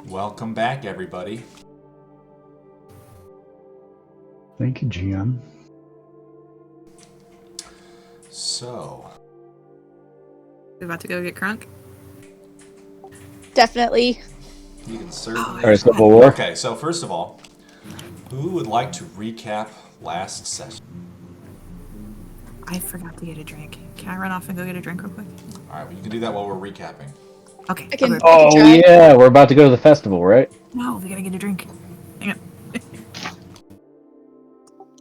Welcome back, everybody. Thank you, GM. So, We about to go get crunk? Definitely. you can certainly... All right, Civil War. Okay, so first of all, who would like to recap last session? I forgot to get a drink. Can I run off and go get a drink real quick? All right, well, you can do that while we're recapping. Okay. I can- okay. Oh, try. yeah, we're about to go to the festival, right? No, we gotta get a drink. Hang on.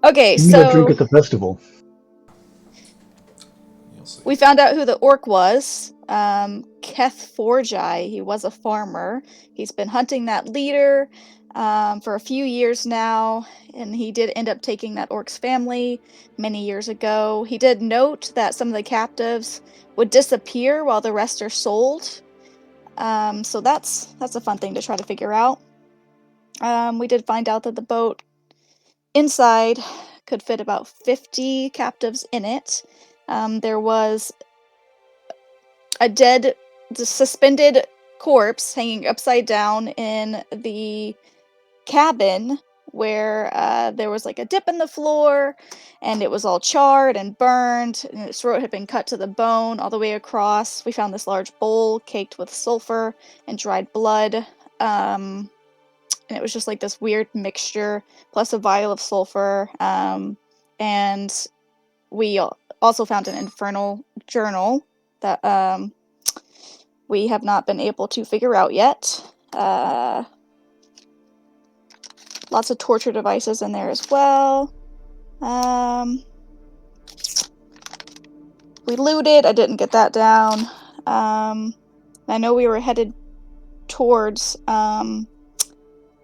Okay, You got drink so at the festival. You'll see. we found out who the orc was. Keth Forjai. He was a farmer. He's been hunting that leader for a few years now, and he did end up taking that orc's family many years ago. He did note that some of the captives would disappear while the rest are sold. So that's a fun thing to try to figure out. We did find out that the boat inside could fit about 50 captives in it. There was a dead, suspended corpse hanging upside down in the cabin where there was like a dip in the floor and it was all charred and burned and its throat had been cut to the bone all the way across. We found this large bowl caked with sulfur and dried blood. And it was just like this weird mixture, plus a vial of sulfur. And we also found an infernal journal that we have not been able to figure out yet. Lots of torture devices in there as well. We looted. I didn't get that down. I know we were headed towards a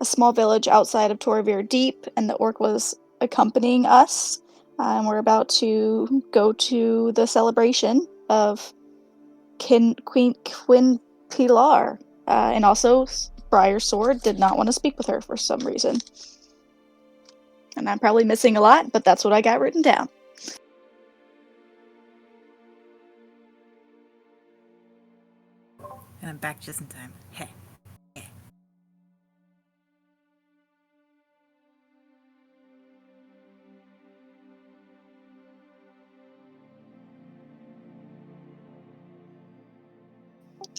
small village outside of Torvir Deep, and the orc was accompanying us. We're about to go to the celebration of Queen Pilar. And also, Briar's Sword did not want to speak with her for some reason. And I'm probably missing a lot, but that's what I got written down. And I'm back just in time. Heh.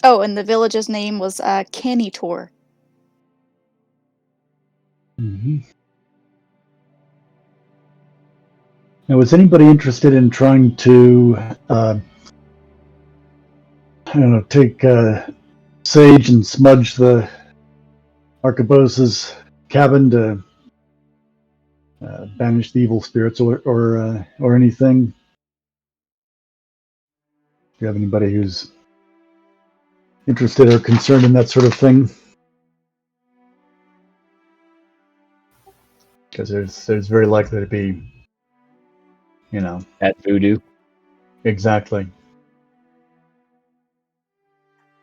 Oh, and the village's name was Canny Tor. Mm-hmm. Now, was anybody interested in trying to, take sage and smudge the arquebus's cabin to banish the evil spirits or anything? Do you have anybody who's interested or concerned in that sort of thing? Because there's very likely to be, At voodoo. exactly.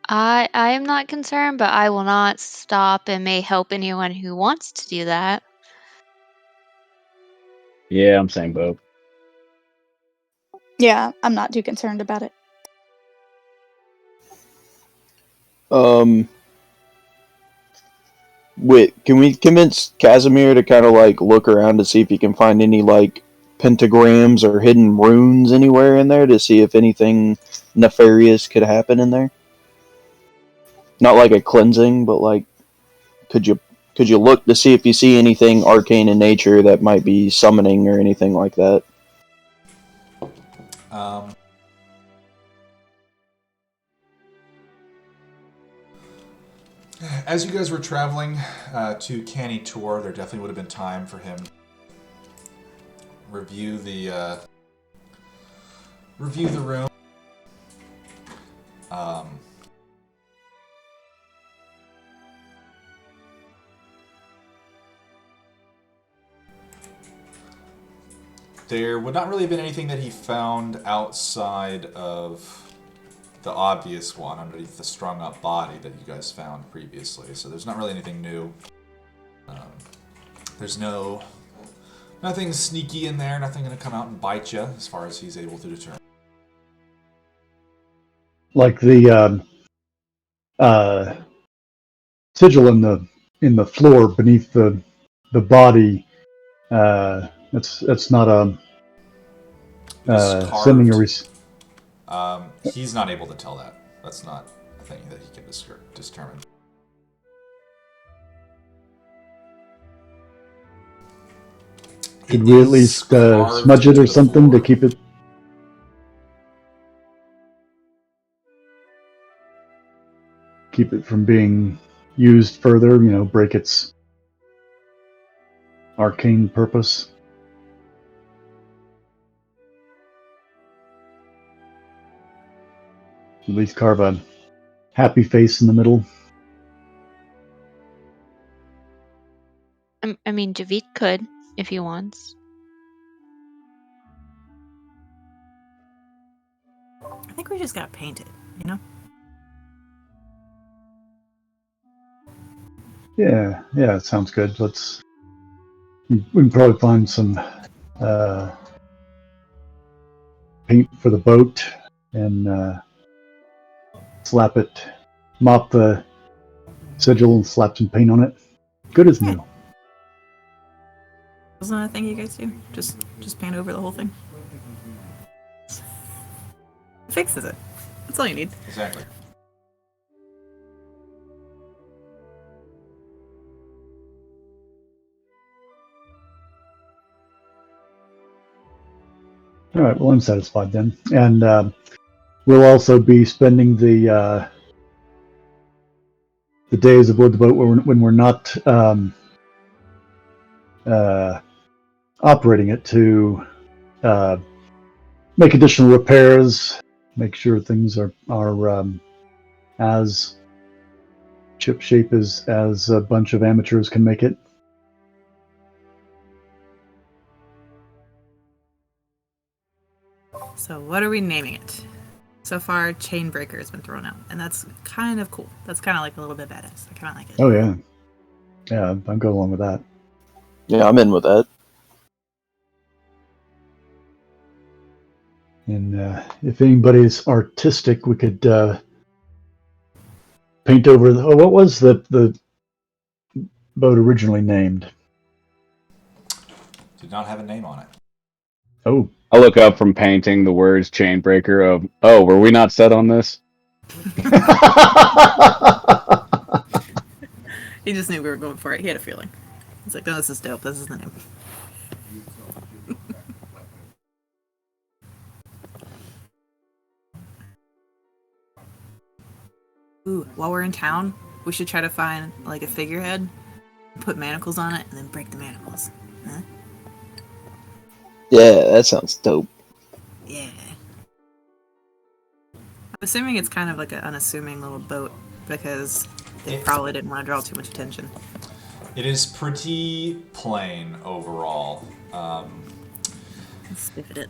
I am not concerned, but I will not stop and may help anyone who wants to do that. Yeah, I'm saying both. Yeah, I'm not too concerned about it. Wait, can we convince Casimir to kind of like look around to see if he can find any like pentagrams or hidden runes anywhere in there to see if anything nefarious could happen in there? Not like a cleansing, but like could you look to see if you see anything arcane in nature that might be summoning or anything like that? As you guys were traveling to Canny Tor, there definitely would have been time for him to review the room. There would not really have been anything that he found outside of the obvious one underneath the strung up body that you guys found previously. So there's not really anything new. There's nothing sneaky in there, nothing going to come out and bite you as far as he's able to determine. Like the sigil in the floor beneath the body. That's not a It is sending a he's not able to tell that. That's not a thing that he can determine. Could we at least smudge it or something to keep it? Keep it from being used further, break its arcane purpose. At least carve a happy face in the middle. I mean, Javid could if he wants. I think we just gotta paint it, you know? Yeah, it sounds good. We can probably find some paint for the boat and slap it, mop the sigil and slap some paint on it. Good as new. Wasn't that a thing you guys do? Just paint over the whole thing? Fixes it. That's all you need. Exactly. All right, well, I'm satisfied then. And we'll also be spending the days aboard the boat when we're not operating it to make additional repairs, make sure things are as chip shape as a bunch of amateurs can make it. So what are we naming it? So far, Chainbreaker has been thrown out, and that's kind of cool. That's kind of like a little bit badass. I kind of like it. Oh yeah, I'll go along with that. Yeah, I'm in with that. And if anybody's artistic, we could paint over what was the boat originally named? Did not have a name on it. Oh, I look up from painting the words Chainbreaker of, oh, were we not set on this? He just knew we were going for it. He had a feeling. He's like, "Oh, this is dope. This is the name." Ooh, while we're in town, we should try to find like a figurehead, put manacles on it, and then break the manacles. Huh? Yeah, that sounds dope. Yeah. I'm assuming it's kind of like an unassuming little boat because they probably didn't want to draw too much attention. It is pretty plain overall. Let's stiff it.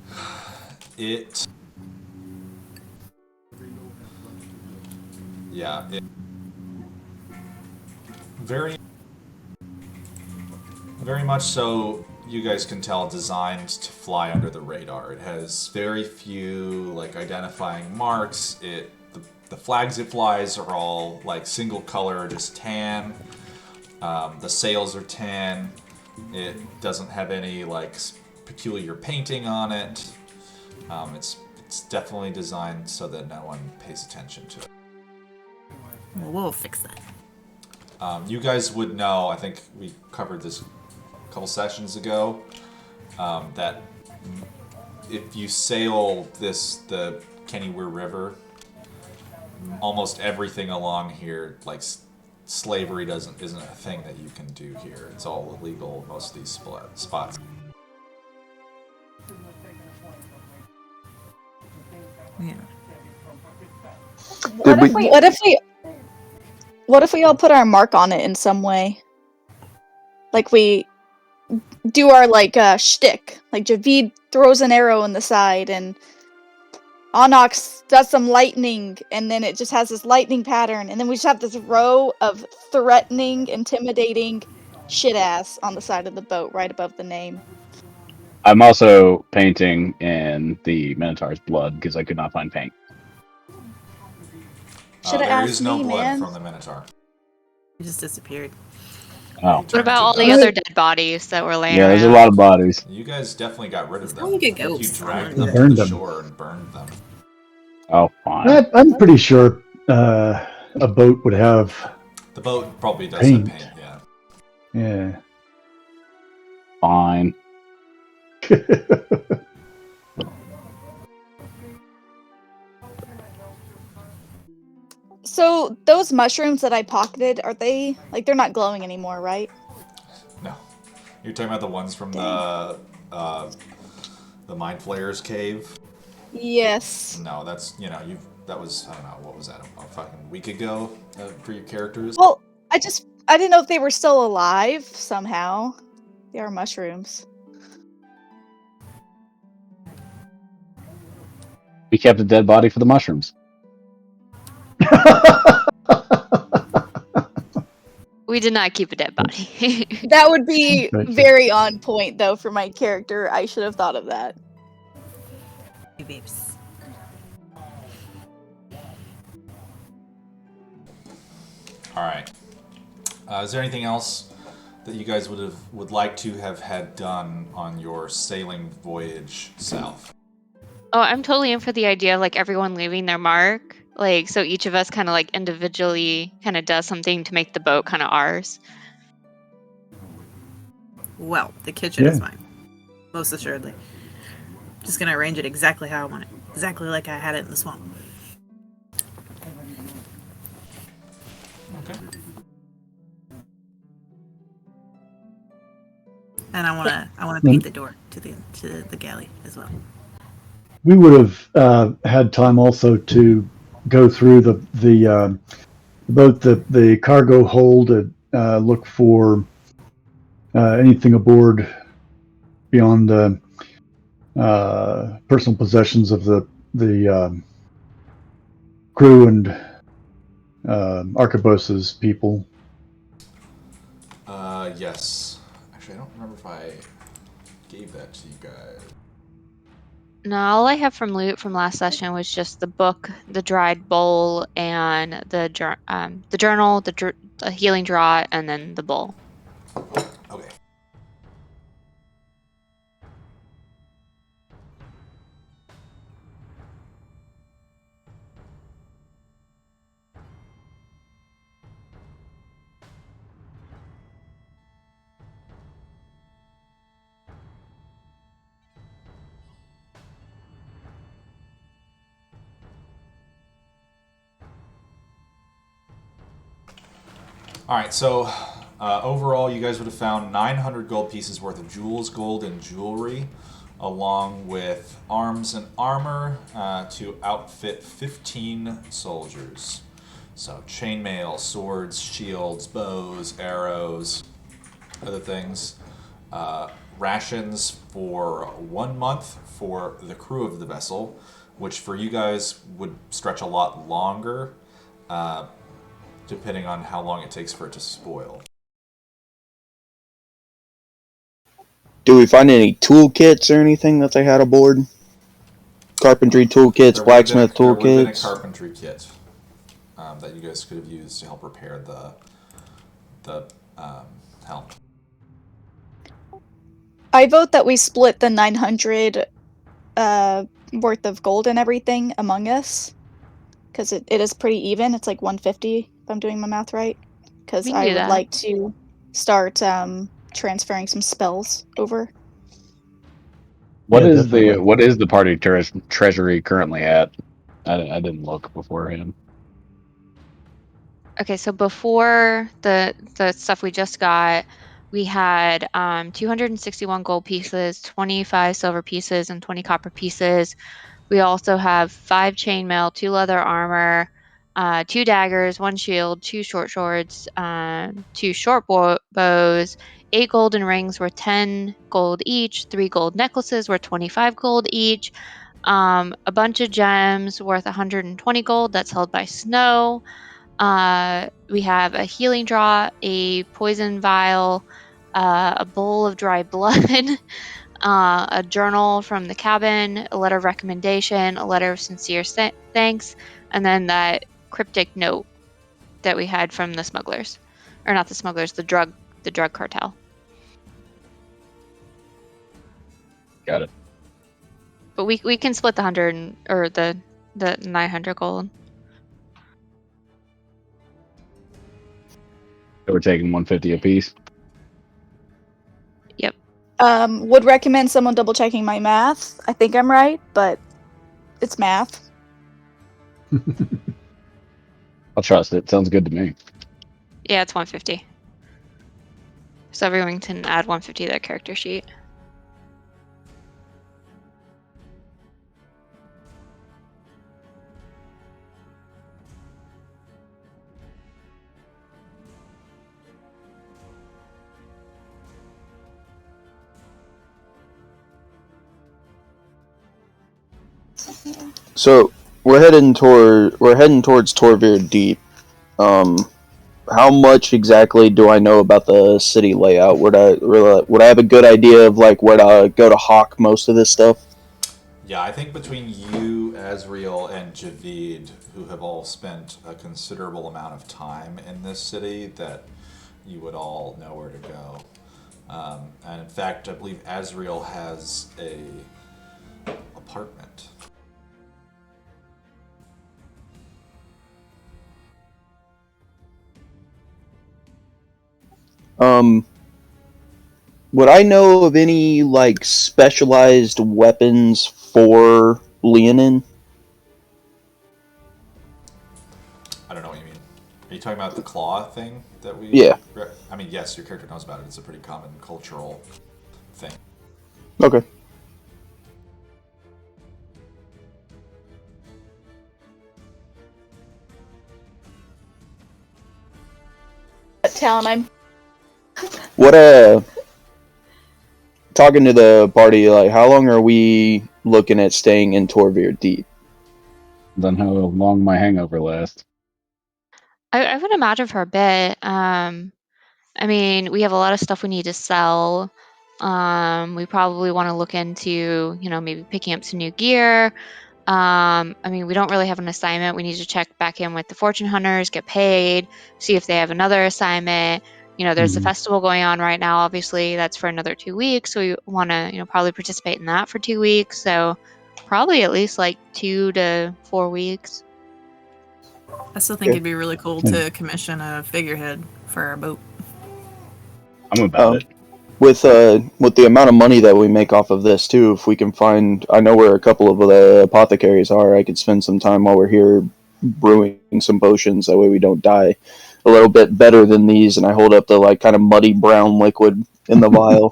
Very much so, you guys can tell, designed to fly under the radar. It has very few like identifying marks. The flags it flies are all like single color, just tan. The sails are tan. It doesn't have any like peculiar painting on it. It's definitely designed so that no one pays attention to it. Well, we'll fix that. You guys would know, I think we covered this a couple sessions ago, that if you sail the Canny Tor River, almost everything along here, like slavery isn't a thing that you can do here. It's all illegal, most of these spots. Yeah. What if we all put our mark on it in some way? Like we do our shtick. Like Javid throws an arrow in the side and Onyx does some lightning, and then it just has this lightning pattern, and then we just have this row of threatening, intimidating shit ass on the side of the boat right above the name. I'm also painting in the Minotaur's blood because I could not find paint. Should have There asked is no me, blood man. from the Minotaur. He just disappeared. Oh. What about all the dust. other dead bodies that were laying Yeah, there's a around? lot of bodies. You guys definitely got rid of It's them. like a I think you ghost. dragged You them to burned the them. shore and burned them. Oh, fine. I'm pretty sure a boat would have. The boat probably does Paint. have paint, yeah. Yeah. Fine. So those mushrooms that I pocketed, are they like they're not glowing anymore, right? No. You're talking about the ones from Dang. the Mind Flayer's cave? Yes. No, that's, that was, I don't know, what was that, a fucking week ago for your characters? Well, I didn't know if they were still alive somehow. They are mushrooms. We kept a dead body for the mushrooms. We did not keep a dead body. That would be Gotcha. very on point though for my character. I should have thought of that. Hey, babes. Alright. Is there anything else that you guys would like to have had done on your sailing voyage south? Oh, I'm totally in for the idea of like everyone leaving their mark. Like, so each of us kind of like individually kind of does something to make the boat kind of ours. Well, the kitchen is Yeah. mine. Most assuredly. Just gonna arrange it exactly how I want it. Exactly like I had it in the swamp. Okay. And I wanna paint the door to the galley as well. We would have had time also to go through both the cargo hold and look for anything aboard beyond the personal possessions of the crew and Arquebus's people. Yes. Actually, I don't remember if I gave that to you guys. No, all I have from loot from last session was just the book, the dried bowl, and the journal, the healing draught, and then the bowl. Okay. Alright, so overall, you guys would have found 900 gold pieces worth of jewels, gold, and jewelry, along with arms and armor to outfit 15 soldiers. So, chainmail, swords, shields, bows, arrows, other things. Rations for 1 month for the crew of the vessel, which for you guys would stretch a lot longer. Depending on how long it takes for it to spoil. Do we find any toolkits or anything that they had aboard? Carpentry toolkits, blacksmith There would have been a toolkits. carpentry kit that you guys could have used to help repair the helm. I vote that we split the 900 worth of gold and everything among us. Because it is pretty even. It's like 150, if I'm doing my math right. Because We can I do would that. like to start transferring some spells over. What Yeah, is definitely. the party treasury currently at? I didn't look beforehand. Okay, so before the stuff we just got, we had 261 gold pieces, 25 silver pieces, and 20 copper pieces. We also have 5 chainmail, 2 leather armor, 2 daggers, 1 shield, 2 short swords, 2 short bows, 8 golden rings were 10 gold each, 3 gold necklaces were 25 gold each, a bunch of gems worth 120 gold that's held by Snow. We have a healing draught, a poison vial, a bowl of dry blood, a journal from the cabin, a letter of recommendation, a letter of sincere thanks, and then that cryptic note that we had from the smugglers. or not the smugglers, the drug cartel. Got it. But we can split the 100 or the 900 gold. So we're taking 150 apiece. Yep. Would recommend someone double checking my math. I think I'm right, but it's math. I'll trust it. Sounds good to me. Yeah, it's 150. So everyone can add 150 to their character sheet. So we're heading towards Torvir Deep. How much exactly do I know about the city layout? Would I have a good idea of like where to go to hawk most of this stuff? Yeah, I think between you, Azriel, and Javid, who have all spent a considerable amount of time in this city, that you would all know where to go. And in fact, I believe Azriel has a apartment. Would I know of any like specialized weapons for Leonin? I don't know what you mean. Are you talking about the claw thing that we? Yeah. I mean, yes, your character knows about it. It's a pretty common cultural thing. Okay. What town I'm? What talking to the party, like how long are we looking at staying in Torvir Deep? Then how long my hangover lasts. I would imagine for a bit. I mean, we have a lot of stuff we need to sell. We probably want to look into, maybe picking up some new gear. I mean, we don't really have an assignment. We need to check back in with the fortune hunters, get paid, see if they have another assignment. There's a festival going on right now. Obviously, that's for another 2 weeks. So we want to, probably participate in that for 2 weeks. So probably at least like 2 to 4 weeks. I still think it'd be really cool to commission a figurehead for our boat. I'm about it. With the amount of money that we make off of this too, if we can find, I know where a couple of the apothecaries are. I could spend some time while we're here brewing some potions. That way we don't die a little bit better than these. And I hold up the like kind of muddy brown liquid in the vial.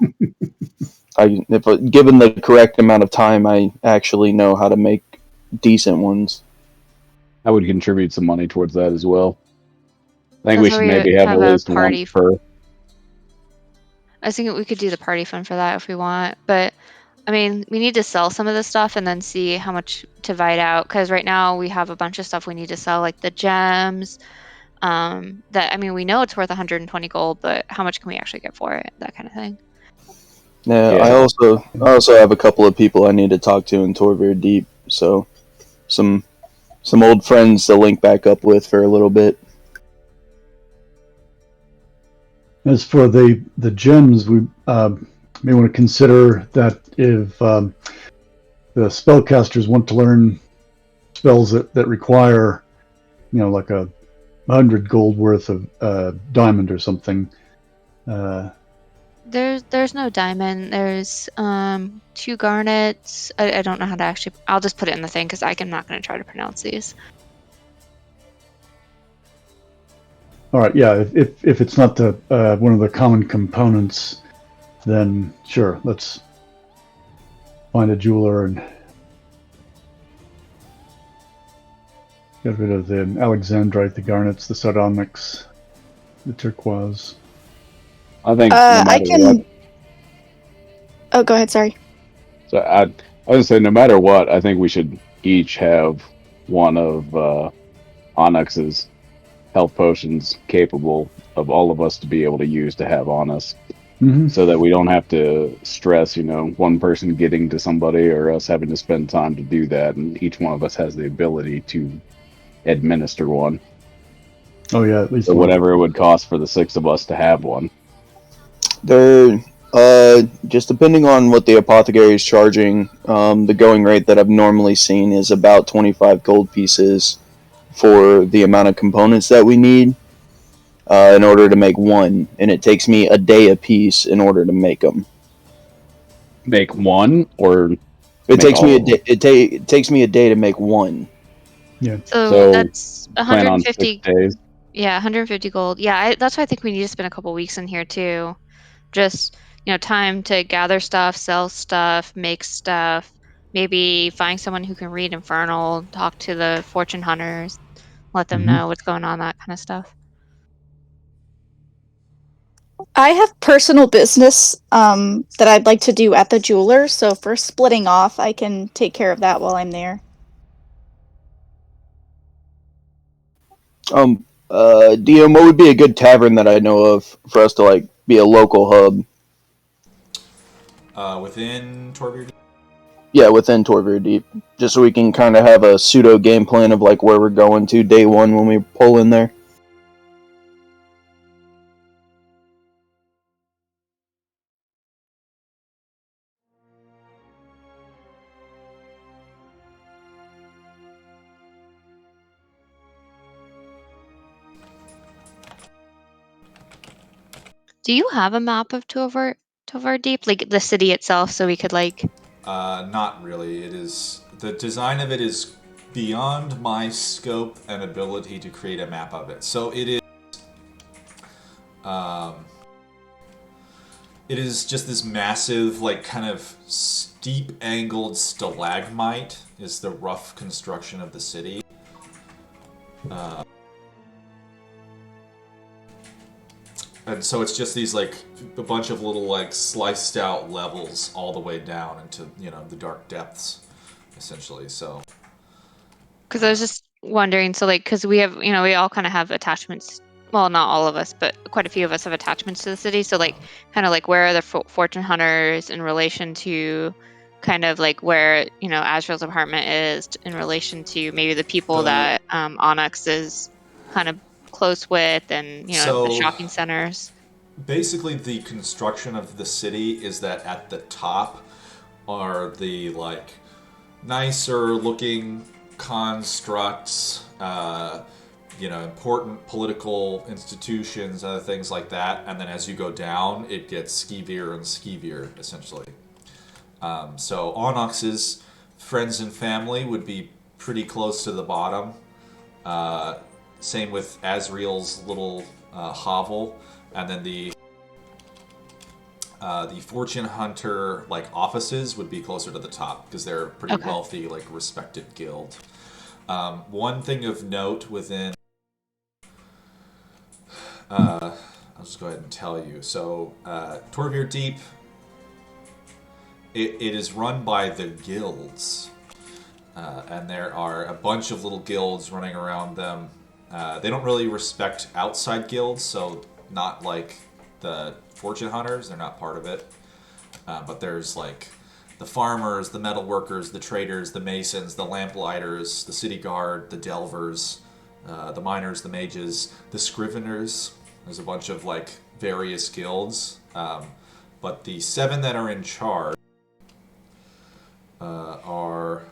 If given the correct amount of time, I actually know how to make decent ones. I would contribute some money towards that as well. I think we That's should why maybe have at a least party one per. I was thinking we could do the party fund for that if we want, but I mean, we need to sell some of this stuff and then see how much to divide out. Because right now we have a bunch of stuff we need to sell, like the gems. That I mean, we know it's worth 120 gold, but how much can we actually get for it? That kind of thing. Yeah, Yeah. I also have a couple of people I need to talk to in Torvir Deep. So some old friends to link back up with for a little bit. As for the gems, we may want to consider that if the spellcasters want to learn spells that require, like 100 gold worth of diamond or something. There's no diamond. There's 2 garnets. I don't know how to actually. I'll just put it in the thing because I'm not going to try to pronounce these. All right, yeah. If it's not the one of the common components, then sure, let's find a jeweler and get rid of the alexandrite, the garnets, the sardonyx, the turquoise. I think. I can. Oh, go ahead. Sorry. So I would say no matter what, I think we should each have one of Onyx's health potions capable of all of us to be able to use to have on us. Mm-hmm. So that we don't have to stress, one person getting to somebody or us having to spend time to do that, and each one of us has the ability to administer one. Oh yeah, at least So one. whatever it would cost for the 6 of us to have one. They're just depending on what the apothecary is charging. The going rate that I've normally seen is about 25 gold pieces for the amount of components that we need in order to make one, and it takes me a day a piece in order to make them. Make one, or It make takes me all a of them? day. It takes me a day to make one. Yeah. So So that's plan on 6 150. days. Yeah, 150 gold. Yeah, that's why I think we need to spend a couple weeks in here too. Just, time to gather stuff, sell stuff, make stuff, maybe find someone who can read Infernal, talk to the fortune hunters, let them Mhm. know what's going on, that kind of stuff. I have personal business that I'd like to do at the jeweler, so for splitting off, I can take care of that while I'm there. DM, what would be a good tavern that I know of for us to like be a local hub? Within Torbeard. Yeah, within Torvir Deep, just so we can kind of have a pseudo game plan of like where we're going to day one when we pull in there. Do you have a map of Tovar Deep, like the city itself, so we could Not really. It is the design of it is beyond my scope and ability to create a map of it. So um, it is just this massive, like kind of steep angled stalagmite is the rough construction of the city. And so it's just these like a bunch of little like sliced out levels all the way down into the dark depths, essentially. So because I was just wondering, so because we have, we all kind of have attachments. Well, not all of us, but quite a few of us have attachments to the city. So kind of where are the fortune hunters in relation to kind of where, Azrael's apartment is in relation to maybe the people that Onyx is kind of close with, and, the so shopping centers. basically the construction of the city is that at the top are the like nicer looking constructs, important political institutions, other things like that, and then as you go down it gets skeevier and skeevier, essentially. So Onyx's friends and family would be pretty close to the bottom. Same with Azriel's little hovel, and then the fortune hunter offices would be closer to the top because they're a pretty wealthy, respected guild. One thing of note within, I'll just go ahead and tell you. So Torvir Deep, it is run by the guilds, and there are a bunch of little guilds running around them. They don't really respect outside guilds, so not like the fortune hunters, they're not part of it. But there's the farmers, the metal workers, the traders, the masons, the lamplighters, the city guard, the delvers, the miners, the mages, the scriveners. There's a bunch of various guilds. But the 7 that are in charge are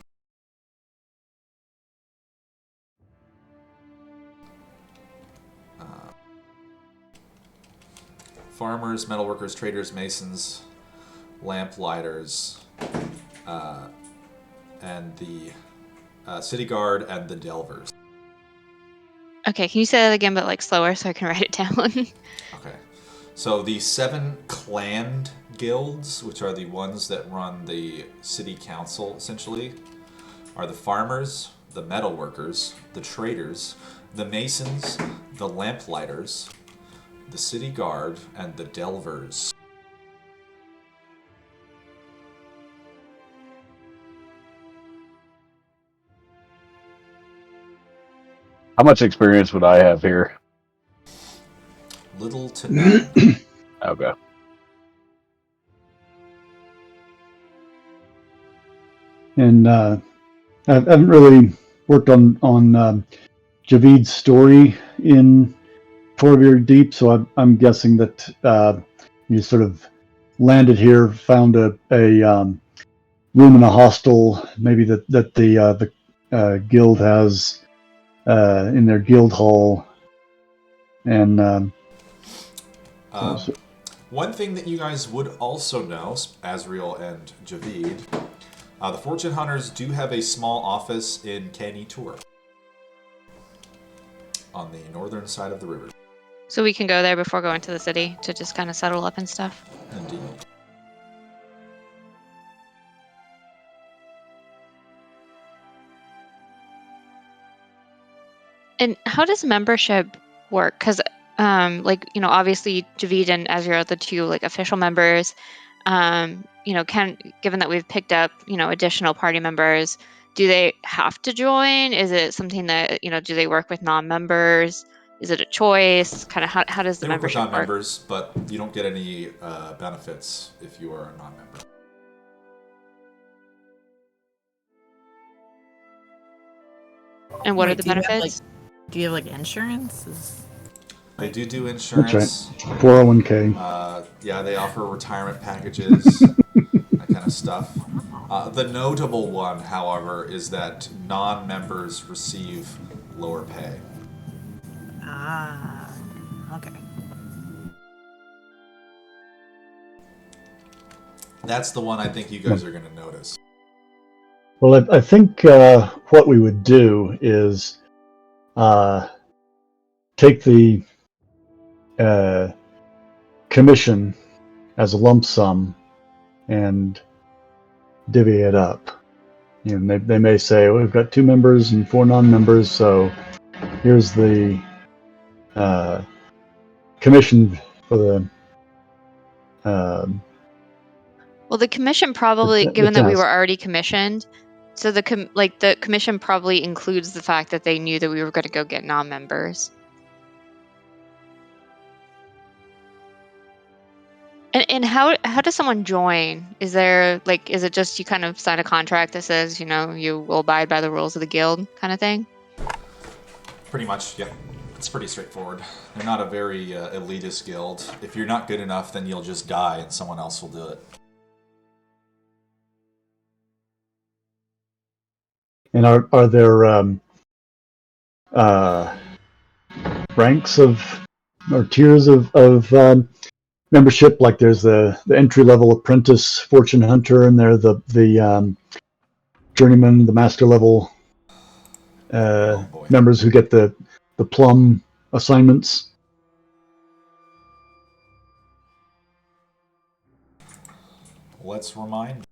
farmers, metalworkers, traders, masons, lamplighters, and the city guard and the delvers. Okay, can you say that again, but slower so I can write it down? Okay. So the 7 clan guilds, which are the ones that run the city council, essentially, are the farmers, the metalworkers, the traders, the masons, the lamplighters, the city guard, and the delvers. How much experience would I have here? Little to none. Okay. And I haven't really worked on Javid's story in Torbeer Deep, so I'm guessing that you sort of landed here, found a room in a hostel, maybe that the guild has in their guild hall, and one thing that you guys would also know, Azriel and Javid, the Fortune Hunters do have a small office in Canny Tor on the northern side of the river. So we can go there before going to the city to just kind of settle up and stuff. Indeed. And how does membership work? Because, obviously Javid and Azriel are the two official members. Given that we've picked up, additional party members, do they have to join? Is it something that, do they work with non-members? Is it a choice? Kind of how does the They work with membership work? non-members, but you don't get any benefits if you are a non-member. And what Wait, are the do you have, benefits? Do you have insurance? They do insurance. That's right. 401k. Yeah, they offer retirement packages, that kind of stuff. The notable one, however, is that non-members receive lower pay. Ah, okay. That's the one I think you guys are going to notice. Well, I think what we would do is take the commission as a lump sum and divvy it up. They may say, well, we've got 2 members and 4 non-members, so here's the commission for the Well, the commission probably, the given that we task. were already commissioned, so the commission probably includes the fact that they knew that we were going to go get non-members. And how does someone join? Is there is it just you kind of sign a contract that says you will abide by the rules of the guild kind of thing? Pretty much, yeah. It's pretty straightforward. They're not a very elitist guild. If you're not good enough, then you'll just die and someone else will do it. And are there ranks of or tiers of membership? Like there's the entry level apprentice fortune hunter, and there the journeyman, the master level members who get the plum assignments. Let's remind.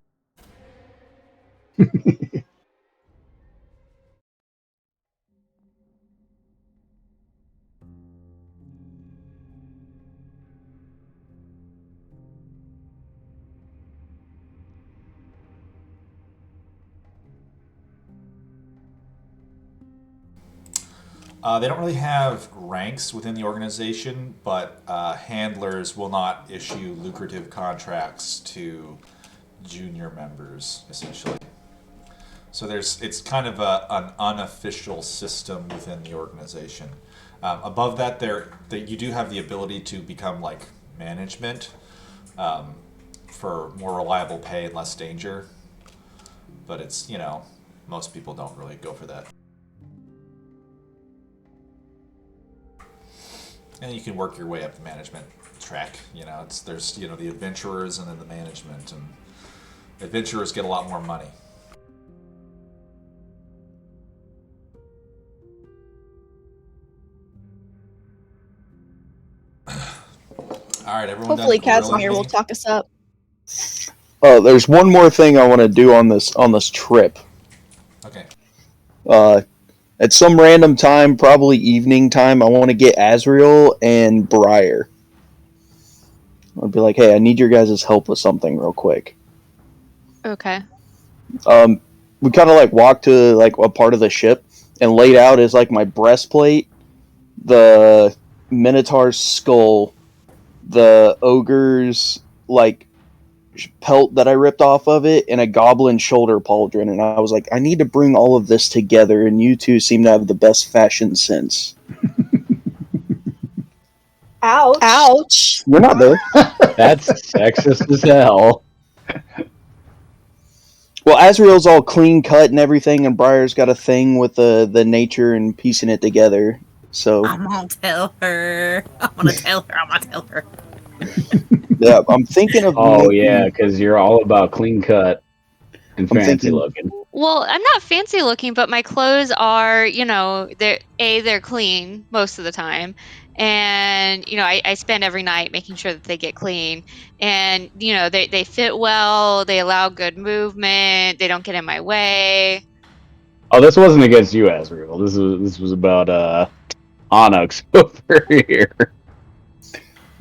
They don't really have ranks within the organization, but handlers will not issue lucrative contracts to junior members, essentially. So it's kind of an unofficial system within the organization. Above that, you do have the ability to become management for more reliable pay and less danger. But it's, most people don't really go for that. And you can work your way up the management track. There's the adventurers and then the management, and adventurers get a lot more money. All right, everyone. Hopefully, Casimir will talk us up. Oh, there's one more thing I want to do on this trip. Okay. At some random time, probably evening time, I want to get Azriel and Briar. I'd be like, hey, I need your guys' help with something real quick. Okay. We kind of walked to a part of the ship, and laid out is my breastplate, the Minotaur's skull, the ogre's pelt that I ripped off of it, and a goblin shoulder pauldron. And I was like, I need to bring all of this together, and you two seem to have the best fashion sense. Ouch. Ouch. You're not there. That's sexist as hell. Well, Azrael's all clean cut and everything, and Briar's got a thing with the nature and piecing it together. So I'm gonna tell her. I'm gonna tell her. yeah, I'm thinking of. Oh yeah, because you're all about clean cut and I'm fancy thinking- looking. Well, I'm not fancy looking, but my clothes are, they're clean most of the time. And, I spend every night making sure that they get clean. And, they fit well, they allow good movement, they don't get in my way. Oh, this wasn't against you, Azrael. This was about Onyx over here.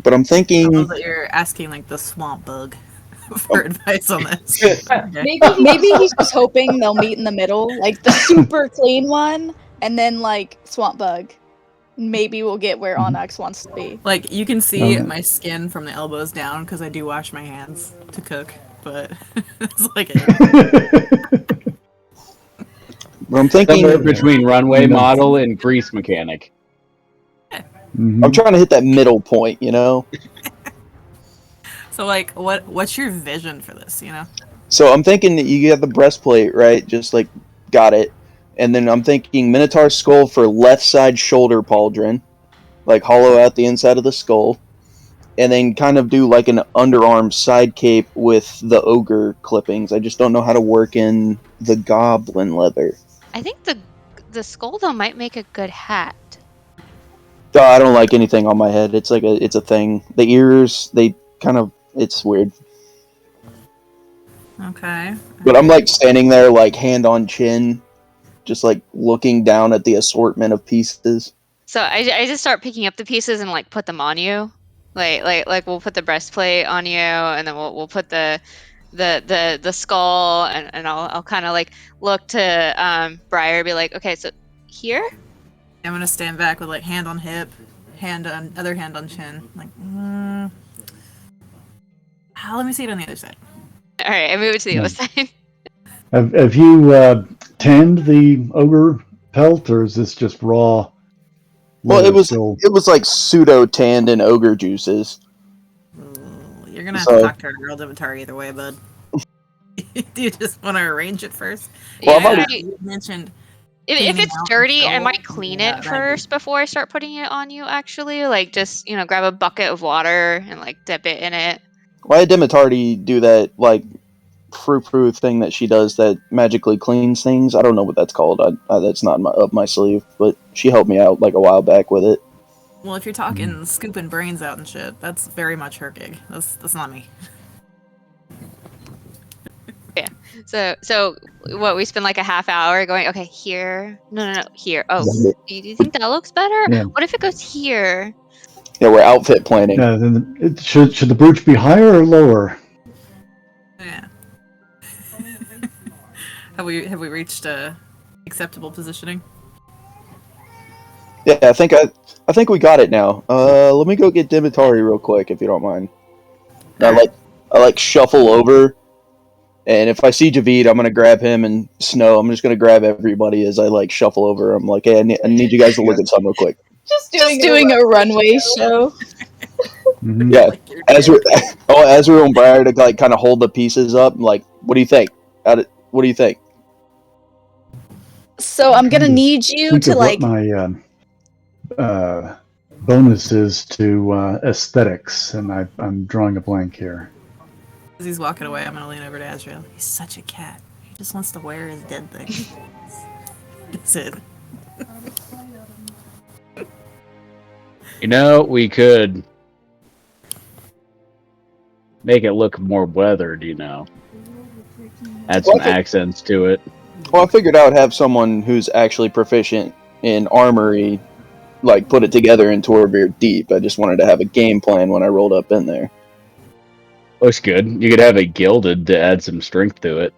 But I'm I thinking. love that you're asking like the swamp bug for advice on this. Okay. Maybe he's just hoping they'll meet in the middle, like the super clean one, and then like swamp bug. Maybe we'll get where Onyx wants to be. Like you can see Oh. my skin from the elbows down because I do wash my hands to cook, but it's like it. But I'm thinking. Somewhere between runway Yeah. model and grease mechanic. Mhm. I'm trying to hit that middle point, you know. So like, what's your vision for this? So I'm thinking that you get the breastplate, right? Just like got it, and then I'm thinking Minotaur skull for left side shoulder pauldron, like hollow out the inside of the skull, and then kind of do like an underarm side cape with the ogre clippings. I just don't know how to work in the goblin leather. I think the skull, though, might make a good hat. Oh, I don't like anything on my head. It's a thing. The ears, it's weird. Okay. But I'm like standing there, like hand on chin, just like looking down at the assortment of pieces. So I just start picking up the pieces and like put them on you. Like we'll put the breastplate on you, and then we'll put the skull, and I'll kind of like look to Briar, be like, okay, so here. I'm gonna stand back with like hand on hip, other hand on chin. Like, let me see it on the other side. All right, I move it to the other side. Have you tanned the ogre pelt, or is this just raw? Well, leather it was still? like pseudo tanned in ogre juices. Ooh, you're gonna have So- to talk to our girl Dimitar either way, bud. Do you just want to arrange it first? Well, I've Yeah, already- You mentioned if cleaning it's out the dirty, I skull. might clean Yeah, it that'd be- first before I start putting it on you. Actually, like just grab a bucket of water and like dip it in it. Why did Dimitardi do that, like, frou-frou thing that she does that magically cleans things? I don't know what that's called. That's not up my sleeve, but she helped me out, like, a while back with it. Well, if you're talking scooping brains out and shit, that's very much her gig. That's not me. So what, we spend like a half hour going, okay, here. No, here. Oh, do you think that looks better? Yeah. What if it goes here? Yeah, we're outfit planning. Yeah, then should the brooch be higher or lower? Yeah. have we reached acceptable positioning? Yeah, I think we got it now. Let me go get Dimitardi real quick, if you don't mind. I shuffle over, and if I see Javid, I'm gonna grab him, and Snow, I'm just gonna grab everybody as I like shuffle over. I'm like, hey, I need you guys to look at something real quick. Just Doing a runway show. Mhm. Yeah, Like you're Azrael and Briar to like kind of hold the pieces up. Like, what do you think? What do you think? So I'm gonna need you Think to of like. what my bonus is to aesthetics, and I'm drawing a blank here. As he's walking away, I'm gonna lean over to Azrael. He's such a cat. He just wants to wear his dead thing. That's it. We could make it look more weathered, Add some accents to it. Well, I figured I would have someone who's actually proficient in armory, like, put it together in Torbeard Deep. I just wanted to have a game plan when I rolled up in there. Looks good. You could have it gilded to add some strength to it.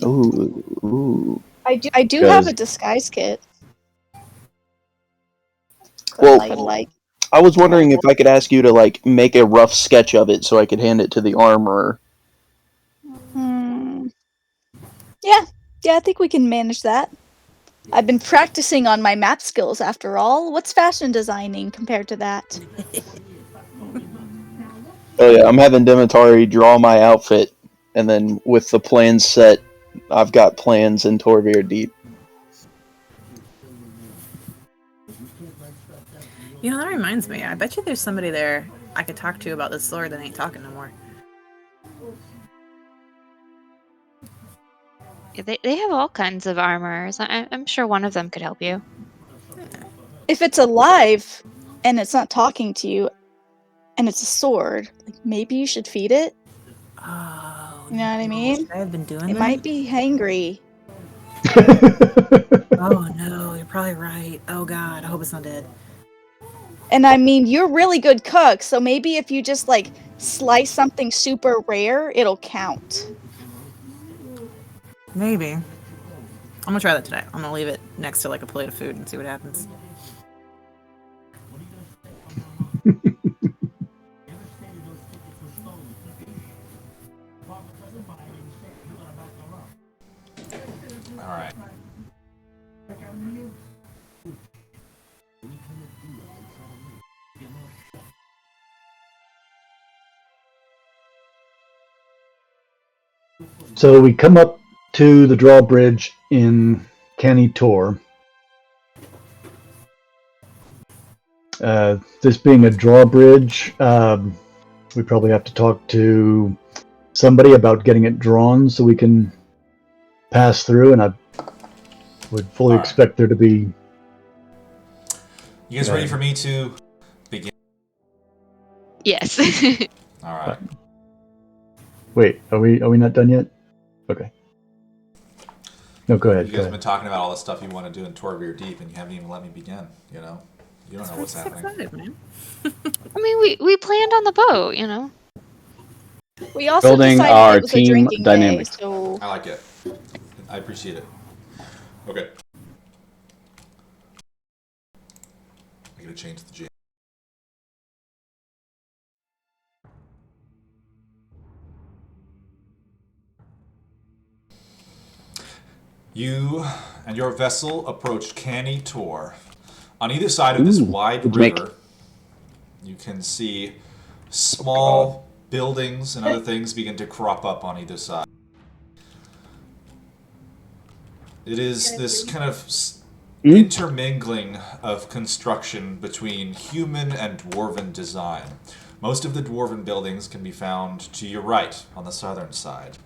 Ooh. I do have a Because- disguise kit. Well- But, like, I was wondering if I could ask you to, like, make a rough sketch of it so I could hand it to the armorer. yeah, I think we can manage that. I've been practicing on my map skills after all. What's fashion designing compared to that? Oh yeah, I'm having Demetari draw my outfit, and then with the plans set, I've got plans in Torvir Deep. You know, that reminds me. I bet you there's somebody there I could talk to about this sword that ain't talking no more. Yeah, they have all kinds of armors. I'm sure one of them could help you. If it's alive and it's not talking to you and it's a sword, like maybe you should feed it. Oh, You know what I no. mean? Should I have been doing It that? might be hangry. Oh no, you're probably right. Oh god, I hope it's not dead. And I mean, you're a really good cook, so maybe if you just like slice something super rare, it'll count. Maybe. I'm gonna try that today. I'm gonna leave it next to like a plate of food and see what happens. All right. So we come up to the drawbridge in Canny Tor. This being a drawbridge, we probably have to talk to somebody about getting it drawn so we can pass through, and I would fully All right. expect there to be... You guys ready for me to begin? Yes. All right. Wait, are we not done yet? Okay. No, go ahead. You Go guys have been ahead. talking about all the stuff you want to do in Torvir Deep, and you haven't even let me begin. You know, you don't know what's happening. Excited, man. I mean, we planned on the boat, you know. We also Building decided our it was a team drinking dynamics. day, so I like it. I appreciate it. Okay. I gotta change the G. You and your vessel approached Canny Tor. On either side of this Ooh, wide what'd you make? river, you can see small buildings and other things begin to crop up on either side. It is this kind of intermingling of construction between human and dwarven design. Most of the dwarven buildings can be found to your right on the southern side.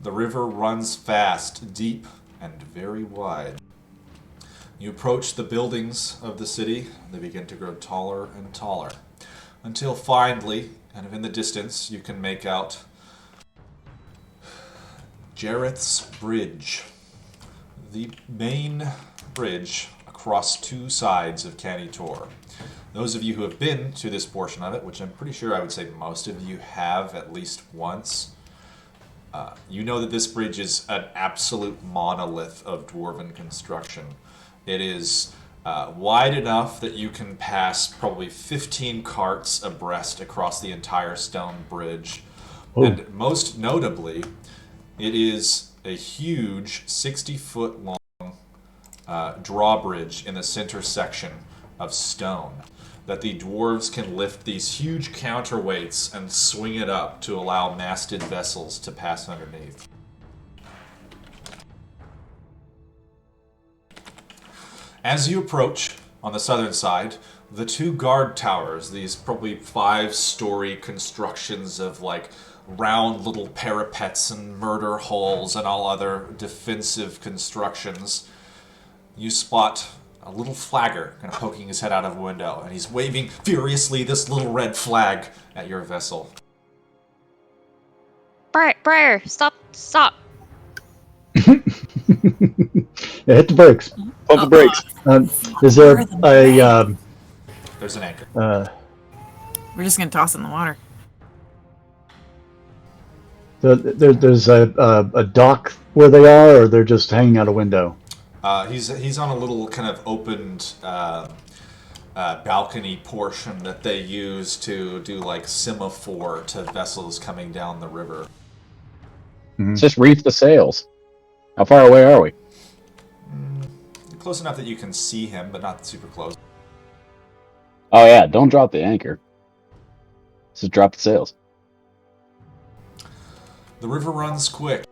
The river runs fast, deep, and very wide. You approach the buildings of the city, they begin to grow taller and taller, until finally, kind of in the distance, you can make out Jareth's Bridge, the main bridge across two sides of Canny Tor. Those of you who have been to this portion of it, which I'm pretty sure I would say most of you have at least once, you know that this bridge is an absolute monolith of dwarven construction. It is wide enough that you can pass probably 15 carts abreast across the entire stone bridge. Oh. And most notably, it is a huge 60-foot long drawbridge in the center section of stone that the dwarves can lift these huge counterweights and swing it up to allow masted vessels to pass underneath. As you approach on the southern side, the two guard towers, these probably 5-story constructions of like round little parapets and murder holes and all other defensive constructions, you spot a little flagger kind of poking his head out of a window, and he's waving furiously this little red flag at your vessel. Briar, stop. Yeah, hit the brakes. Pump the brakes. Is there a... There's an anchor. We're just gonna toss it in the water. there's a dock where they are, or they're just hanging out a window? He's on a little kind of opened balcony portion that they use to do like semaphore to vessels coming down the river. Let's just reef the sails. How far away are we? close enough that you can see him, but not super close. Oh yeah, don't drop the anchor. Just drop the sails. The river runs quick.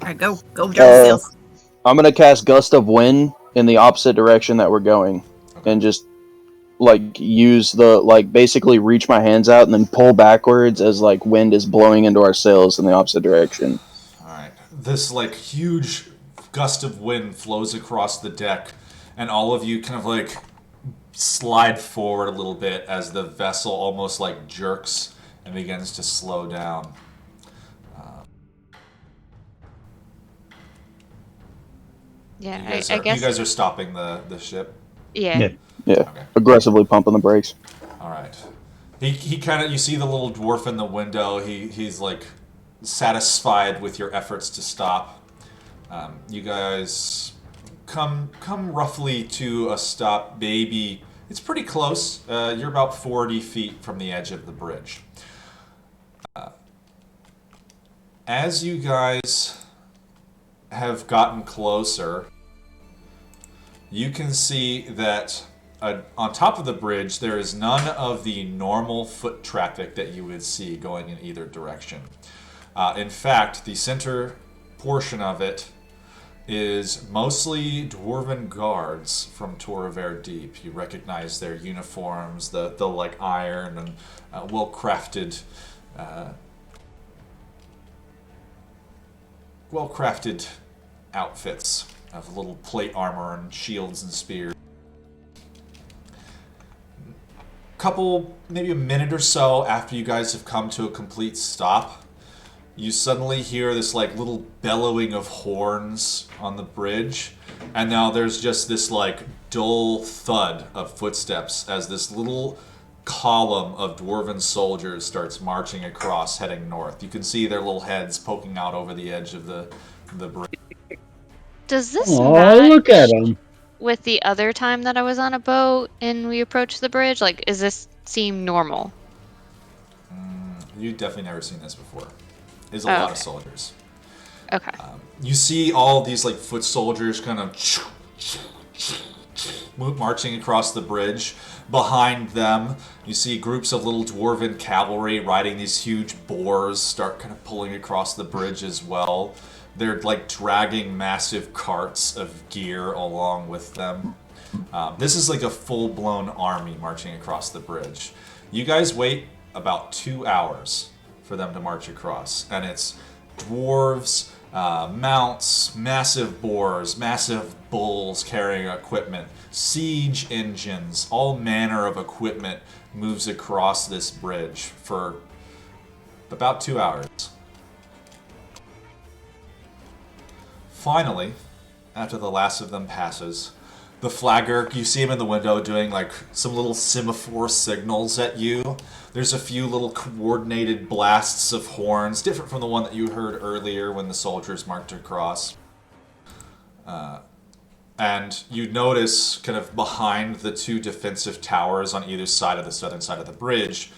All right, go drop the sails. I'm gonna cast Gust of Wind in the opposite direction that we're going, and just use basically reach my hands out and then pull backwards as wind is blowing into our sails in the opposite direction. All right, this huge gust of wind flows across the deck, and all of you kind of slide forward a little bit as the vessel almost jerks and begins to slow down. Yeah, I guess. You guys are stopping the ship? Yeah. Yeah. Okay. Aggressively pumping the brakes. All right. He kind of, you see the little dwarf in the window. He's satisfied with your efforts to stop. You guys come roughly to a stop. Maybe it's pretty close. You're about 40 feet from the edge of the bridge. As you guys have gotten closer, you can see that on top of the bridge there is none of the normal foot traffic that you would see going in either direction. In fact, the center portion of it is mostly dwarven guards from Toraver Deep. You recognize their uniforms, the iron and well-crafted outfits of little plate armor and shields and spears. Maybe a minute or so after you guys have come to a complete stop, you suddenly hear this little bellowing of horns on the bridge, and now there's just this dull thud of footsteps as this little column of dwarven soldiers starts marching across, heading north. You can see their little heads poking out over the edge of the bridge. Does this look at match him. with the other time that I was on a boat and we approached the bridge? Does this seem normal? You've definitely never seen this before. There's a lot of soldiers. Okay. You see all these foot soldiers kind of marching across the bridge. Behind them, you see groups of little dwarven cavalry riding these huge boars start kind of pulling across the bridge as well. They're dragging massive carts of gear along with them. This is a full-blown army marching across the bridge. You guys wait about 2 hours for them to march across, and it's dwarves, mounts, massive boars, massive bulls carrying equipment, siege engines, all manner of equipment moves across this bridge for about 2 hours. Finally, after the last of them passes, the flagger, you see him in the window doing some little semaphore signals at you. There's a few little coordinated blasts of horns, different from the one that you heard earlier when the soldiers marched across. And you notice kind of behind the two defensive towers on either side of the southern side of the bridge,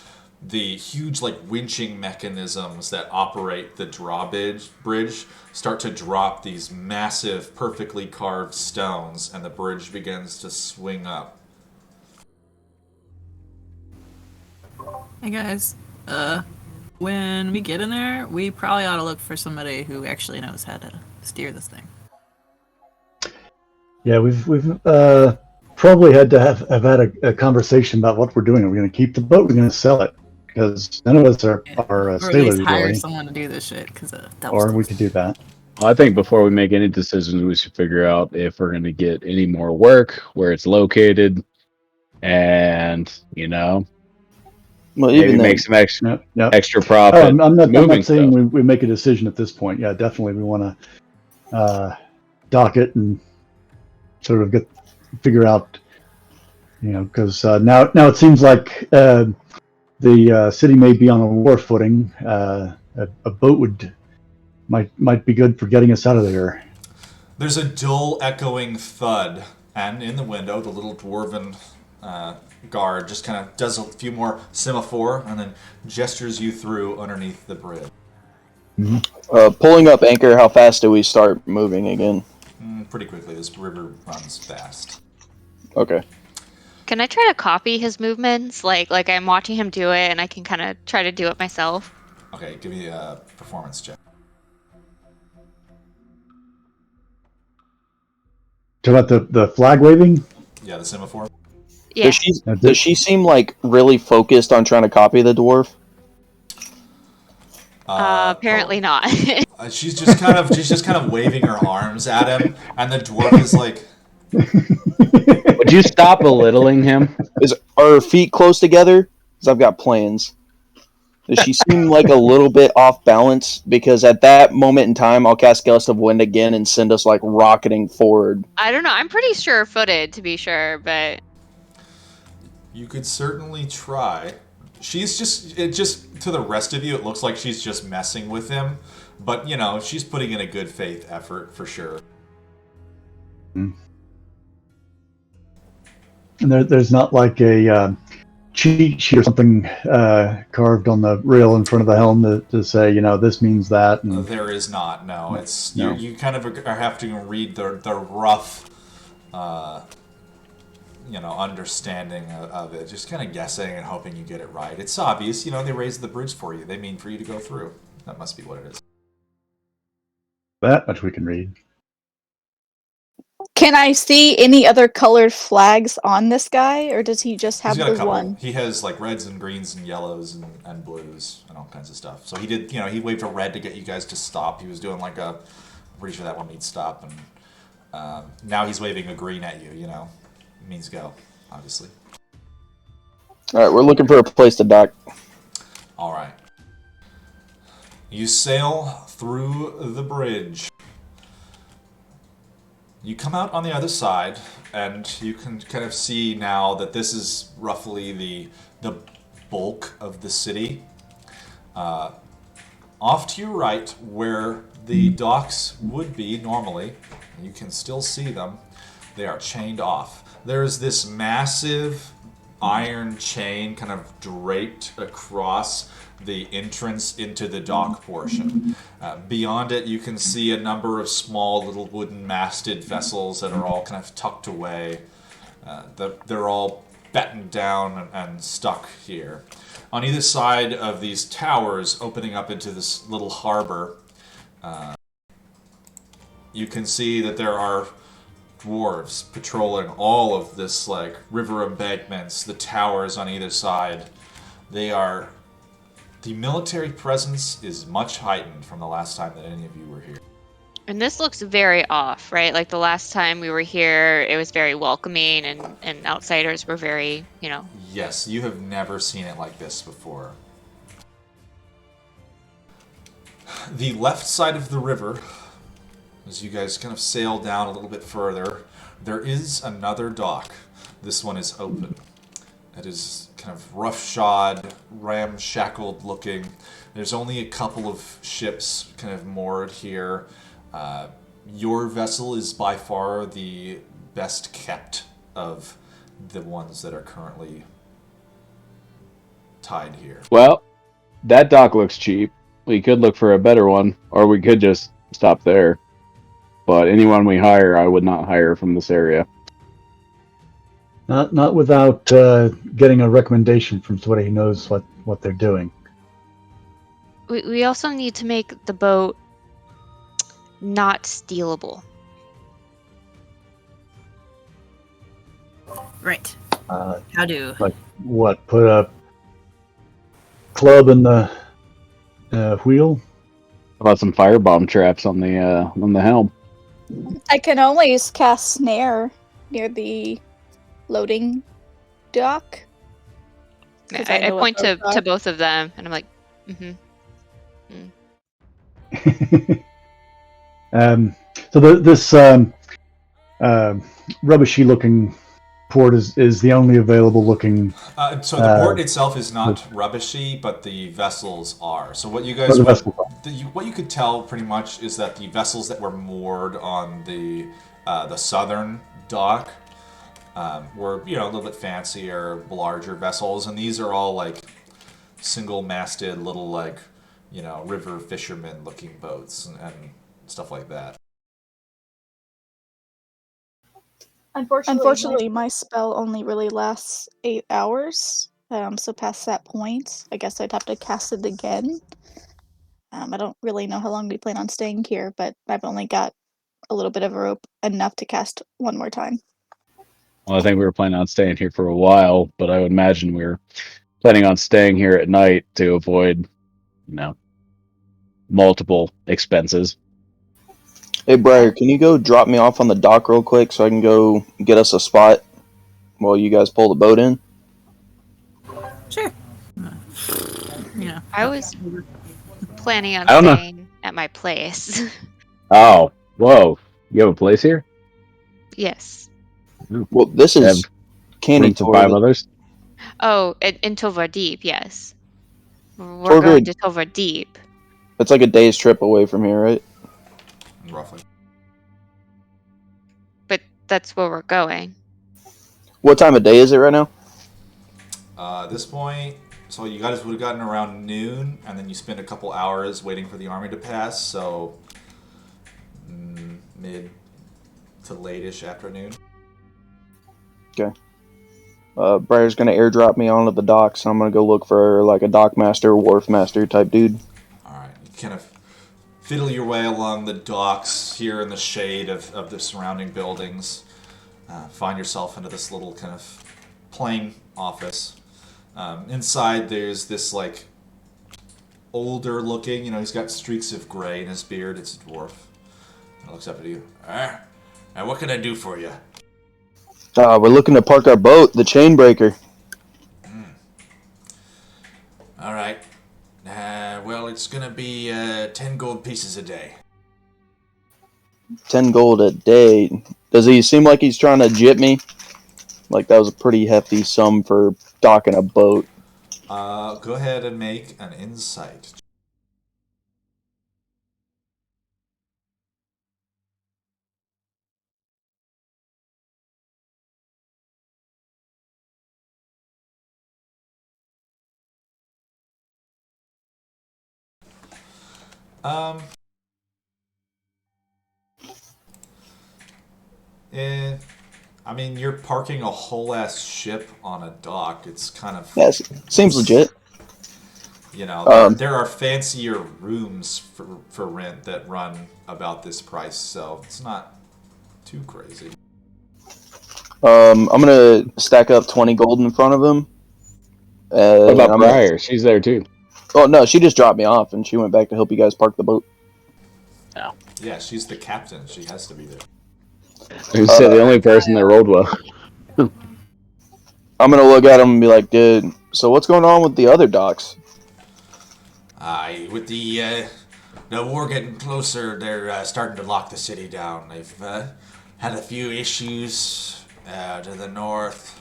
the huge winching mechanisms that operate the drawbridge start to drop these massive, perfectly carved stones, and the bridge begins to swing up. Hey guys, when we get in there, we probably ought to look for somebody who actually knows how to steer this thing. Yeah, we've probably had to have had a conversation about what we're doing. Are we going to keep the boat? We're going to sell it because none of us are Or at sailors least hire really. someone to do this shit, because Or we could do that. Well, I think before we make any decisions, we should figure out if we're going to get any more work, where it's located, and Well, maybe even make some extra Yep. profit. I'm not saying stuff. we make a decision at this point. Yeah, definitely we want to dock it and sort of figure out, because now it seems like the city may be on a war footing. A boat might be good for getting us out of there. There's a dull echoing thud, and in the window, the little dwarven guard just kind of does a few more semaphore and then gestures you through underneath the bridge. pulling up anchor. How fast do we start moving again? Pretty quickly. This river runs fast. Okay. Can I try to copy his movements? Like I'm watching him do it, and I can kind of try to do it myself. Okay, give me a performance check. Talk about the flag waving. Yeah, the semaphore. Yeah. Does she seem like really focused on trying to copy the dwarf? Apparently not. She's just kind of waving her arms at him, and the dwarf is like, Would you stop belittling him? Are her feet close together? Because I've got plans. Does she seem like a little bit off balance? Because at that moment in time, I'll cast Gust of Wind again and send us like rocketing forward. I don't know. I'm pretty sure-footed, to be sure, but you could certainly try. She's just to the rest of you, it looks like she's just messing with him, but you know, she's putting in a good faith effort for sure. And there's not like a cheat sheet or something carved on the rail in front of the helm to say, you know, this means that. And... There is not. No, it's No. you kind of are having to read the rough, understanding of it. Just kind of guessing and hoping you get it right. It's obvious, you know, they raised the bridge for you. They mean for you to go through. That must be what it is. That much we can read. Can I see any other colored flags on this guy, or does he just have He's got a the couple. one? He has like reds and greens and yellows and blues and all kinds of stuff. So he did, he waved a red to get you guys to stop. He was doing like I'm pretty sure that one means stop. And now he's waving a green at you, it means go, obviously. All right, we're looking for a place to dock. All right. You sail through the bridge. You come out on the other side, and you can kind of see now that this is roughly the bulk of the city. Off to your right, where the docks would be normally, you can still see them, they are chained off. There's this massive iron chain kind of draped across the entrance into the dock portion. Beyond it, you can see a number of small little wooden masted vessels that are all kind of tucked away. They're all battened down and stuck here. On either side of these towers opening up into this little harbor, you can see that there are dwarves patrolling all of this like river embankments, the towers on either side. The military presence is much heightened from the last time that any of you were here. and this looks very off, right? Like the last time we were here, it was very welcoming, and outsiders were very, Yes, you have never seen it like this before. The left side of the river, as you guys kind of sail down a little bit further, there is another dock. This one is open. It is kind of roughshod, ramshackled looking. There's only a couple of ships kind of moored here. Your vessel is by far the best kept of the ones that are currently tied here. Well, that dock looks cheap. We could look for a better one, or we could just stop there. But anyone we hire, I would not hire from this area. Not without getting a recommendation from somebody who knows what they're doing. we also need to make the boat not stealable. Right. Uh, How do? like what? Put a club in the wheel? How about some firebomb traps on the helm? I can always cast snare near the loading dock. 'Cause I know what point those are. to both of them, and I'm like, So this rubbishy-looking port is the only available looking. So the port itself is not rubbishy, but the vessels are. So what you guys, the vessels are. what you could tell pretty much is that the vessels that were moored on the southern dock were a little bit fancier, larger vessels, and these are all like single-masted little like river fisherman looking boats and stuff like that. Unfortunately, my spell only really lasts 8 hours. So past that point, I guess I'd have to cast it again. I don't really know how long we plan on staying here, but I've only got a little bit of a rope, enough to cast one more time. Well, I think we were planning on staying here for a while, but I would imagine we were planning on staying here at night to avoid, multiple expenses. Hey, Briar, can you go drop me off on the dock real quick so I can go get us a spot while you guys pull the boat in? Sure. Yeah. I was planning on I don't know. staying at my place. Oh, whoa! You have a place here? Yes. Well, this Have is Canny room for Tor. 5 others? Oh, in Tovar Deep, yes. We're Torvar- going to Tovar Deep. It's like a day's trip away from here, right? Roughly. But that's where we're going. What time of day is it right now? At this point, so you guys would have gotten around noon, and then you spent a couple hours waiting for the army to pass, so mid to late-ish afternoon. Okay. Briar's gonna airdrop me onto the docks, and I'm gonna go look for like a dock master, wharf master type dude. Alright, you kind of fiddle your way along the docks here in the shade of the surrounding buildings. Find yourself into this little kind of plain office. Inside there's this like older looking, he's got streaks of gray in his beard. It's a dwarf. He looks up at you. And what can I do for you? We're looking to park our boat, the Chainbreaker. Alright. Well, it's gonna be 10 gold pieces a day. 10 gold a day. Does he seem like he's trying to jip me? Like that was a pretty hefty sum for docking a boat. Go ahead and make an insight. I mean, you're parking a whole ass ship on a dock. It's kind of Yes, seems legit. There are fancier rooms for rent that run about this price, so it's not too crazy. I'm gonna stack up 20 gold in front of him. What about Briar? She's there too. Oh no, she just dropped me off and she went back to help you guys park the boat. No. Yeah, she's the captain. She has to be there. Who said the only person that rolled well? I'm gonna look at him and be like, dude, so what's going on with the other docks? With the war getting closer, they're starting to lock the city down. They've had a few issues to the north.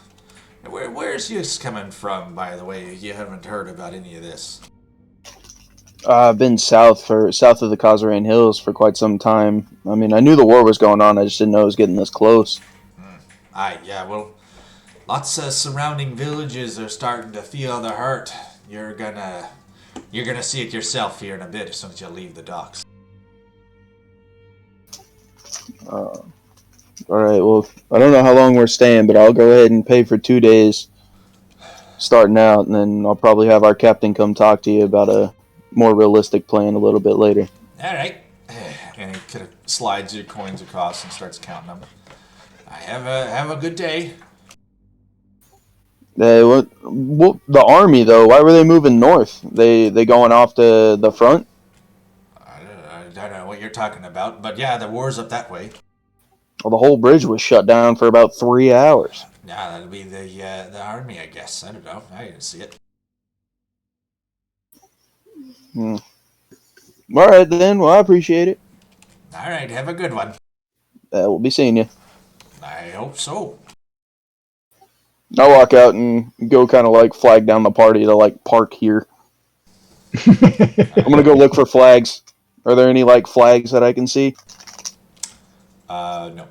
Where's this coming from, by the way? You haven't heard about any of this. I've been south of the Kazarane Hills for quite some time. I mean, I knew the war was going on. I just didn't know it was getting this close. Yeah, well, lots of surrounding villages are starting to feel the hurt. You're gonna see it yourself here in a bit as soon as you leave the docks. All right, well, I don't know how long we're staying, but I'll go ahead and pay for 2 days starting out, and then I'll probably have our captain come talk to you about a more realistic plan a little bit later. All right. And he kind of slides your coins across and starts counting them. Have a good day. What the army though? Why were they moving north? They going off to the front? I don't know what you're talking about, but yeah, the war's up that way. Well, the whole bridge was shut down for about 3 hours. Yeah, that'll be the army, I guess. I don't know. I didn't see it. All right then. Well, I appreciate it. All right, have a good one. We'll be seeing you. I hope so. I walk out and go kind of like flag down the party to like park here. I'm gonna go look for flags. Are there any like flags that I can see? No.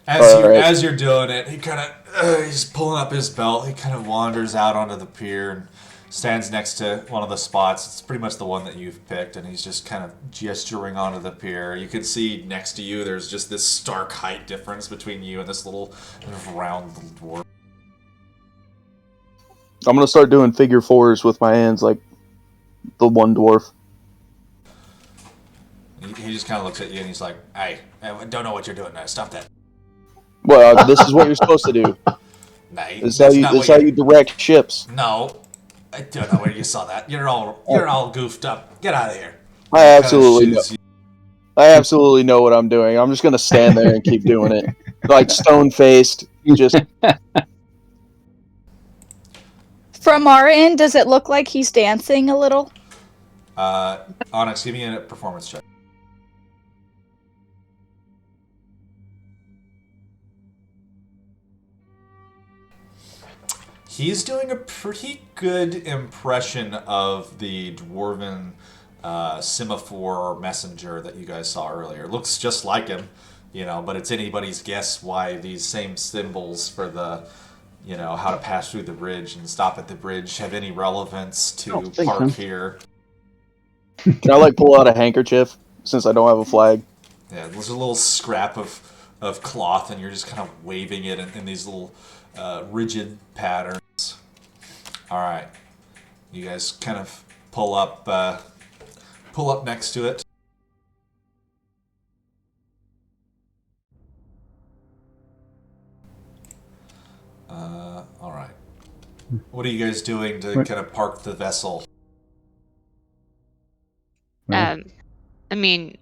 As you're doing it, he kind of he's pulling up his belt. He kind of wanders out onto the pier and stands next to one of the spots. It's pretty much the one that you've picked, and he's just kind of gesturing onto the pier. You can see next to you there's just this stark height difference between you and this little kind of round little dwarf. I'm gonna start doing figure fours with my hands, like the one dwarf. He just kind of looks at you and he's like, "Hey, I don't know what you're doing now. Stop that." Well, this is what you're supposed to do. Nah, This is how you direct ships. No, I don't know where you saw that. You're all goofed up. Get out of here. I absolutely know what I'm doing. I'm just gonna stand there and keep doing it, like stone faced. Just From our end, does it look like he's dancing a little? Onyx, give me a performance check. He's doing a pretty good impression of the dwarven semaphore messenger that you guys saw earlier. Looks just like him, but it's anybody's guess why these same symbols for the, how to pass through the bridge and stop at the bridge have any relevance to park here. can I pull out a handkerchief since I don't have a flag? Yeah, there's a little scrap of cloth, and you're just kind of waving it in these little rigid patterns. All right, you guys kind of pull up next to it. All right. What are you guys doing to kind of park the vessel? I mean,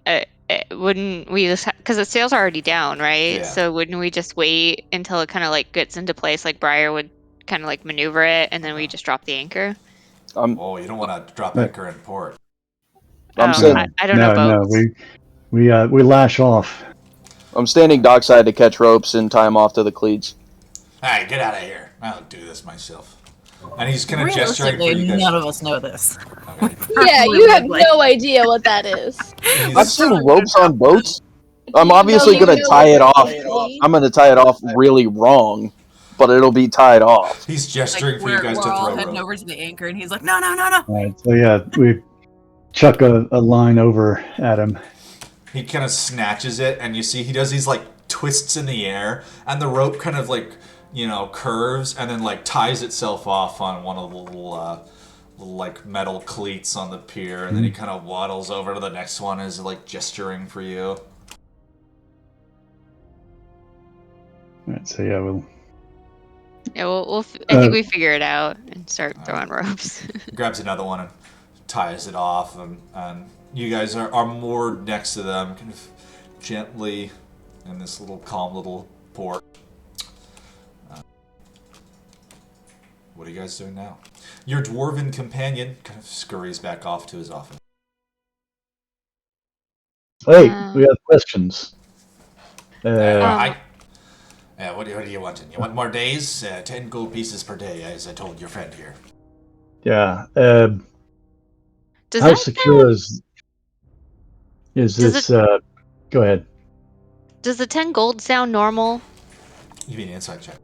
wouldn't we just because the sail's already down, right? Yeah. So wouldn't we just wait until it kind of gets into place, like Briar would kind of maneuver it, and then we just drop the anchor? Oh, you don't want to drop anchor in port. I'm I don't know boats. No, we lash off. I'm standing dockside to catch ropes and tie them off to the cleats. Hey, get out of here! I'll do this myself. And he's kind of gesturing for you Realistically, guys. none of us know this. Okay. Yeah, you have no idea what that is. I've seen ropes on boats. I'm obviously going to tie it off. I'm going to tie it off really wrong, but it'll be tied off. He's gesturing for you guys to we're all throw heading rope. over to the anchor, and he's like, no. All right, so yeah, we chuck a line over at him. He kind of snatches it, and you see he does these twists in the air, and the rope kind of curves, and then ties itself off on one of the little metal cleats on the pier, and then he kind of waddles over to the next one, as gesturing for you. All right, so yeah, we'll. Yeah, I think we figure it out and start throwing ropes. Grabs another one and ties it off, and you guys are moored next to them, kind of gently in this calm little port. What are you guys doing now? Your dwarven companion kind of scurries back off to his office. Hey, we have questions. What do you want? You want more days? 10 gold pieces per day, as I told your friend here. Yeah. Does how that secure sound, is this? Go ahead. Does the 10 gold sound normal? You mean insight check?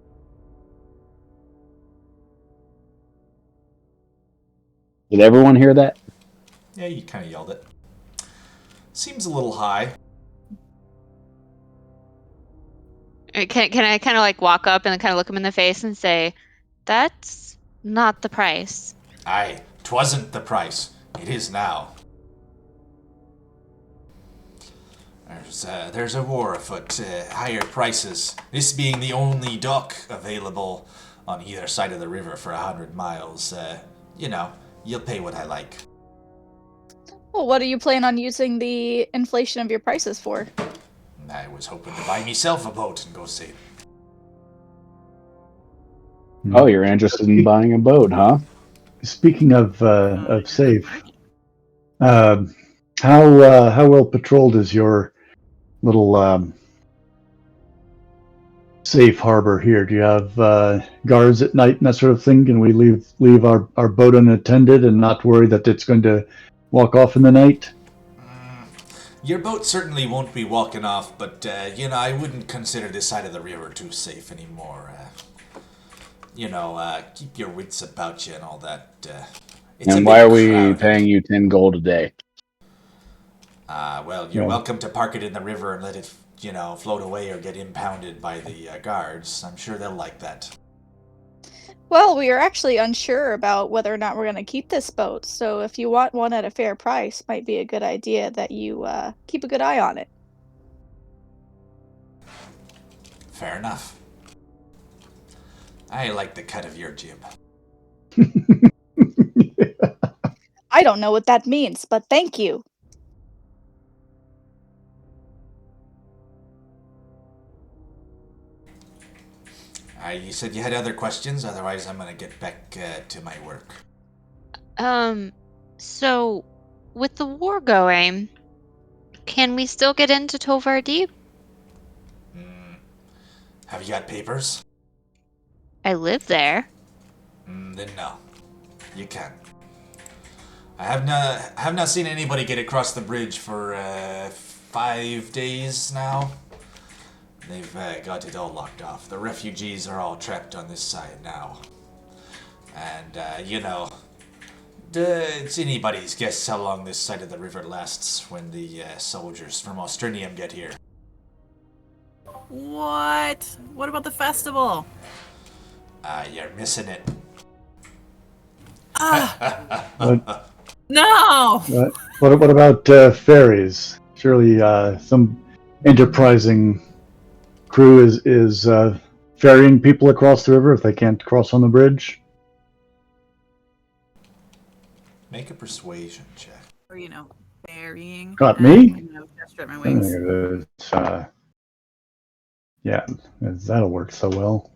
Did everyone hear that? Yeah, you kind of yelled it. Seems a little high. Can I kind of walk up and kind of look him in the face and say, that's not the price? Aye, 'twasn't the price. It is now. There's a war afoot. Higher prices. This being the only dock available on either side of the river for 100 miles. You'll pay what I like. Well, what do you plan on using the inflation of your prices for? I was hoping to buy myself a boat and go sailing. Oh, you're interested in buying a boat, huh? Speaking of safe, how well patrolled is your little safe harbor here? Do you have guards at night and that sort of thing? Can we leave our boat unattended and not worry that it's going to walk off in the night? Your boat certainly won't be walking off, but I wouldn't consider this side of the river too safe anymore. keep your wits about you and all that. It's a And bit why are we crowded. paying you 10 gold a day? Well, you're Yeah. welcome to park it in the river and let it, float away or get impounded by the guards. I'm sure they'll like that. Well, we are actually unsure about whether or not we're going to keep this boat, so if you want one at a fair price, might be a good idea that you keep a good eye on it. Fair enough. I like the cut of your jib. I don't know what that means, but thank you. You said you had other questions, otherwise I'm gonna get back to my work. So with the war going, can we still get into Tovar Deep? Have you got papers? I live there. Then no. You can't. I have not seen anybody get across the bridge for 5 days now. They've got it all locked off. The refugees are all trapped on this side now. And, it's anybody's guess how long this side of the river lasts when the soldiers from Austrinium get here. What? What about the festival? You're missing it. No! What about ferries? Surely some enterprising crew is ferrying people across the river if they can't cross on the bridge. Make a persuasion check. Or, burying. Got me? Gesture at my wings. Yeah, that'll work so well.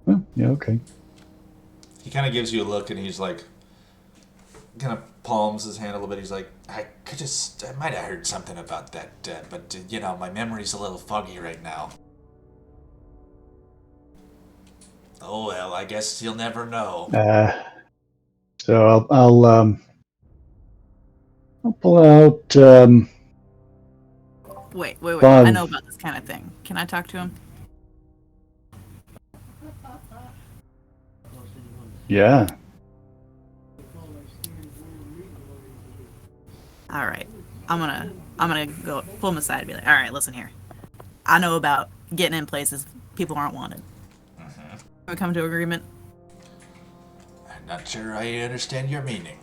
Well, yeah, okay. He kind of gives you a look and he's like, kind of palms his hand a little bit. He's like, I might have heard something about that, but my memory's a little foggy right now. Oh well, I guess you'll never know. So I'll pull out. Wait. I Five. know about this kind of thing. Can I talk to him? Yeah. All right. I'm gonna go pull him aside and be like, all right, listen here. I know about getting in places people aren't wanted. Can we come to an agreement? I'm not sure I understand your meaning.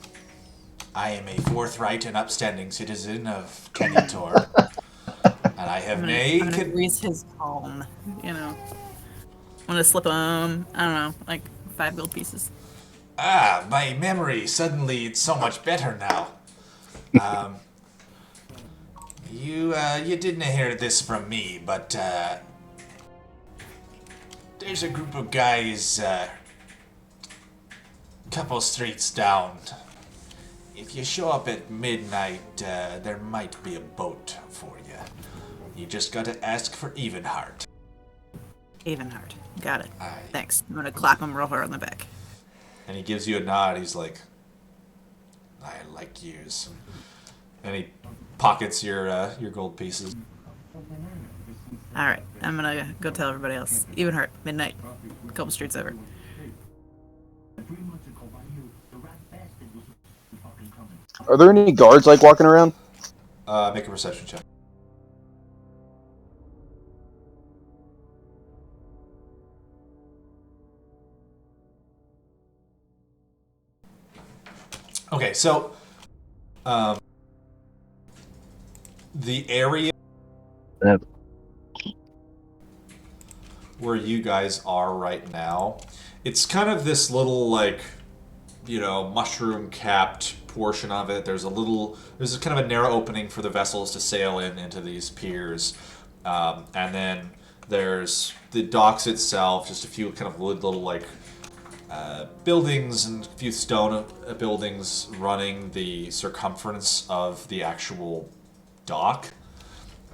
I am a forthright and upstanding citizen of Canny Tor, and I have I'm gonna grease his palm. I'm gonna slip him. I don't know, like 5 gold pieces. My memory suddenly it's so much better now. You didn't hear this from me, but there's a group of guys couple streets down. If you show up at midnight, there might be a boat for you. You just gotta ask for Evenheart. Evenheart. Got it. Aye. Thanks. I'm gonna clap him real hard on the back. And he gives you a nod. He's like, I like yous. And he pockets your gold pieces. All right. I'm gonna go tell everybody else. Evenheart. Midnight. A couple streets over. Are there any guards like walking around? Make a perception check. Okay, so the area Yep. where you guys are right now, it's kind of this little mushroom capped portion of it. There's kind of a narrow opening for the vessels to sail into these piers, and then there's the docks itself, just a few kind of little buildings and a few stone buildings running the circumference of the actual dock.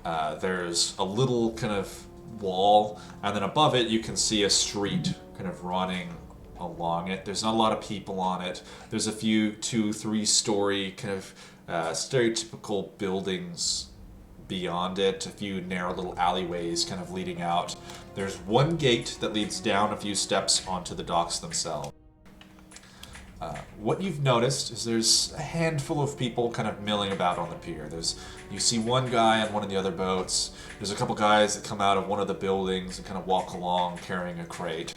There's a little kind of wall, and then above it you can see a street kind of running along it. There's not a lot of people on it. There's a few 2-3 story kind of stereotypical buildings beyond it, a few narrow little alleyways kind of leading out. There's one gate that leads down a few steps onto the docks themselves. What you've noticed is there's a handful of people kind of milling about on the pier. You see one guy on one of the other boats. There's a couple guys that come out of one of the buildings and kind of walk along carrying a crate.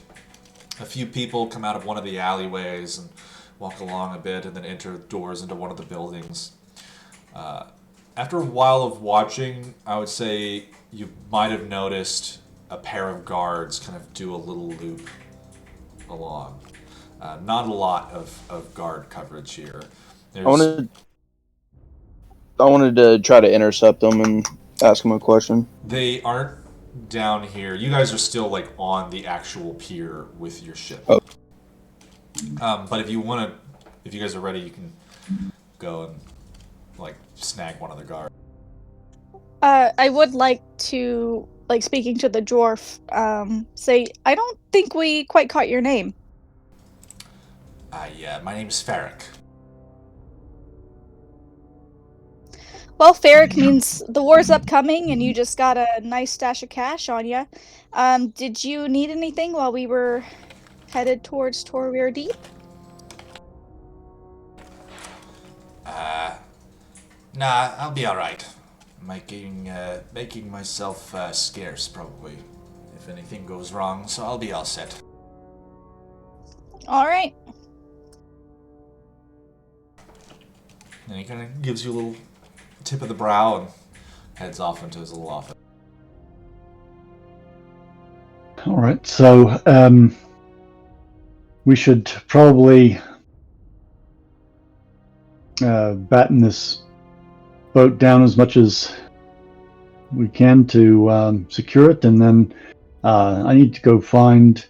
A few people come out of one of the alleyways and walk along a bit and then enter doors into one of the buildings. After a while of watching, I would say you might have noticed a pair of guards kind of do a little loop along. Not a lot of guard coverage here. I wanted to try to intercept them and ask them a question. They aren't down here. You guys are still like on the actual pier with your ship. Oh. But if you guys are ready, you can go and like snag one of the guards. I would like to, like, speaking to the dwarf, say, I don't think we quite caught your name. My name's Farrick. Well, Farrick means the war's upcoming and you just got a nice stash of cash on you. Did you need anything while we were headed towards Torweir Deep? Nah, I'll be alright. Making myself scarce, probably, if anything goes wrong, so I'll be all set. Alright. And he kind of gives you a little tip of the brow and heads off into his little office. All right, so we should probably batten this boat down as much as we can to secure it, and then I need to go find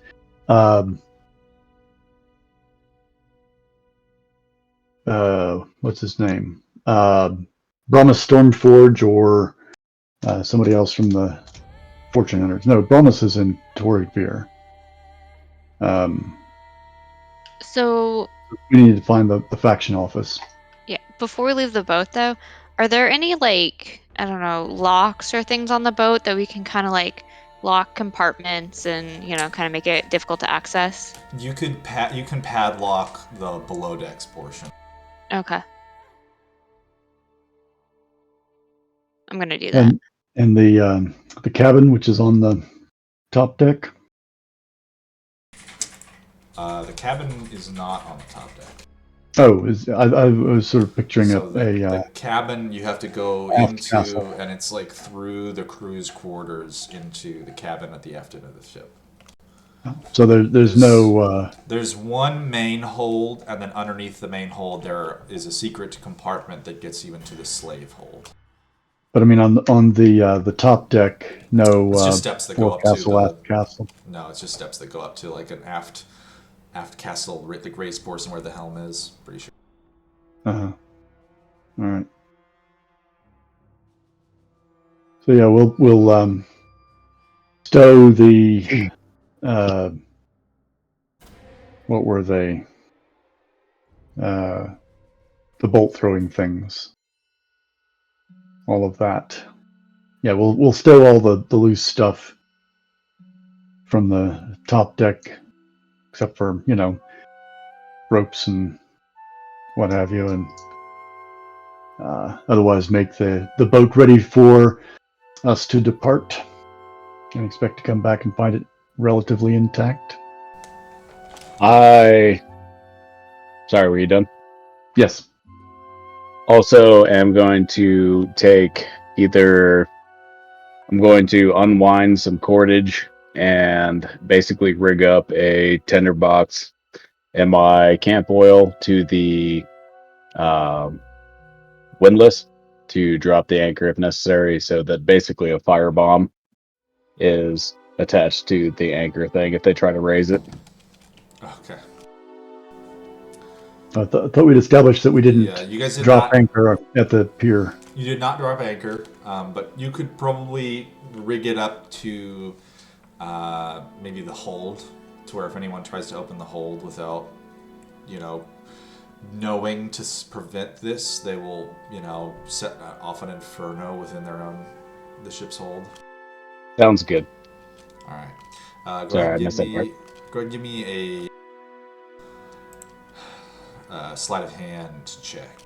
what's his name? Brahma Stormforge or somebody else from the Fortune Hunters. No, Brahmas is in Torreveer. So We need to find the faction office. yeah, before we leave the boat though, are there any like, I don't know, locks or things on the boat that we can kind of like lock compartments and, you know, kind of make it difficult to access? You can padlock the below decks portion. Okay. I'm gonna do that. And the cabin, which is on the top deck. The cabin is not on the top deck. Oh, I was sort of picturing So the a cabin you have to go aft into, castle. and it's like through the crew's quarters into the cabin at the aft end of the ship. so there's no There's one main hold, and then underneath the main hold there is a secret compartment that gets you into the slave hold. but I mean on the top deck, no It's just steps that go up to forecastle, the aft castle. No, it's just steps that go up to like an aft castle, the raised portion where the helm is. Pretty sure. All right. So yeah, we'll stow the what were they? The bolt throwing things. All of that. Yeah, we'll stow all the loose stuff from the top deck, except for, you know, ropes and what have you, and otherwise make the boat ready for us to depart, and expect to come back and find it relatively intact. Sorry, were you done? Yes. Also, am going to take I'm going to unwind some cordage and basically rig up a tinderbox and my camp oil to the windlass to drop the anchor if necessary, so that basically a firebomb is attached to the anchor thing if they try to raise it. Okay. I thought we'd established that we didn't Yeah, you guys did drop not. anchor at the pier. You did not drop anchor, but you could probably rig it up to maybe the hold, to where if anyone tries to open the hold without, you know, knowing to prevent this, they will, set off an inferno within the ship's hold. Sounds good. All right. Go Sorry, ahead I and missed that part. give me a sleight of hand check,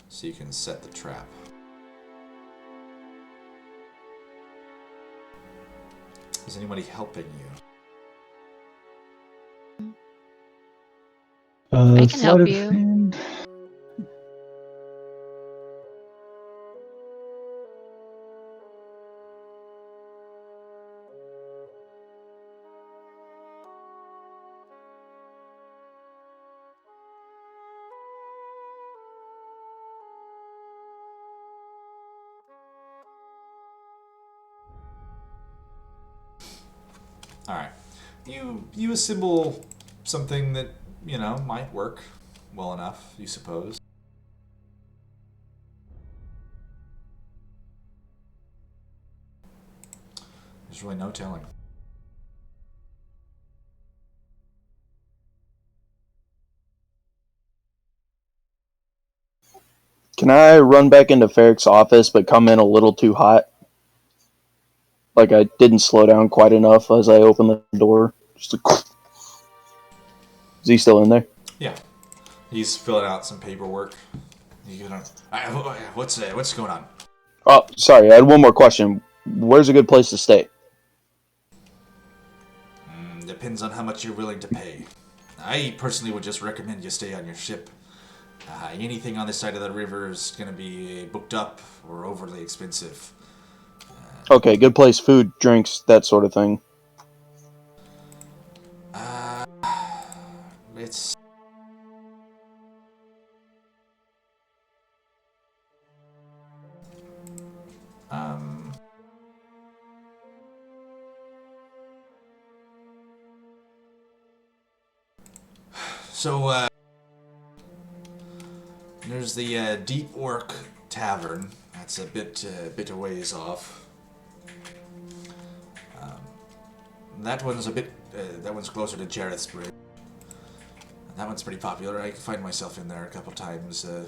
so you can set the trap. Is anybody helping you? I can Sleight help of you. hand. All right. You assemble something that might work well enough, you suppose. There's really no telling. Can I run back into Ferrick's office but come in a little too hot? Like I didn't slow down quite enough as I opened the door. Just a... Is he still in there? Yeah. He's filling out some paperwork. What's going on? Oh, sorry. I had one more question. Where's a good place to stay? Depends on how much you're willing to pay. I personally would just recommend you stay on your ship. Anything on this side of the river is going to be booked up or overly expensive. Okay, good place, food, drinks, that sort of thing. It's... So, there's the Deep Orc Tavern. That's a bit a ways off. That one's that one's closer to Jareth's Bridge. That one's pretty popular. I can find myself in there a couple times a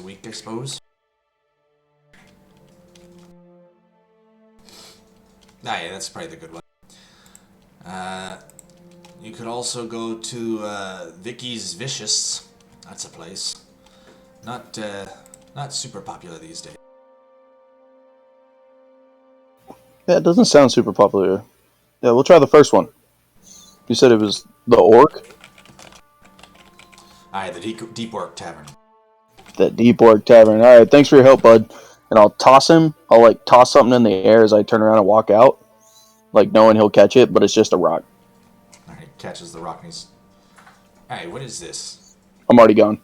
week, I suppose. Yeah, that's probably the good one. You could also go to Vicky's Vicious. That's a place. Not super popular these days. Yeah, it doesn't sound super popular. Yeah, we'll try the first one. You said it was the Orc? Aye, the Deep Orc Tavern. The Deep Orc Tavern. Alright, thanks for your help, bud. And I'll toss him. I'll, toss something in the air as I turn around and walk out. Knowing he'll catch it, but it's just a rock. Alright, catches the rock and he's... Hey, what is this? I'm already gone.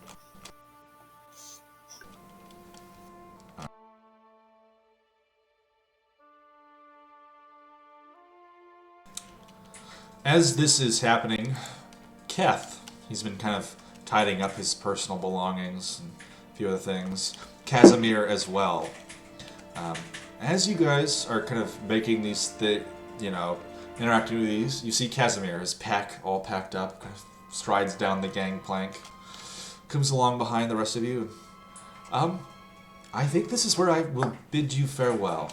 As this is happening, Keth, he's been kind of tidying up his personal belongings and a few other things. Casimir as well. As you guys are kind of making these, interacting with these, you see Casimir, his pack all packed up, kind of strides down the gangplank, comes along behind the rest of you. I think this is where I will bid you farewell.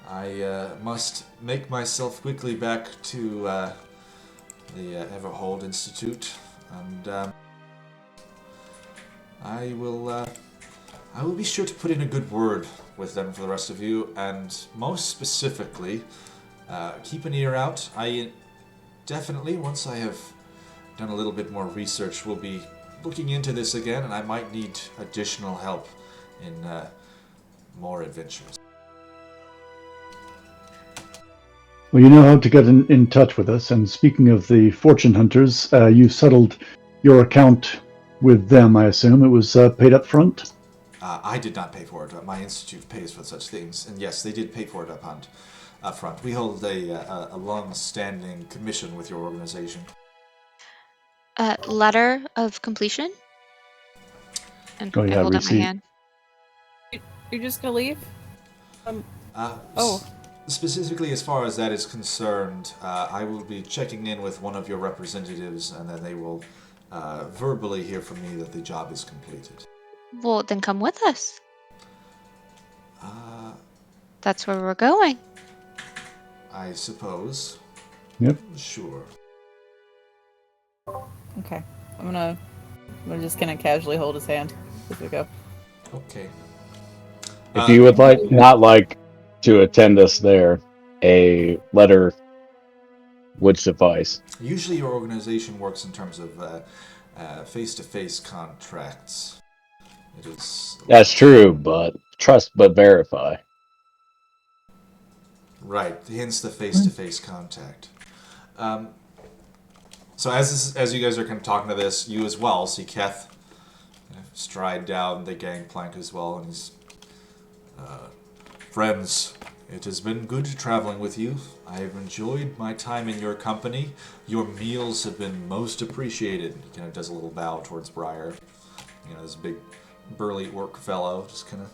I must make myself quickly back to the Everhold Institute, and I will be sure to put in a good word with them for the rest of you, and most specifically, keep an ear out. I definitely, once I have done a little bit more research, will be looking into this again, and I might need additional help in more adventures. Well, you know how to get in touch with us. And speaking of the fortune hunters, you settled your account with them, I assume. It was paid up front? I did not pay for it. My institute pays for such things. And yes, they did pay for it up front. We hold a long-standing commission with your organization. Letter of completion? And Oh, yeah, I hold up my receipt. hand. You're just gonna leave? Specifically, as far as that is concerned, I will be checking in with one of your representatives, and then they will verbally hear from me that the job is completed. Well, then come with us. Uh, That's where we're going. I suppose. Yep. Sure. Okay. I'm just gonna casually hold his hand as we go. Okay. If you would not like to attend us there, a letter would suffice. Usually your organization works in terms of face-to-face contracts. It is... That's true, but trust but verify. Right, hence the face-to-face contact. So as you guys are kind of talking to this, you as well see Keth kind of stride down the gangplank as well, and he's... Friends, it has been good traveling with you. I have enjoyed my time in your company. Your meals have been most appreciated. He kind of does a little bow towards Briar. You know, this big, burly orc fellow, just kind of...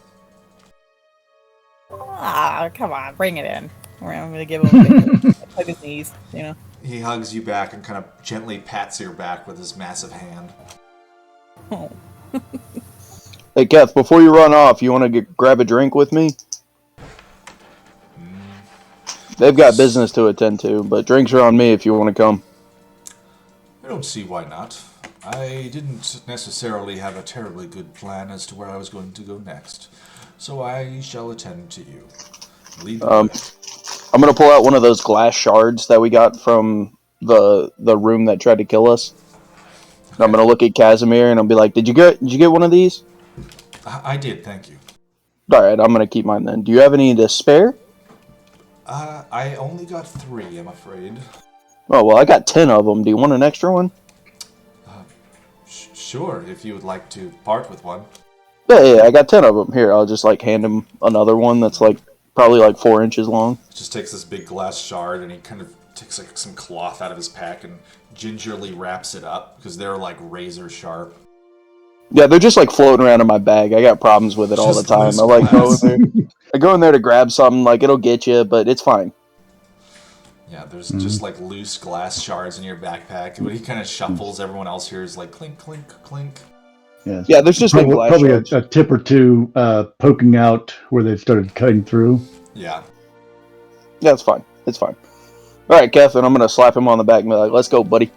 Ah, come on, bring it in. I'm gonna give him a hug his knees, you know. He hugs you back and kind of gently pats your back with his massive hand. Oh. Hey, Keth, before you run off, you want to grab a drink with me? They've got business to attend to, but drinks are on me if you want to come. I don't see why not. I didn't necessarily have a terribly good plan as to where I was going to go next, so I shall attend to you. Lead the way. I'm going to pull out one of those glass shards that we got from the room that tried to kill us. And I'm going to look at Casimir and I'll be like, Did you get one of these? I did, thank you. Alright, I'm going to keep mine then. Do you have any to spare? I only got 3, I'm afraid. Oh, well, I got 10 of them. Do you want an extra one? Sure, if you would like to part with one. Yeah, I got 10 of them. Here, I'll just, hand him another one that's, probably, 4 inches long. Just takes this big glass shard and he kind of takes, some cloth out of his pack and gingerly wraps it up, because they're, razor sharp. Yeah, they're just, floating around in my bag. I got problems with it all the Just time. loose glass. I go in there to grab something, it'll get you, but it's fine. Yeah, there's just loose glass shards in your backpack. When he kind of shuffles, everyone else hears clink, clink, clink. Yes. Yeah, there's just probably, glass probably shards. a tip or two poking out where they've started cutting through. Yeah. Yeah, it's fine. It's fine. All right, Kevin, I'm going to slap him on the back and be like, let's go, buddy.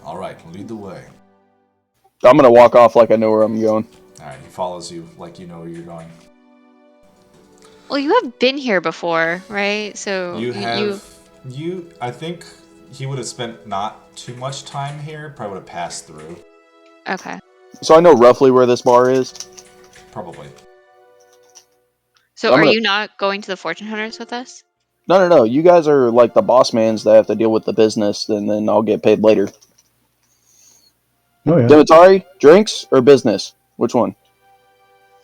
All right, lead the way. I'm going to walk off like I know where I'm going. All right, he follows you like you know where you're going. Well, you have been here before, right? So I think he would have spent not too much time here. Probably would have passed through. Okay. So I know roughly where this bar is? Probably. So are you not going to the fortune hunters with us? No. You guys are the boss mans that have to deal with the business, and then I'll get paid later. Oh, yeah. Demetari, drinks or business? Which one?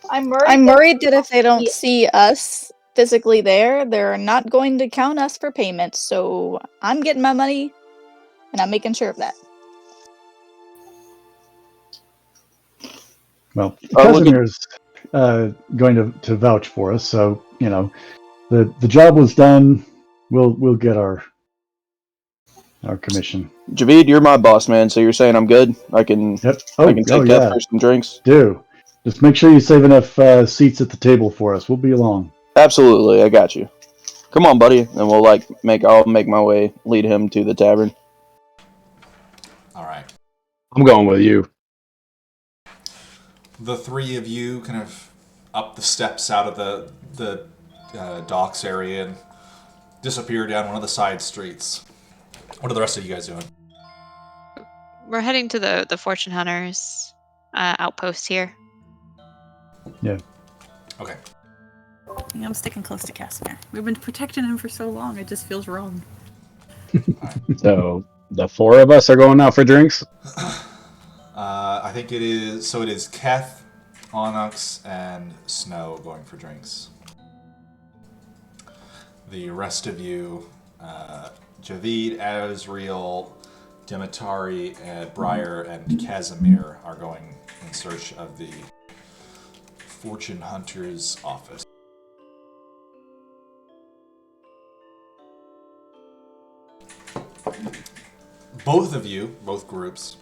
I'm worried that if they don't see us physically there, they're not going to count us for payment. So I'm getting my money, and I'm making sure of that. Well, Casimir is going to vouch for us, so the job was done. We'll get our commission. Javid, you're my boss man, so you're saying I'm good. I can. Yep. I can take that for some drinks. Do just make sure you save enough seats at the table for us. We'll be along. Absolutely, I got you. Come on, buddy, and we'll I'll make my way, lead him to the tavern. All right. I'm going with you. The 3 of you kind of up the steps out of the docks area and disappear down one of the side streets. What are the rest of you guys doing? We're heading to the fortune hunters outpost here. Yeah. Okay. I'm sticking close to Casimir. We've been protecting him for so long, it just feels wrong. So the 4 of us are going out for drinks? I think it is... So it is Keth, Onyx, and Snow going for drinks. The rest of you, Javid, Azriel, Demetari, Briar, and Casimir are going in search of the Fortune Hunter's office. Both of you, both groups,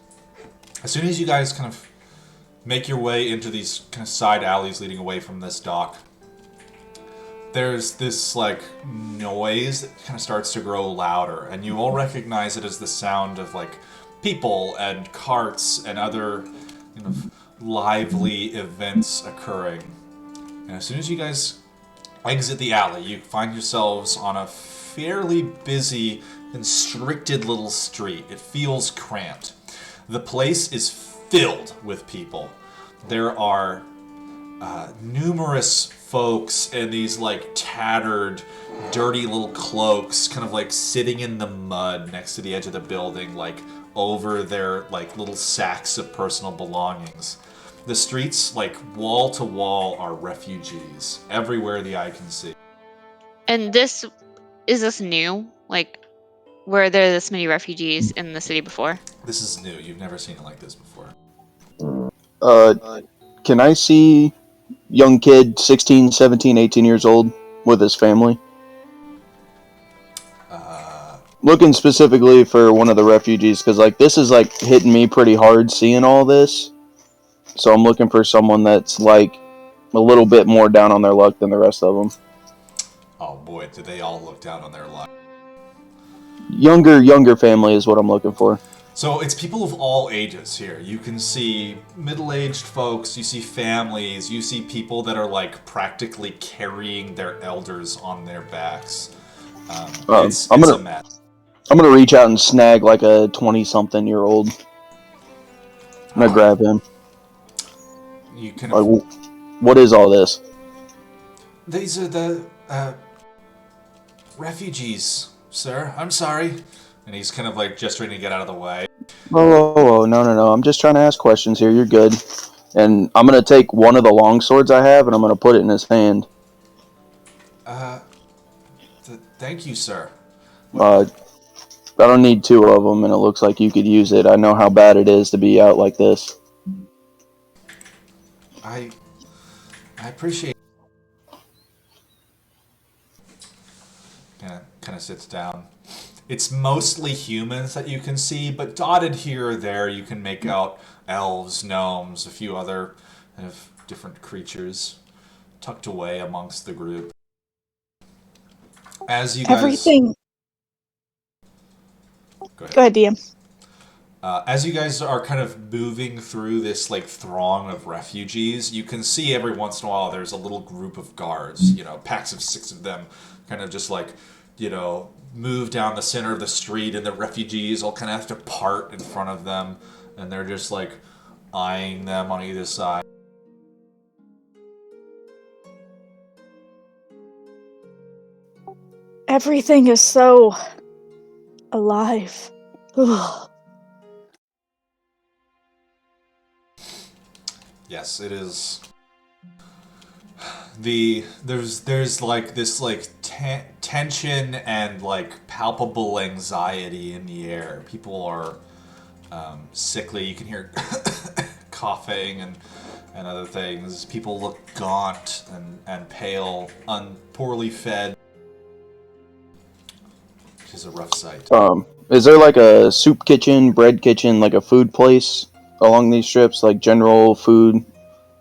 As soon as you guys kind of make your way into these kind of side alleys leading away from this dock, there's this like noise that kind of starts to grow louder, and you all recognize it as the sound of like people and carts and other lively events occurring. And as soon as you guys exit the alley, you find yourselves on a fairly busy, constricted little street. It feels cramped. The place is filled with people. There are numerous folks in these like tattered, dirty little cloaks, kind of like sitting in the mud next to the edge of the building, like over their like little sacks of personal belongings. The streets, like wall to wall, are refugees everywhere the eye can see. And is this new? Like, were there this many refugees in the city before? This is new. You've never seen it like this before. Can I see young kid, 16, 17, 18 years old, with his family? Looking specifically for one of the refugees, because like this is like hitting me pretty hard seeing all this. So I'm looking for someone that's like a little bit more down on their luck than the rest of them. Oh boy, do they all look down on their luck. Younger family is what I'm looking for. So it's people of all ages here. You can see middle-aged folks, you see families, you see people that are like practically carrying their elders on their backs. It's a mess. I'm gonna reach out and snag like a 20-something-year-old. I'm gonna grab him. You can. What is all this? These are the refugees, sir. I'm sorry. And he's kind of like gesturing to get out of the way. Oh, no. I'm just trying to ask questions here. You're good. And I'm gonna take one of the long swords I have and I'm gonna put it in his hand. Thank you, sir. I don't need two of them, and it looks like you could use it. I know how bad it is to be out like this. I appreciate it. Kind of sits down. It's mostly humans that you can see, but dotted here or there you can make out elves, gnomes, a few other kind of different creatures tucked away amongst the group. As you guys... Everything. Go ahead. Go ahead, DM. As you guys are kind of moving through this like throng of refugees, you can see every once in a while there's a little group of guards, packs of 6 of them, kind of just like, move down the center of the street, and the refugees all kind of have to part in front of them, and they're just like eyeing them on either side. Everything is so alive. Ugh. Yes, it is. There's like this like tension and like palpable anxiety in the air. People are sickly. You can hear coughing and other things. People look gaunt and pale, poorly fed. Which is a rough sight. Is there like a soup kitchen, bread kitchen, like a food place along these strips, like general food,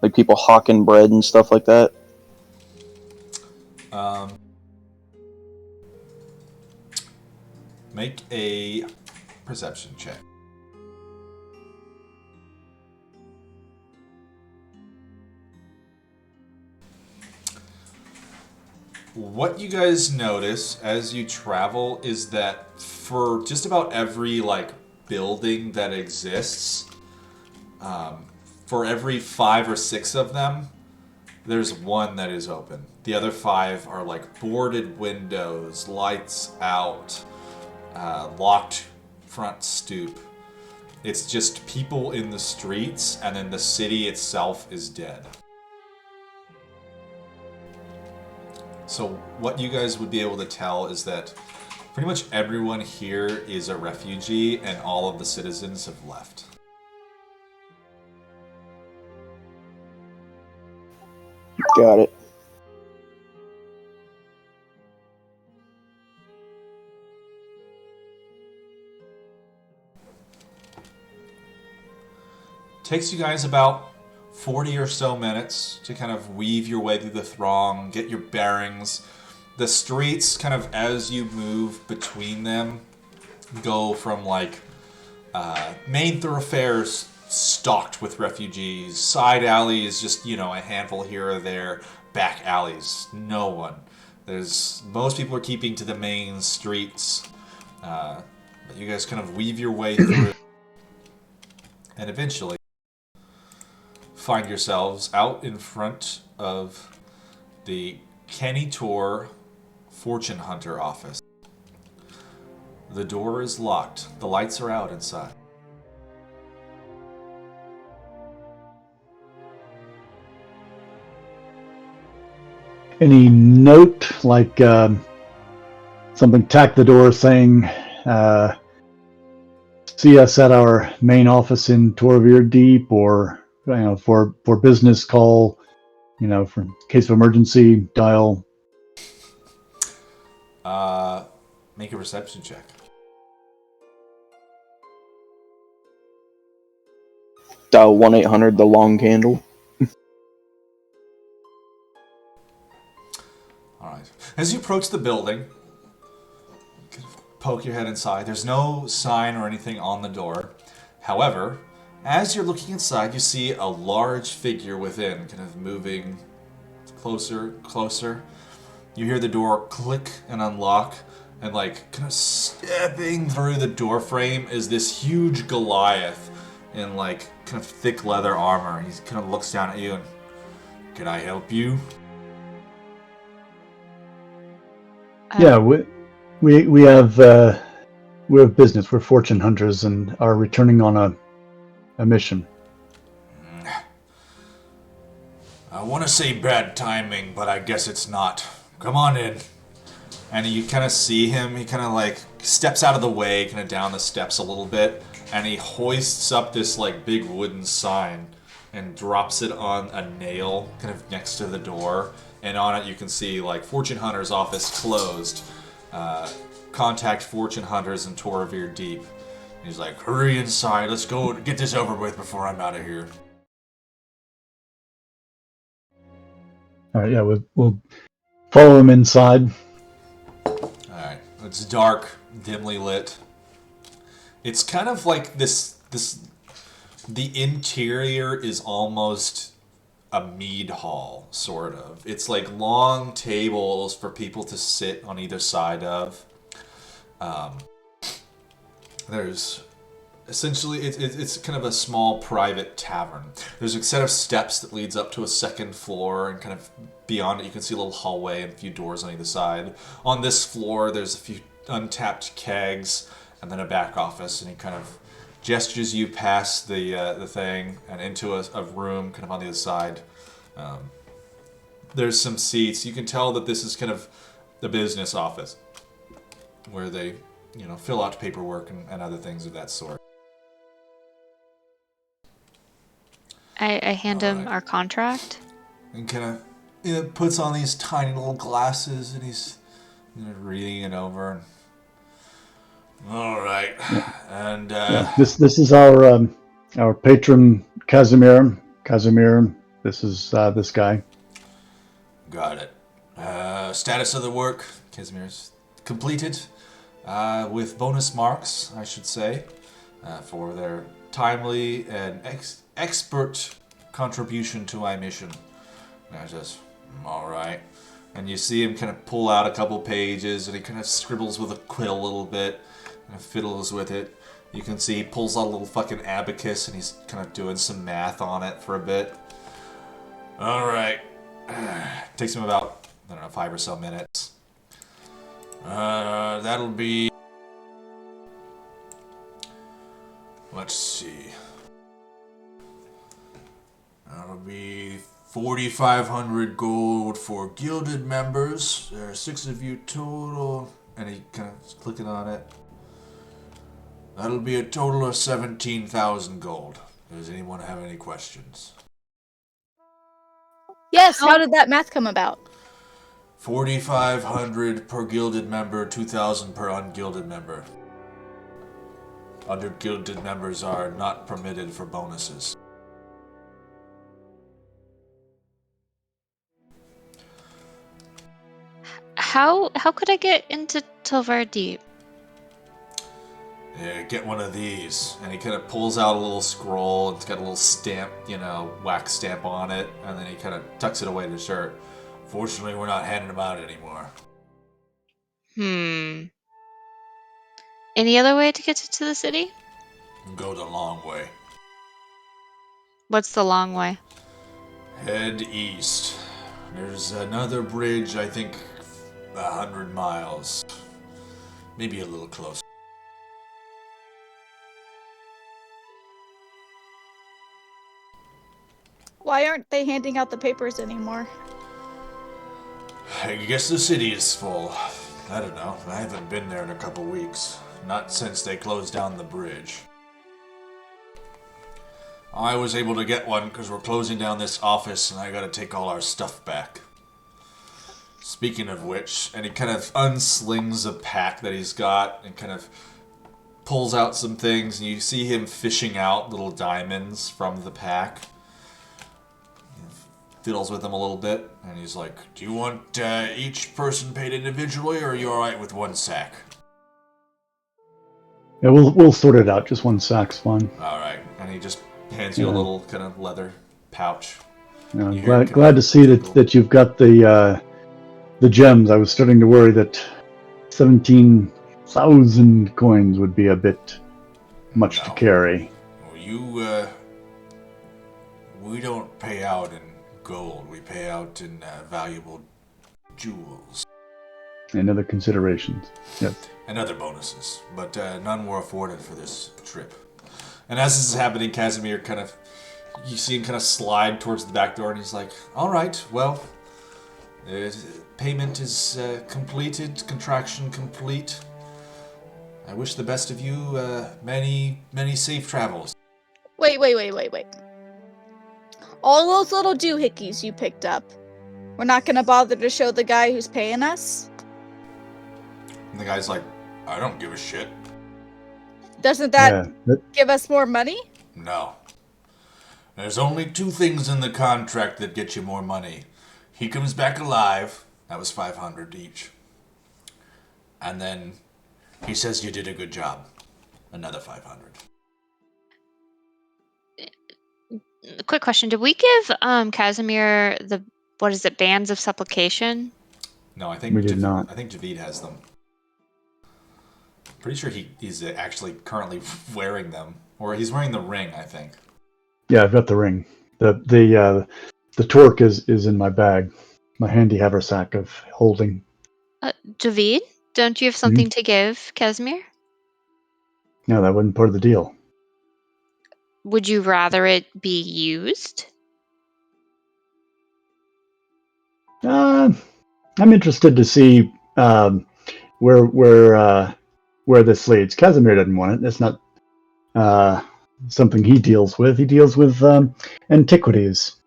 like people hawking bread and stuff like that? Make a perception check. What you guys notice as you travel is that for just about every like building that exists, for every 5 or 6 of them, there's one that is open. The other 5 are like boarded windows, lights out, locked front stoop. It's just people in the streets, and then the city itself is dead. So what you guys would be able to tell is that pretty much everyone here is a refugee, and all of the citizens have left. Got it. Takes you guys about 40 or so minutes to kind of weave your way through the throng, get your bearings. The streets, kind of as you move between them, go from like main thoroughfares stocked with refugees, side alleys, just, you know, a handful here or there, back alleys, no one. Most people are keeping to the main streets. But you guys kind of weave your way through and eventually find yourselves out in front of the Canny Tor Fortune Hunter office. The door is locked. The lights are out inside. Any note, like something tacked the door saying, see us at our main office in Torvir Deep, or, you know, for business call, you know, for case of emergency, dial. Make a perception check. Dial 1-800 the long candle. Alright. As you approach the building, poke your head inside. There's no sign or anything on the door. However, as you're looking inside, you see a large figure within, kind of moving closer. You hear the door click and unlock, and like kind of stepping through the door frame is this huge Goliath in like kind of thick leather armor. He kind of looks down at you and, "Can I help you?" Yeah, we have business. We're fortune hunters and are returning on a mission. I want to say bad timing, but I guess it's not. Come on in. And you kind of see him, he kind of like steps out of the way, kind of down the steps a little bit, and he hoists up this like big wooden sign and drops it on a nail kind of next to the door. And on it you can see like Fortune Hunter's office closed. Contact Fortune Hunters in Torvir Deep. And he's like, "Hurry inside, let's go get this over with before I'm out of here." All right, yeah, we'll follow him inside. Alright, it's dark, dimly lit. It's kind of like this. The interior is almost a mead hall, sort of. It's like long tables for people to sit on either side of. There's essentially, it's kind of a small private tavern. There's a set of steps that leads up to a second floor, and kind of beyond it you can see a little hallway and a few doors on either side. On this floor there's a few untapped kegs and then a back office, and he kind of gestures you past the thing and into a room kind of on the other side. There's some seats. You can tell that this is kind of the business office where they, you know, fill out paperwork and other things of that sort. I hand him our contract. And kind of, you know, puts on these tiny little glasses, and he's, you know, reading it over. And, all right, and This is our patron Casimir. Casimir, this is this guy. got it. Status of the work, Casimir's completed, with bonus marks, I should say, for their timely and expert contribution to my mission. And I just, all right. And you see him kind of pull out a couple pages, and he kind of scribbles with a quill a little bit, and fiddles with it. You can see he pulls out a little fucking abacus, and he's kind of doing some math on it for a bit. All right. Takes him about, I don't know, 5 or so minutes. That'll be... Let's see. That'll be 4,500 gold for gilded members. There are 6 of you total. And he kind of clicking on it. That'll be a total of 17,000 gold. Does anyone have any questions? Yes, how did that math come about? 4,500 per gilded member, 2,000 per ungilded member. Ungilded members are not permitted for bonuses. How could I get into Tilvar Deep? Yeah, get one of these. And he kind of pulls out a little scroll. It's got a little stamp, wax stamp on it. And then he kind of tucks it away in his shirt. Fortunately, we're not handing them out anymore. Any other way to get to the city? Go the long way. What's the long way? Head east. There's another bridge, I think 100 miles. Maybe a little closer. Why aren't they handing out the papers anymore? I guess the city is full. I don't know. I haven't been there in a couple weeks. Not since they closed down the bridge. I was able to get one because we're closing down this office and I gotta take all our stuff back. Speaking of which, and he kind of unslings a pack that he's got and kind of pulls out some things, and you see him fishing out little diamonds from the pack. Fiddles with them a little bit, and he's like, do you want each person paid individually, or are you alright with one sack? Yeah, we'll sort it out. Just one sack's fine. Alright, and he just hands you a little kind of leather pouch. Yeah, glad to see that you've got the gems. I was starting to worry that 17,000 coins would be a bit much to carry. Well, we don't pay out in gold. We pay out in valuable jewels. And other considerations. Yes. And other bonuses. But none were afforded for this trip. And as this is happening, Casimir you see him kind of slide towards the back door, and he's like, alright, well, payment is completed, contraction complete. I wish the best of you many, many safe travels. Wait. All those little doohickeys you picked up, we're not gonna bother to show the guy who's paying us? And the guy's like, I don't give a shit. Doesn't that give us more money? No. There's only 2 things in the contract that get you more money. He comes back alive. That was 500 each. And then he says you did a good job. Another 500. Quick question. Did we give Casimir the, bands of supplication? No, I think we did not. I think Javid has them. Pretty sure he's actually currently wearing them. Or he's wearing the ring, I think. Yeah, I've got the ring. The torque is in my bag. My handy haversack of holding. Javid, don't you have something to give Casimir? No, that wasn't part of the deal. Would you rather it be used? I'm interested to see where this leads. Casimir doesn't want it. That's not something he deals with. He deals with antiquities.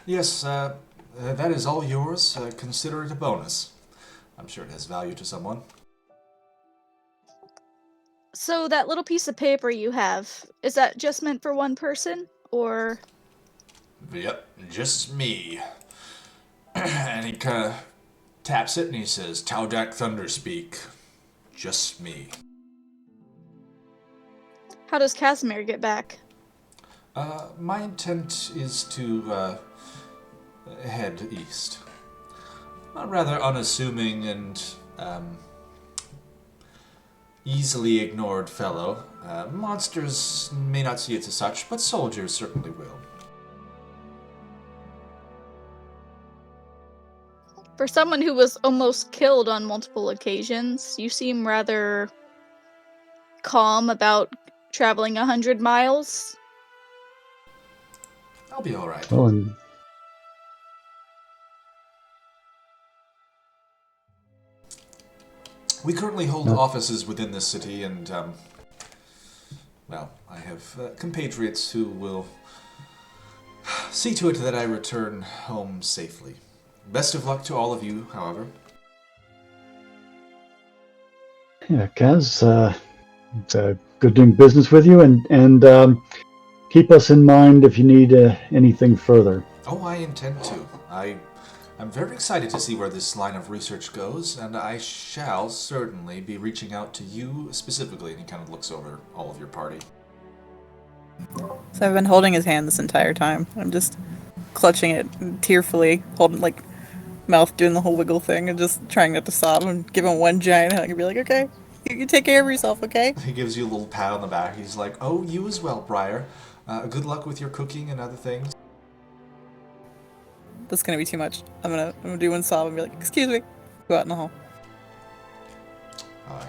Yes, that is all yours. Consider it a bonus. I'm sure it has value to someone. So that little piece of paper you have, is that just meant for one person, or? Yep, just me. And he kind of taps it and he says, Taudak Thunderspeak. Just me. How does Casimir get back? My intent is to head east. A rather unassuming and easily ignored fellow. Monsters may not see it as such, but soldiers certainly will. For someone who was almost killed on multiple occasions, you seem rather calm about traveling 100 miles. I'll be alright. Well, and we currently hold offices within this city, and, I have compatriots who will see to it that I return home safely. Best of luck to all of you, however. yeah, Kaz, it's good doing business with you, and keep us in mind if you need anything further. Oh, I intend to. I'm very excited to see where this line of research goes, and I shall certainly be reaching out to you specifically. And he kind of looks over all of your party. So I've been holding his hand this entire time. I'm just clutching it tearfully, holding like mouth doing the whole wiggle thing, and just trying not to sob, and give him one giant hug and be like, "Okay, you take care of yourself, okay?" He gives you a little pat on the back. He's like, "Oh, you as well, Briar. Good luck with your cooking and other things." That's gonna be too much. I'm gonna do one sob and be like, "Excuse me." Go out in the hall. All right.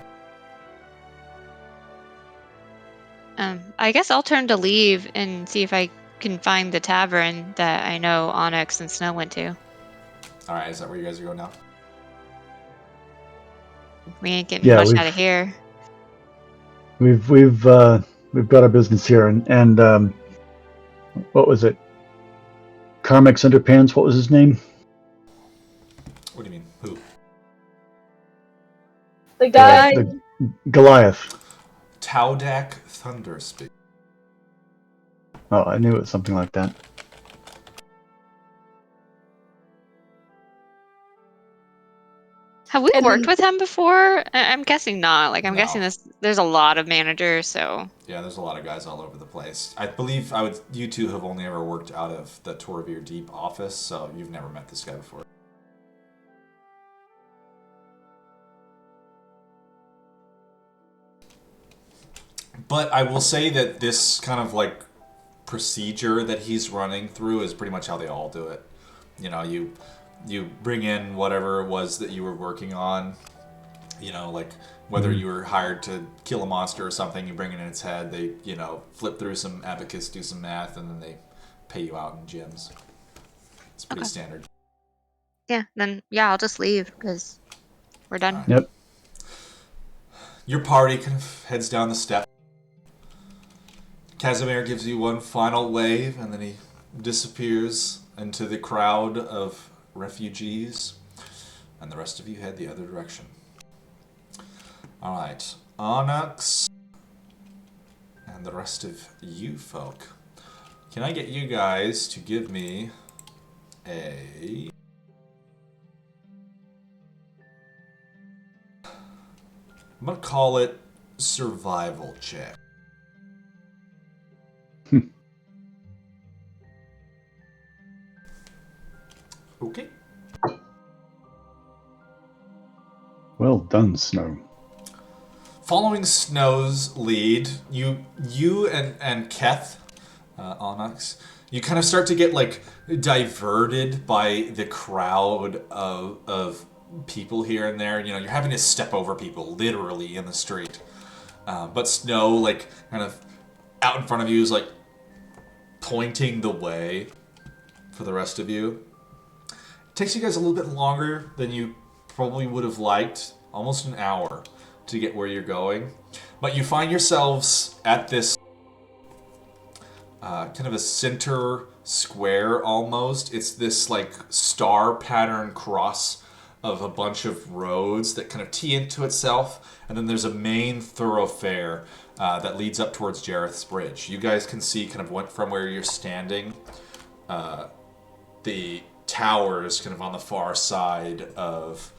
I guess I'll turn to leave and see if I can find the tavern that I know Onyx and Snow went to. All right. Is that where you guys are going now? We ain't getting Yeah, much out of here. we've got our business here, and what was it? Carmex Underpants. What was his name? What do you mean? Who? The guy. The Goliath. Taudak Thunderspeak. Oh, I knew it was something like that. Have we And worked then- with him before? I'm guessing not. Like, I'm No. guessing there's a lot of managers, so. Yeah, there's a lot of guys all over the place. I believe you two have only ever worked out of the Torvir Deep office, so you've never met this guy before. But I will say that this kind of like procedure that he's running through is pretty much how they all do it. You know, you bring in whatever it was that you were working on. You know, like whether you were hired to kill a monster or something, you bring it in its head. They, flip through some abacus, do some math, and then they pay you out in gems. It's pretty standard. Yeah, then, yeah, I'll just leave because we're done. Yep. Your party kind of heads down the steps. Casimir gives you one final wave, and then he disappears into the crowd of refugees, and the rest of you head the other direction. Alright, Onyx, and the rest of you folk. Can I get you guys to give me a... I'm going to call it survival check. Okay. Well done, Snow. Following Snow's lead, you and Keth, Onyx, you kind of start to get like diverted by the crowd of people here and there. You know, you're having to step over people literally in the street. But Snow, like, kind of out in front of you is like pointing the way for the rest of you. It takes you guys a little bit longer than you probably would have liked, almost an hour to get where you're going. But you find yourselves at this kind of a center square almost. It's this like star pattern cross of a bunch of roads that kind of tee into itself, and then there's a main thoroughfare that leads up towards Jareth's Bridge. You guys can see kind of from where you're standing, the towers kind of on the far side of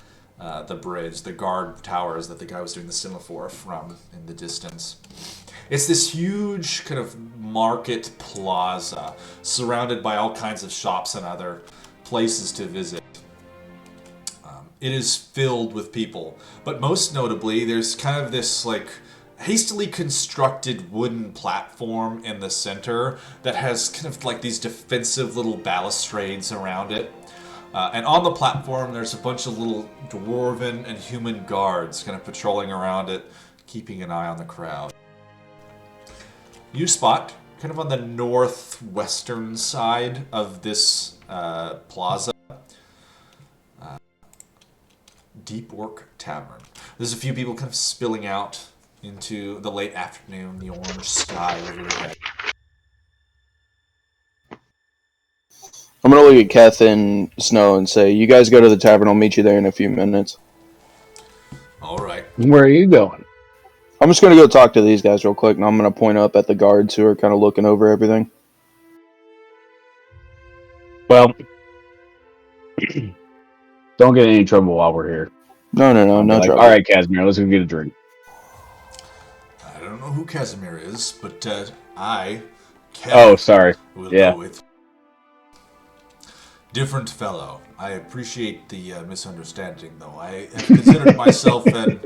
the bridge, the guard towers that the guy was doing the semaphore from in the distance. It's this huge kind of market plaza surrounded by all kinds of shops and other places to visit. It is filled with people, but most notably there's kind of this like hastily constructed wooden platform in the center that has kind of like these defensive little balustrades around it. And on the platform, there's a bunch of little dwarven and human guards kind of patrolling around it, keeping an eye on the crowd. You spot, kind of on the northwestern side of this plaza, Deep Work Tavern. There's a few people kind of spilling out into the late afternoon, the orange sky overhead. I'm gonna look at Keth and Snow and say, "You guys go to the tavern. I'll meet you there in a few minutes." All right. Where are you going? I'm just gonna go talk to these guys real quick, and I'm gonna point up at the guards who are kind of looking over everything. Well, don't get in any trouble while we're here. No, I'll be no like, trouble. all right, Casimir, let's go get a drink. I don't know who Casimir is, but I, Oh, Kevin, sorry. will Yeah. go with. Different fellow. I appreciate the misunderstanding, though. I have considered myself an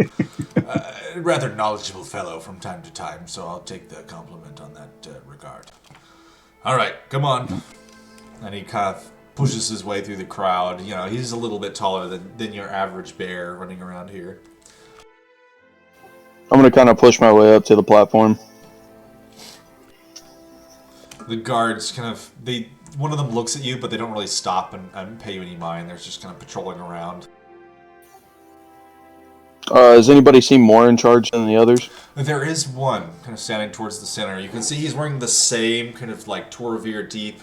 rather knowledgeable fellow from time to time, so I'll take the compliment on that regard. All right, come on. And he kind of pushes his way through the crowd. You know, he's a little bit taller than your average bear running around here. I'm going to kind of push my way up to the platform. The guards one of them looks at you, but they don't really stop and pay you any mind. They're just kind of patrolling around. Does anybody seem more in charge than the others? There is one kind of standing towards the center. You can see he's wearing the same kind of like Torvir deep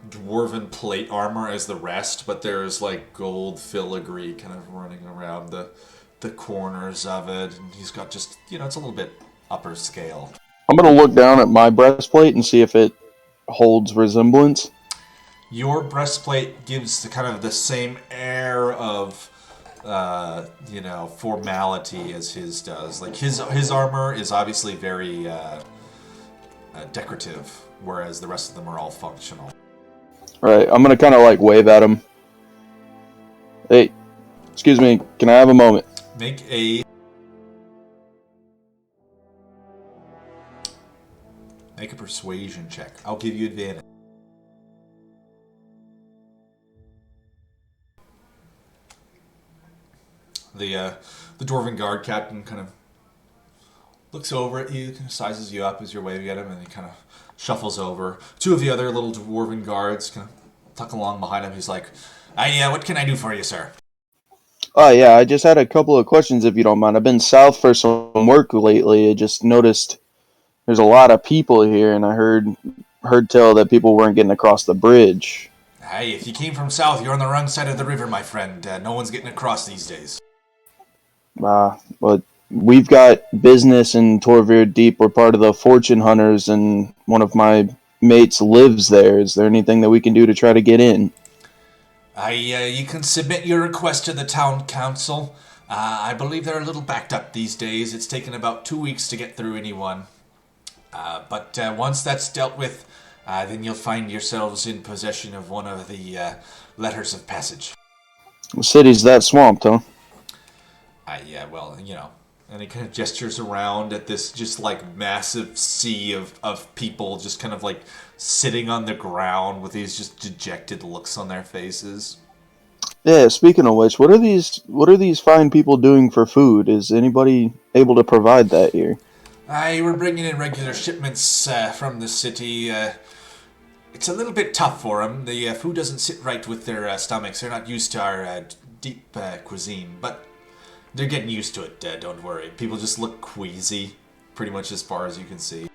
dwarven plate armor as the rest, but there's like gold filigree kind of running around the corners of it, and he's got just, it's a little bit upper scale. I'm going to look down at my breastplate and see if it holds resemblance. Your breastplate gives the same air of formality as his does. Like his armor is obviously very decorative, whereas the rest of them are all functional. All right, I'm going to kind of like wave at him. Hey, excuse me, can I have a moment? Make a persuasion check. I'll give you advantage. The dwarven guard captain kind of looks over at you, kind of sizes you up as you're waving at him, and he kind of shuffles over. Two of the other little dwarven guards kind of tuck along behind him. He's like, what can I do for you, sir? Oh, yeah, I just had a couple of questions, if you don't mind. I've been south for some work lately. I just noticed there's a lot of people here, and I heard tell that people weren't getting across the bridge. Hey, if you came from south, you're on the wrong side of the river, my friend. No one's getting across these days. But we've got business in Torvir Deep. We're part of the Fortune Hunters, and one of my mates lives there. Is there anything that we can do to try to get in? You can submit your request to the town council. I believe they're a little backed up these days. It's taken about 2 weeks to get through anyone. But once that's dealt with, then you'll find yourselves in possession of one of the letters of passage. The city's that swamped, huh? And he kind of gestures around at this just like massive sea of people just kind of like sitting on the ground with these just dejected looks on their faces. Yeah, speaking of which, what are these fine people doing for food? Is anybody able to provide that here? We're bringing in regular shipments from the city. It's a little bit tough for them. The food doesn't sit right with their stomachs. They're not used to our deep cuisine, but they're getting used to it, don't worry. People just look queasy, pretty much as far as you can see.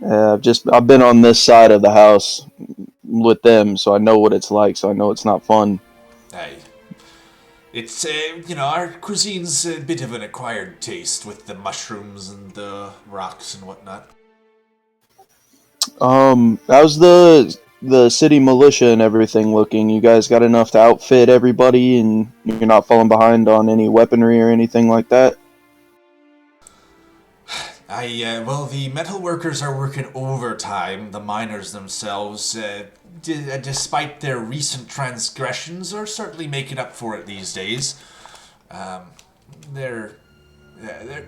I've been on this side of the house with them, so I know what it's like, so I know it's not fun. It's, our cuisine's a bit of an acquired taste with the mushrooms and the rocks and whatnot. How's the city militia and everything looking? You guys got enough to outfit everybody, and you're not falling behind on any weaponry or anything like that? The metal workers are working overtime. The miners themselves, despite their recent transgressions, are certainly making up for it these days. They're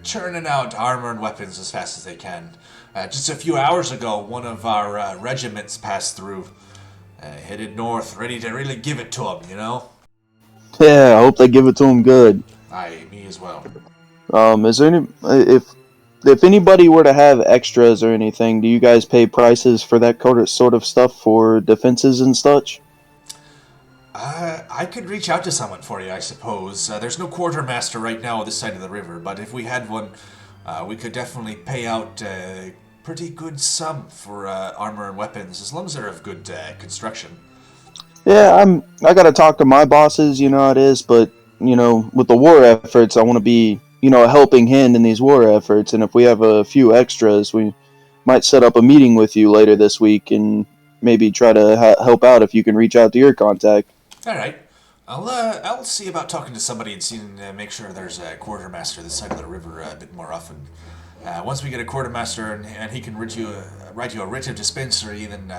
churning out armor and weapons as fast as they can. Just a few hours ago, one of our regiments passed through, headed north, ready to really give it to them, Yeah, I hope they give it to them good. Me as well. Is there any if anybody were to have extras or anything, do you guys pay prices for that sort of stuff for defenses and such? I could reach out to someone for you, I suppose. There's no quartermaster right now on this side of the river, but if we had one, we could definitely pay out a pretty good sum for armor and weapons, as long as they're of good construction. Yeah, I gotta talk to my bosses, how it is, but, with the war efforts, I want to be, a helping hand in these war efforts, and if we have a few extras, we might set up a meeting with you later this week and, maybe try to help out if you can reach out to your contact. All right. I'll see about talking to somebody and see make sure there's a quartermaster this side of the river a bit more often. Once we get a quartermaster and he can write you a writ of dispensary, then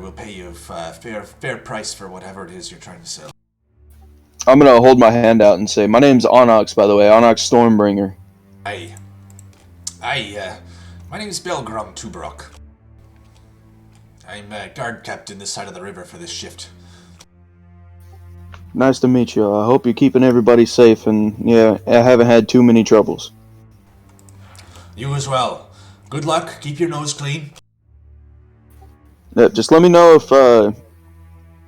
we'll pay you a fair price for whatever it is you're trying to sell. I'm gonna hold my hand out and say, my name's Onyx, by the way, Onyx Stormbringer. Aye. My name is Belgrum Tubrok. I'm guard captain this side of the river for this shift. Nice to meet you. I hope you're keeping everybody safe, and yeah, I haven't had too many troubles. You as well. Good luck. Keep your nose clean. Just let me know if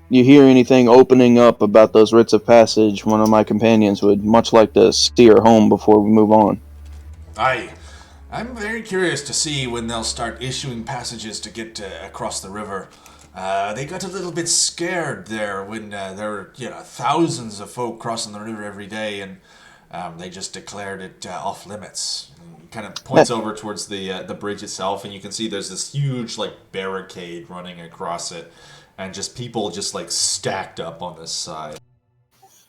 you hear anything opening up about those writs of passage. One of my companions would much like to see her home before we move on. Aye. I'm very curious to see when they'll start issuing passages to get across the river. They got a little bit scared there when there were thousands of folk crossing the river every day, and they just declared it off limits. He kind of points over towards the bridge itself, and you can see there's this huge barricade running across it, and just people just stacked up on this side.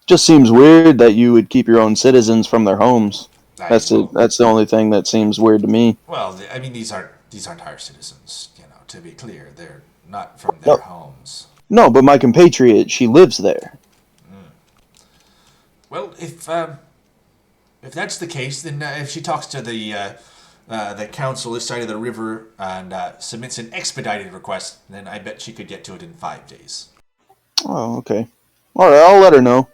Just seems weird that you would keep your own citizens from their homes. That's Well, the only thing that seems weird to me. Well, I mean, these aren't our citizens. To be clear, they're not from their homes. No, but my compatriot, she lives there. Well, if that's the case, then if she talks to the council this side of the river and submits an expedited request, then I bet she could get to it in 5 days. Oh, okay. All right, I'll let her know.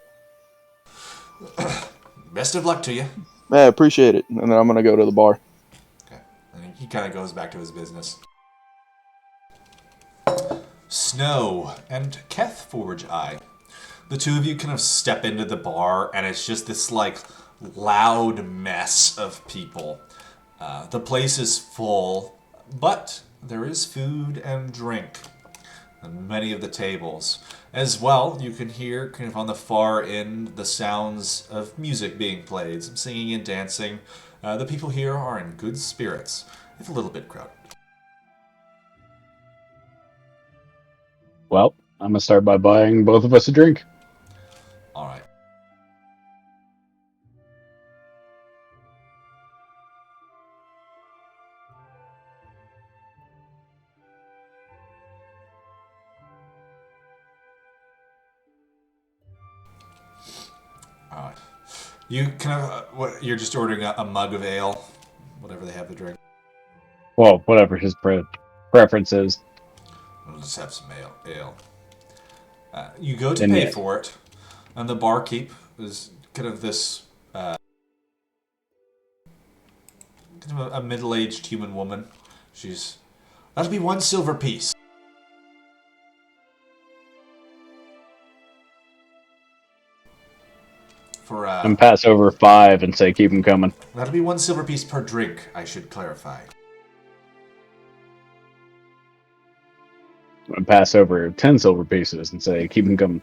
Best of luck to you. I appreciate it. And then I'm gonna go to the bar. Okay. And he kind of goes back to his business. Snow and Keth Forge Eye. The two of you kind of step into the bar, and it's just this loud mess of people. The place is full, but there is food and drink on many of the tables. As well, you can hear kind of on the far end the sounds of music being played, some singing and dancing. The people here are in good spirits. It's a little bit crowded. Well, I'm gonna start by buying both of us a drink. All right. All right. You kind of you're just ordering a mug of ale, whatever they have to drink. Well, whatever his preference is. We'll just have some ale. You go to pay for it, and the barkeep is kind of this kind of a middle-aged human woman. That'll be 1 silver piece. For And pass over 5 and say keep them coming. that'll be 1 silver piece per drink, I should clarify. And pass over 10 silver pieces and say keep them coming.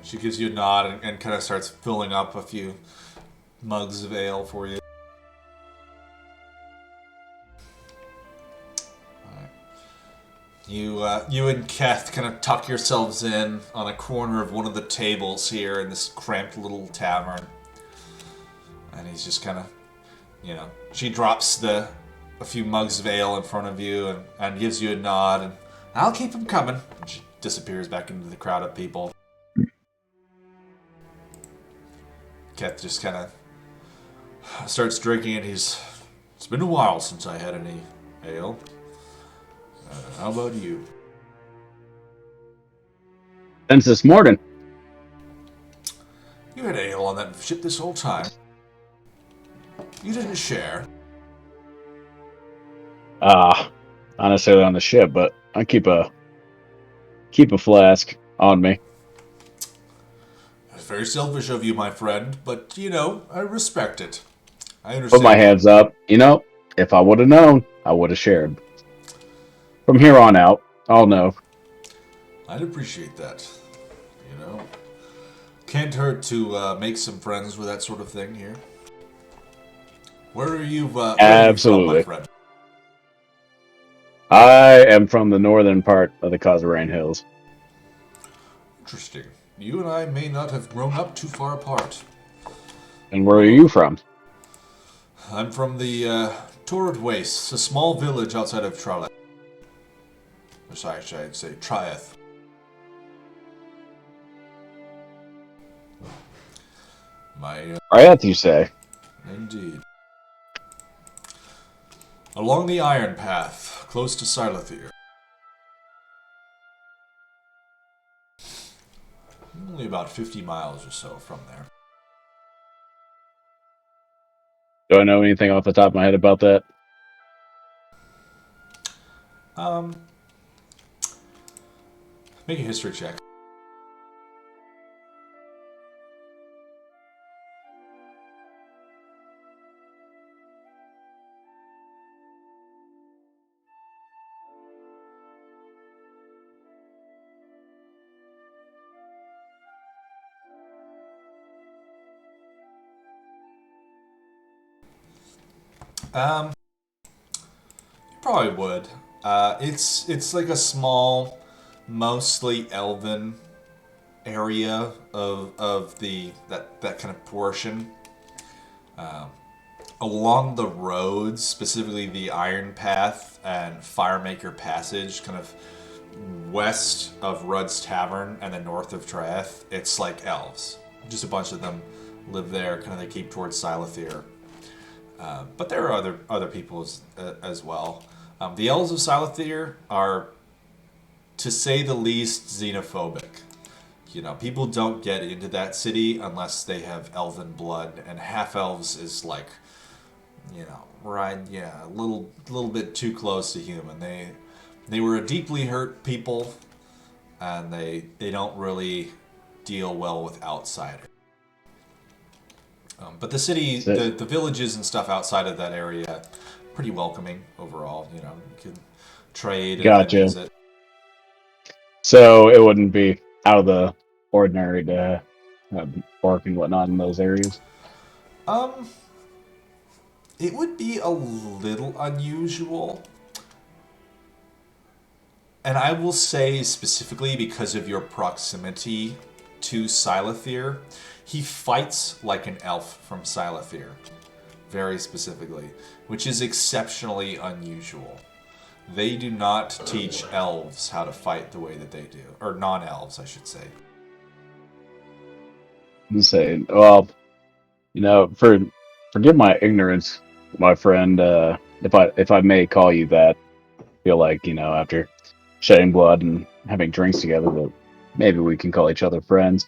She gives you a nod and kind of starts filling up a few mugs of ale for you. You and Keth kind of tuck yourselves in on a corner of one of the tables here in this cramped little tavern. And he's just kind of, she drops a few mugs of ale in front of you and gives you a nod, and I'll keep them coming. And she disappears back into the crowd of people. Keth just kind of starts drinking, and it's been a while since I had any ale. How about you? Since this morning. You had ale on that ship this whole time. You didn't share. Not necessarily on the ship, but I keep a flask on me. It's very selfish of you, my friend, but, I respect it. I understand. Put my hands up. If I would have known, I would have shared. From here on out, I'll know. I'd appreciate that. Can't hurt to make some friends with that sort of thing here. Where are you? Absolutely. From, my friend? I am from the northern part of the Kazarain Hills. Interesting. You and I may not have grown up too far apart. And where are you from? I'm from the Torrid Wastes, a small village outside of Traleth. Or sorry, should I say Trieth. My, Trieth, you say? indeed. Along the Iron Path, close to Silathir. Only about 50 miles or so from there. Do I know anything off the top of my head about that? Make a history check. You probably would. It's like a small, mostly elven area of the that kind of portion. Along the roads, specifically the Iron Path and Firemaker Passage, kind of west of Rudd's Tavern and the north of Traeth, it's like elves. Just a bunch of them live there. Kind of they keep towards Silathir. But there are other people as well. The elves of Silathir are, to say the least, xenophobic. You know, people don't get into that city unless they have elven blood, and half elves is like, you know, right? Yeah, a little bit too close to human. They were a deeply hurt people, and they don't really deal well with outsiders. But the city, the villages and stuff outside of that area, pretty welcoming overall. You know, you can trade and Gotcha. visit. So it wouldn't be out of the ordinary to have work and whatnot in those areas. It would be a little unusual. And I will say specifically because of your proximity to Silathir, he fights like an elf from Silathir. Very specifically, which is exceptionally unusual. They do not teach elves how to fight the way that they do. Or non-elves, I should say. I'm saying, well, you know, forgive my ignorance, my friend. If I may call you that, feel like, you know, after shedding blood and having drinks together, that maybe we can call each other friends.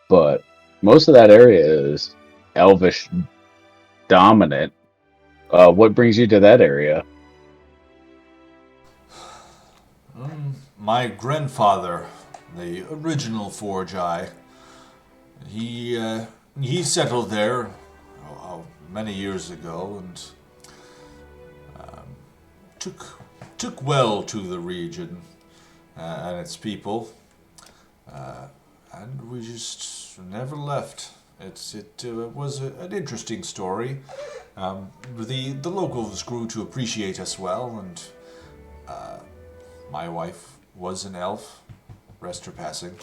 But most of that area is elvish dominant. What brings you to that area? My grandfather, the original Forge Eye, he settled there many years ago and took well to the region and its people, and we just never left. It was an interesting story. The locals grew to appreciate us well, and my wife was an elf. Rest her passing.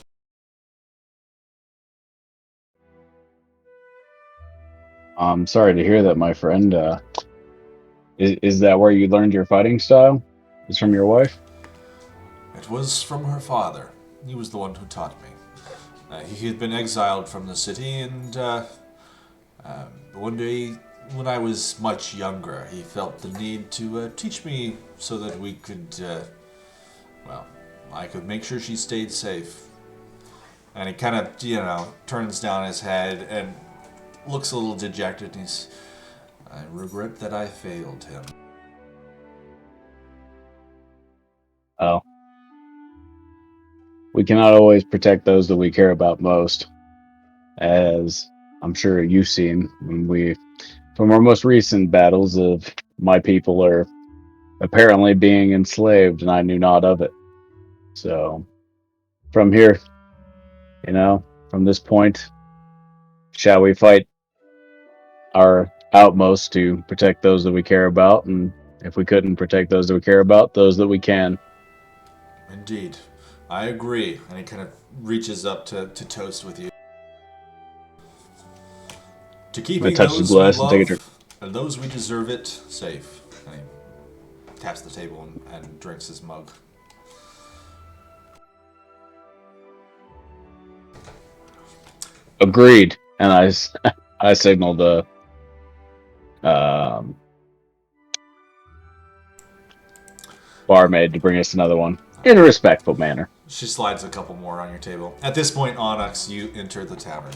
I'm sorry to hear that, my friend. Is that where you learned your fighting style? Is from your wife? It was from her father. He was the one who taught me. He had been exiled from the city, and one day, when I was much younger, he felt the need to teach me so that we could, well, I could make sure she stayed safe. And he kind of, you know, turns down his head and looks a little dejected. And I regret that I failed him. Oh, we cannot always protect those that we care about most, as I'm sure you've seen from our most recent battles of my people are apparently being enslaved, and I knew not of it. So from here, you know, from this point, shall we fight our outmost to protect those that we care about and if we couldn't protect those that we care about, those that we can. Indeed. I agree. And he kind of reaches up to toast with you. To keeping touch his those we glass and take a drink. love and those we deserve it safe. And he taps the table and drinks his mug. Agreed. And I signal the barmaid to bring us another one in a respectful manner. She slides a couple more on your table. At this point, Onyx, you enter the tavern.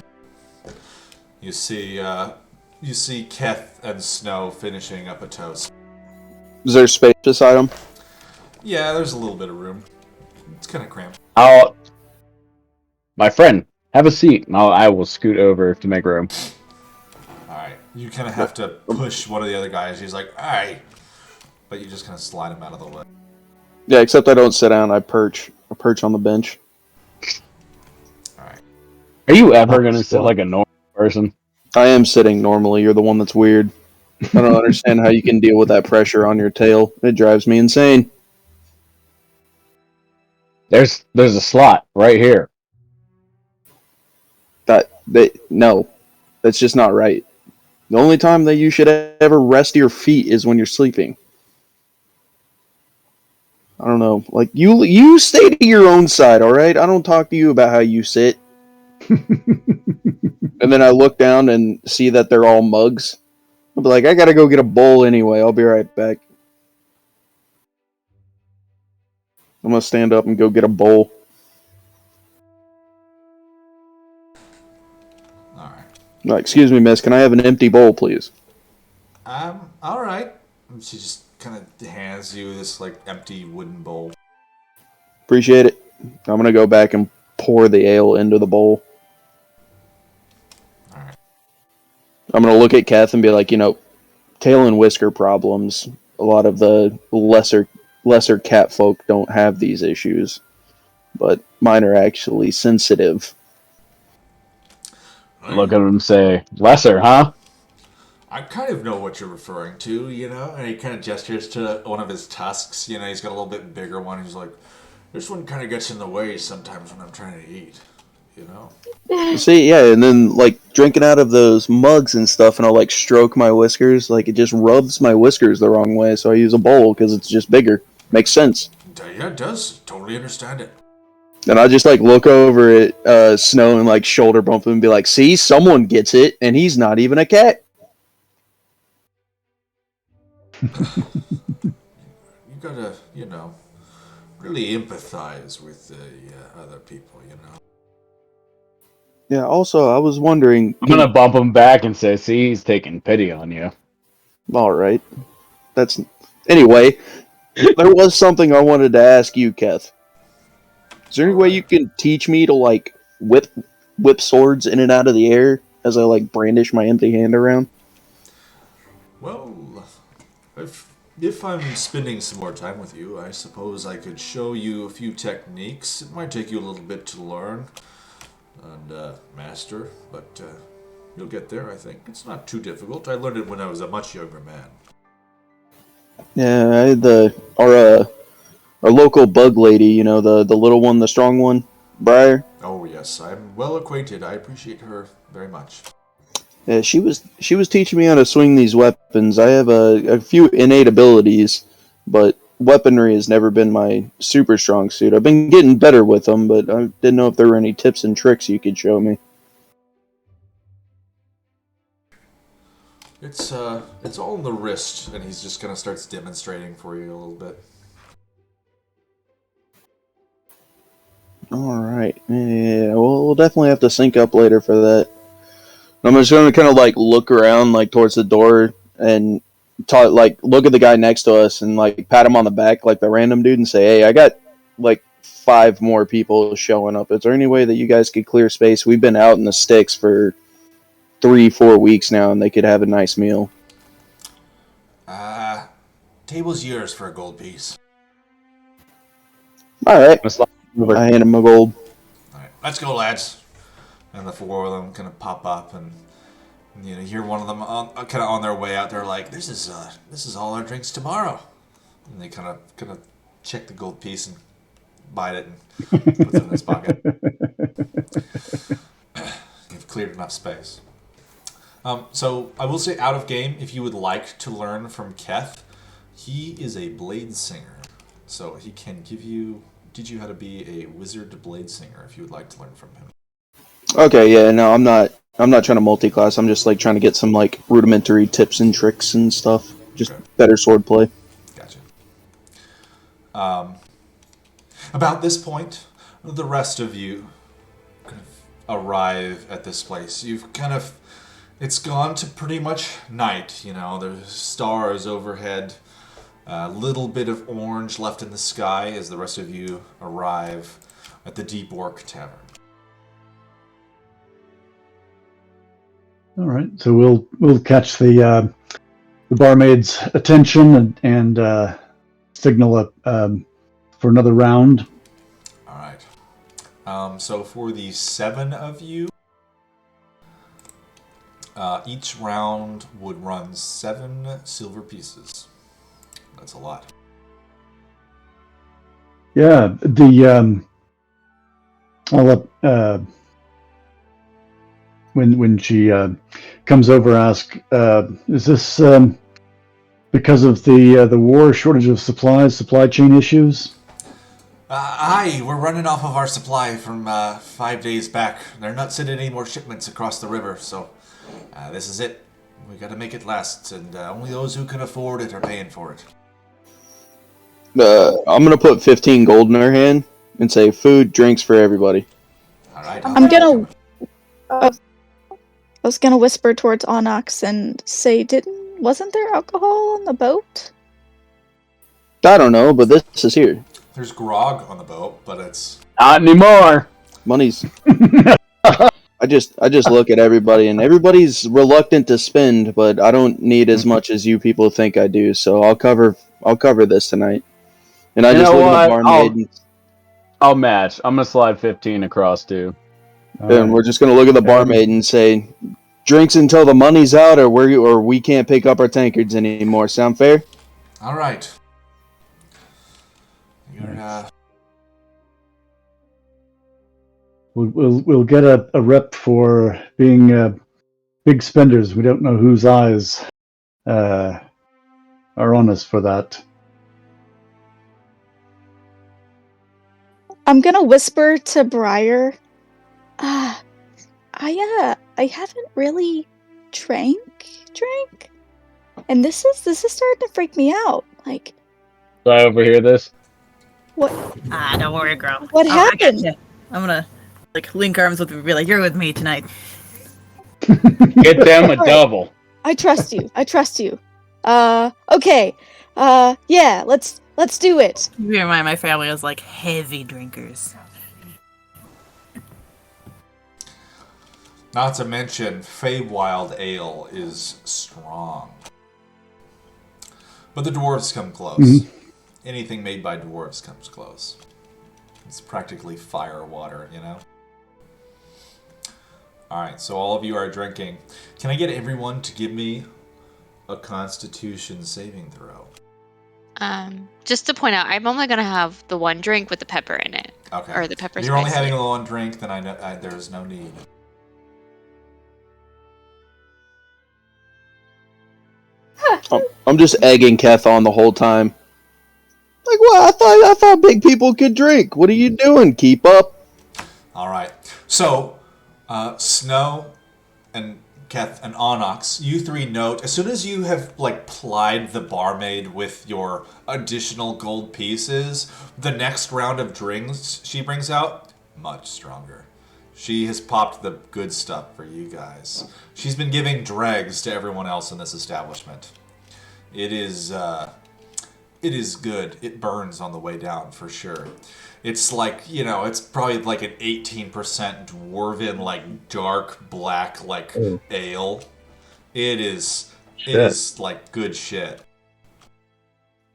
You see Keth and Snow finishing up a toast. Is there space beside them? Yeah, there's a little bit of room. It's kind of cramped. My friend, have a seat, and I will scoot over to make room. Alright. You kind of have to push one of the other guys. He's like, "Hey!" But you just kind of slide him out of the way. Yeah, except I don't sit down. I perch. I perch on the bench. Alright. Are you ever going to sit like a normal person? I am sitting normally. You're the one that's weird. I don't understand how you can deal with that pressure on your tail. It drives me insane. There's a slot right here. No, that's just not right. The only time that you should ever rest your feet is when you're sleeping. I don't know. Like, you stay to your own side, alright? I don't talk to you about how you sit. And then I look down and see that they're all mugs. I'll be like, I gotta go get a bowl anyway. I'll be right back. I'm gonna stand up and go get a bowl. Alright. No, excuse me, miss. Can I have an empty bowl, please? Alright. She just kind of hands you this, like, empty wooden bowl. Appreciate it. I'm gonna go back and pour the ale into the bowl. Alright. I'm gonna look at Kath and be like, tail and whisker problems. A lot of the lesser cat folk don't have these issues, but mine are actually sensitive. Look at him say, lesser, huh? I kind of know what you're referring to, and he kind of gestures to one of his tusks. He's got a little bit bigger one. He's like, this one kind of gets in the way sometimes when I'm trying to eat, See, yeah, and then, drinking out of those mugs and stuff, and I'll, stroke my whiskers. It just rubs my whiskers the wrong way, so I use a bowl, because it's just bigger. Makes sense. Yeah, it does. Totally understand it. And I just, look over at Snow and, shoulder bump him and be like, see, someone gets it, and he's not even a cat. You gotta, really empathize with the other people, Yeah, also, I was wondering... I'm gonna bump him back and say, see, he's taking pity on you. Alright. Anyway, there was something I wanted to ask you, Keth. Is there any way you can teach me to, whip swords in and out of the air as I, brandish my empty hand around? Well, if I'm spending some more time with you, I suppose I could show you a few techniques. It might take you a little bit to learn and master, but you'll get there, I think. It's not too difficult. I learned it when I was a much younger man. Yeah, our local bug lady, the little one, the strong one, Briar. Oh yes, I'm well acquainted. I appreciate her very much. Yeah, she was teaching me how to swing these weapons. I have a few innate abilities, but weaponry has never been my super strong suit. I've been getting better with them, but I didn't know if there were any tips and tricks you could show me. It's all in the wrist, and he's just kind of starts demonstrating for you a little bit. All right, yeah, we'll definitely have to sync up later for that. I'm just going to kind of look around towards the door and look at the guy next to us and pat him on the back like the random dude and say, hey, I got 5 more people showing up. Is there any way that you guys could clear space? We've been out in the sticks for 3-4 weeks now, and they could have a nice meal. Table's yours for a gold piece. All right, I hand him a gold. All right, let's go, lads. And the 4 of them kind of pop up, and You know, you hear one of them kind of on their way out. They're like, "This is all our drinks tomorrow," and they kind of check the gold piece and bite it and puts it in his pocket. You've cleared enough space. So I will say, out of game, if you would like to learn from Keth, he is a blade singer, so he can teach you how to be a wizard blade singer if you would like to learn from him. Okay, yeah, no, I'm not trying to multi-class. I'm just like trying to get some like rudimentary tips and tricks and stuff. Just Okay. better swordplay. Gotcha. About this point, the rest of you kind of arrive at this place. It's gone to pretty much night, you know, there's stars overhead, a little bit of orange left in the sky as the rest of you arrive at the Deep Orc Tavern. All right, so we'll catch the barmaid's attention and signal up for another round. All right. So for the 7 of you, each round would run 7 silver pieces. That's a lot. Yeah, I'll when she comes over, ask, is this because of the war, shortage of supplies, supply chain issues? Aye, we're running off of our supply from 5 days back. They're not sending any more shipments across the river, so this is it. We gotta make it last, and only those who can afford it are paying for it. I'm gonna put 15 gold in her hand and say food, drinks for everybody. All right. I was gonna whisper towards Onyx and say, wasn't there alcohol on the boat? I don't know, but this is here. There's grog on the boat, but it's Not anymore. Money's. I just look at everybody, and everybody's reluctant to spend, but I don't need as much as you people think I do, so I'll cover this tonight. And I You just know look at what? the barmaid, I'll match. I'm gonna slide 15 across too. and we're just gonna look at the barmaid and say, "Drinks until the money's out, or we can't pick up our tankards anymore." Sound fair? all right. You're We'll get a rep for being big spenders. We don't know whose eyes are on us for that. I'm gonna whisper to Briar. I haven't really drank, and this is starting to freak me out. Like, Do I overhear this? what? Don't worry, girl. What I got happened? you. I'm gonna like link arms with you and be like, you're with me tonight. Get them a Alright. double. I trust you. Okay. Yeah. Let's do it. You remind my family is like heavy drinkers. not to mention Feywild Ale is strong. But the dwarves come close. Mhm. Anything made by dwarves comes close. It's practically fire water, you know? Alright, so all of you are drinking. Can I get everyone to give me a Constitution saving throw? Just to point out, I'm only gonna have the one drink with the pepper in it, Okay. or the pepper If you're only spice. having one drink, then I know there is no need. I'm just egging Keth on the whole time. Like, what? I thought big people could drink. What are you doing? Keep up. Alright, so Snow and Keth and Onyx, you 3 note, as soon as you have plied the barmaid with your additional gold pieces, the next round of drinks she brings out, much stronger. She has popped the good stuff for you guys. She's been giving dregs to everyone else in this establishment. It is good. It burns on the way down for sure. It's it's probably like an 18% dwarven, dark black, ale. It is good shit.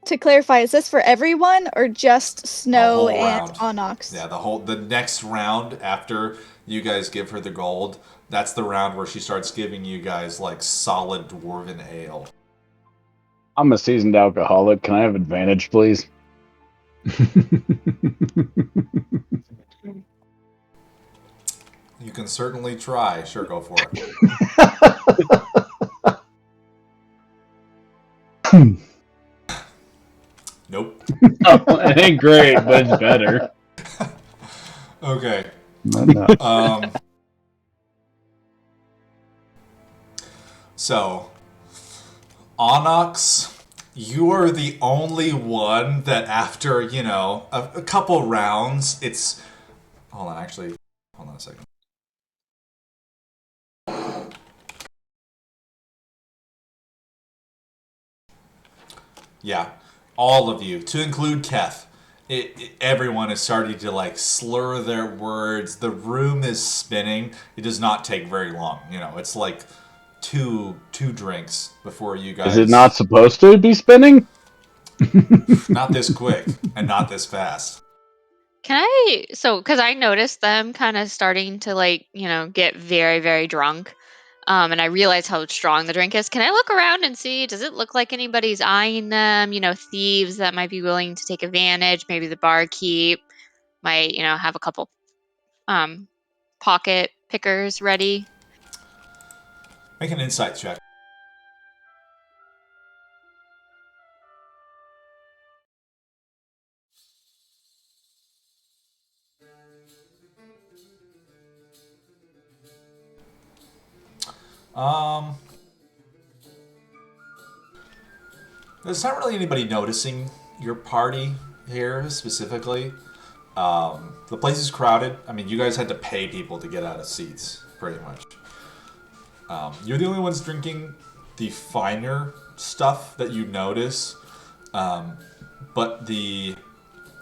To clarify, is this for everyone or just Snow whole and round. Onyx? Yeah, the next round after you guys give her the gold, That's the round where she starts giving you guys like solid dwarven ale. I'm a seasoned alcoholic. Can I have advantage, please? You can certainly try. Sure, go for it. Nope. Oh, it ain't great, but it's better. Okay. No. So, Onyx, you are the only one that after, a couple rounds, it's... Hold on, actually. Hold on a second. Yeah, all of you, to include Keth. Everyone is starting to like slur their words. The room is spinning. It does not take very long. It's like two drinks before you guys. Is it not supposed to be spinning? Not this quick and not this fast. Because I noticed them kind of starting to get very, very drunk. And I realize how strong the drink is. Can I look around and see, does it look like anybody's eyeing them? Thieves that might be willing to take advantage. Maybe the barkeep might, have a couple pocket pickers ready. Make an insight check. There's not really anybody noticing your party here specifically. The place is crowded. I mean, you guys had to pay people to get out of seats, pretty much. You're the only ones drinking the finer stuff that you notice, but the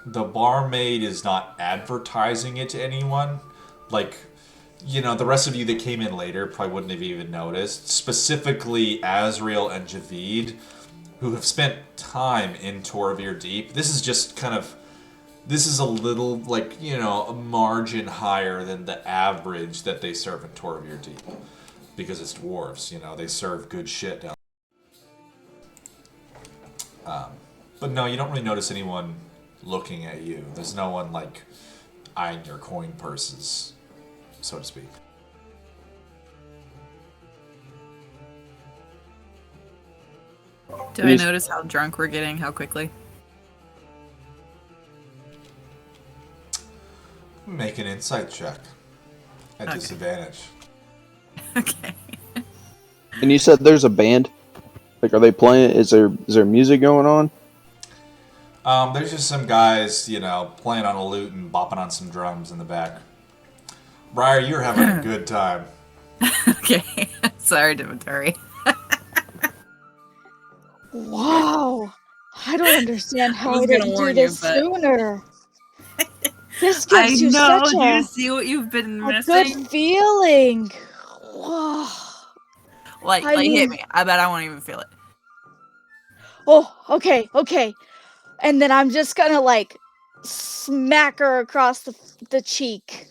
barmaid is not advertising it to anyone. Like, the rest of you that came in later probably wouldn't have even noticed. Specifically, Azrael and Javid, who have spent time in Torvir Deep. This is just kind of... This is a little, a margin higher than the average that they serve in Torvir Deep. Because it's dwarves, they serve good shit down there. But no, you don't really notice anyone looking at you. There's no one, eyeing your coin purses, so to speak. Do I notice how drunk we're getting? How quickly? Make an insight check at disadvantage. Okay. And you said there's a band? Are they playing? Is there music going on? There's just some guys, playing on a lute and bopping on some drums in the back. Briar, you're having a good time. Okay. Sorry, Dimitri. Wow. I don't understand how I didn't do this sooner. This I gives you know. such Do you a see what you've been good missing? feeling. Whoa. I mean, hit me. I bet I won't even feel it. Oh, okay. And then I'm just gonna smack her across the cheek.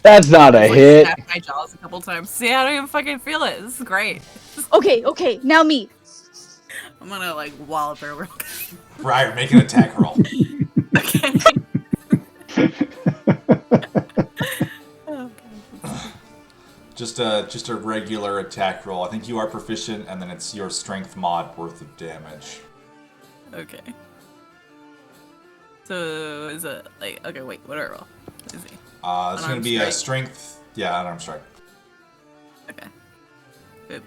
That's not a hit. Snap my jaws a couple times. See, I don't even fucking feel it. This is great. Okay. Now me. I'm gonna wallop her real quick. Briar, make an attack roll. Okay. Oh, God. Just a regular attack roll. I think you are proficient, and then it's your strength mod worth of damage. Okay. So is it okay? Wait, what do I roll? Is he? It's going to be a strength. Yeah, unarmed strike. Okay. Good.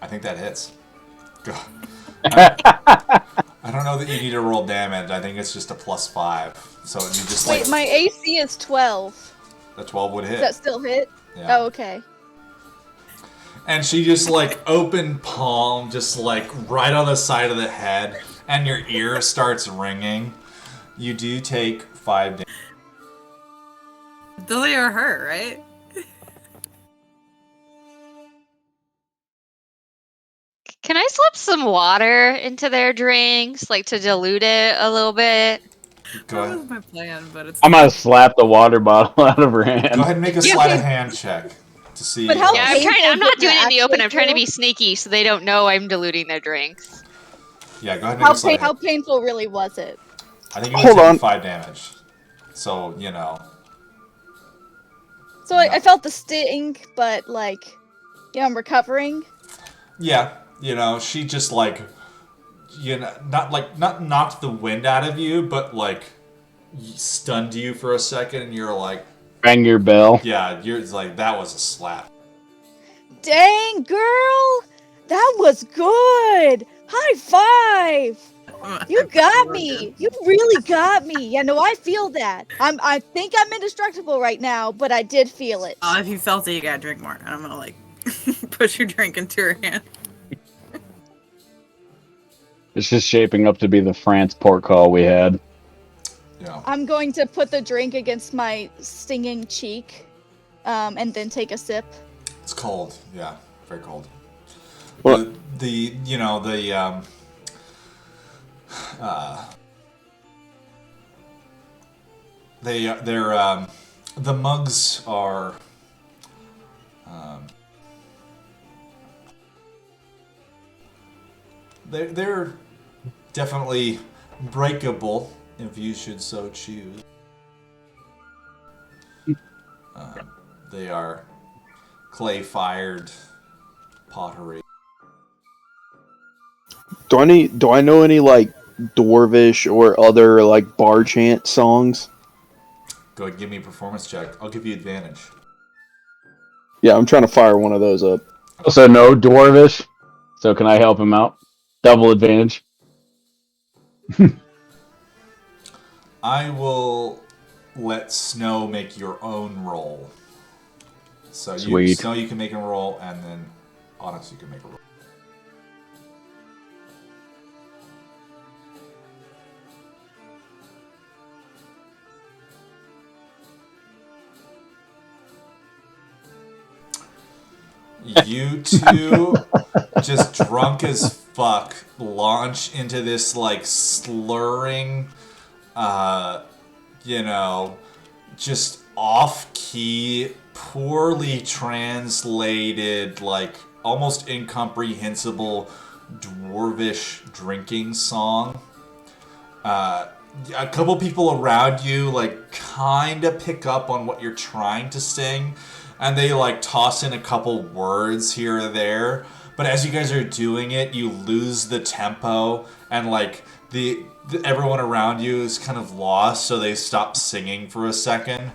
I think that hits. I don't know that you need to roll damage. I think it's just a +5. So you just Wait, my AC is 12. The 12 would hit. Does that still hit? Yeah. Oh, okay. And she just open palm, just right on the side of the head, and your ear starts ringing. You do take 5 damage. Doesn't even hurt, right? Can I slip some water into their drinks, to dilute it a little bit? Go That ahead. was my plan, but it's. I'm gonna slap the water bottle out of her hand. Go ahead and make a Yeah, sleight of okay. hand check to see. But how Yeah, painful I'm not did doing it in the open. actually I'm trying to feel? be sneaky so they don't know I'm diluting their drinks. Yeah, go ahead and make a sleight of hand. How painful really was it? I think you were Hold taking on. 5 damage. So, you know. So I felt the sting, but like, I'm recovering. Yeah, you know, she just like, you know, not knocked the wind out of you, but like stunned you for a second, and you're like, Bang your bell. yeah, you're like, that was a slap. Dang, girl, that was good. High five. You got me. You really got me. Yeah, no, I feel that. I think I'm indestructible right now, but I did feel it. If you felt it, you gotta drink more. And I'm gonna like push your drink into her hand. It's just shaping up to be the France port call we had. Yeah. I'm going to put the drink against my stinging cheek, and then take a sip. It's cold. Yeah, very cold. Well- The you know the they're the mugs are they're definitely breakable if you should so choose. They are clay-fired pottery. Do I know any like Dwarvish or other like bar chant songs? Go ahead, give me a performance check. I'll give you advantage. Yeah, I'm trying to fire one of those up. Also, no Dwarvish. So can I help him out? Double advantage. I will let Snow make your own roll. So Sweet. Snow, you can make a roll, and then Onyx, you can make a roll. You two, just drunk as fuck, launch into this like slurring, you know, just off-key, poorly translated, like almost incomprehensible dwarvish drinking song. A couple people around you like kind of pick up on what you're trying to sing, and they like toss in a couple words here or there. But as you guys are doing it, you lose the tempo, and like everyone around you is kind of lost, so they stop singing for a second.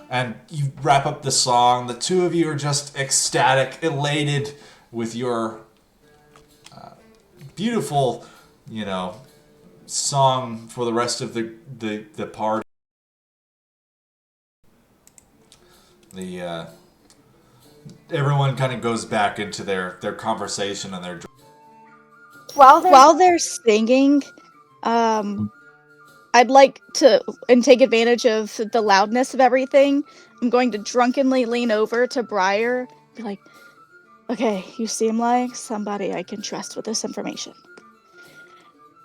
And you wrap up the song. The two of you are just ecstatic, elated with your beautiful, you know, song for the rest of the party. Everyone kind of goes back into their conversation and their. While they're singing, I'd like to and take advantage of the loudness of everything. I'm going to drunkenly lean over to Briar, be like, "Okay, you seem like somebody I can trust with this information.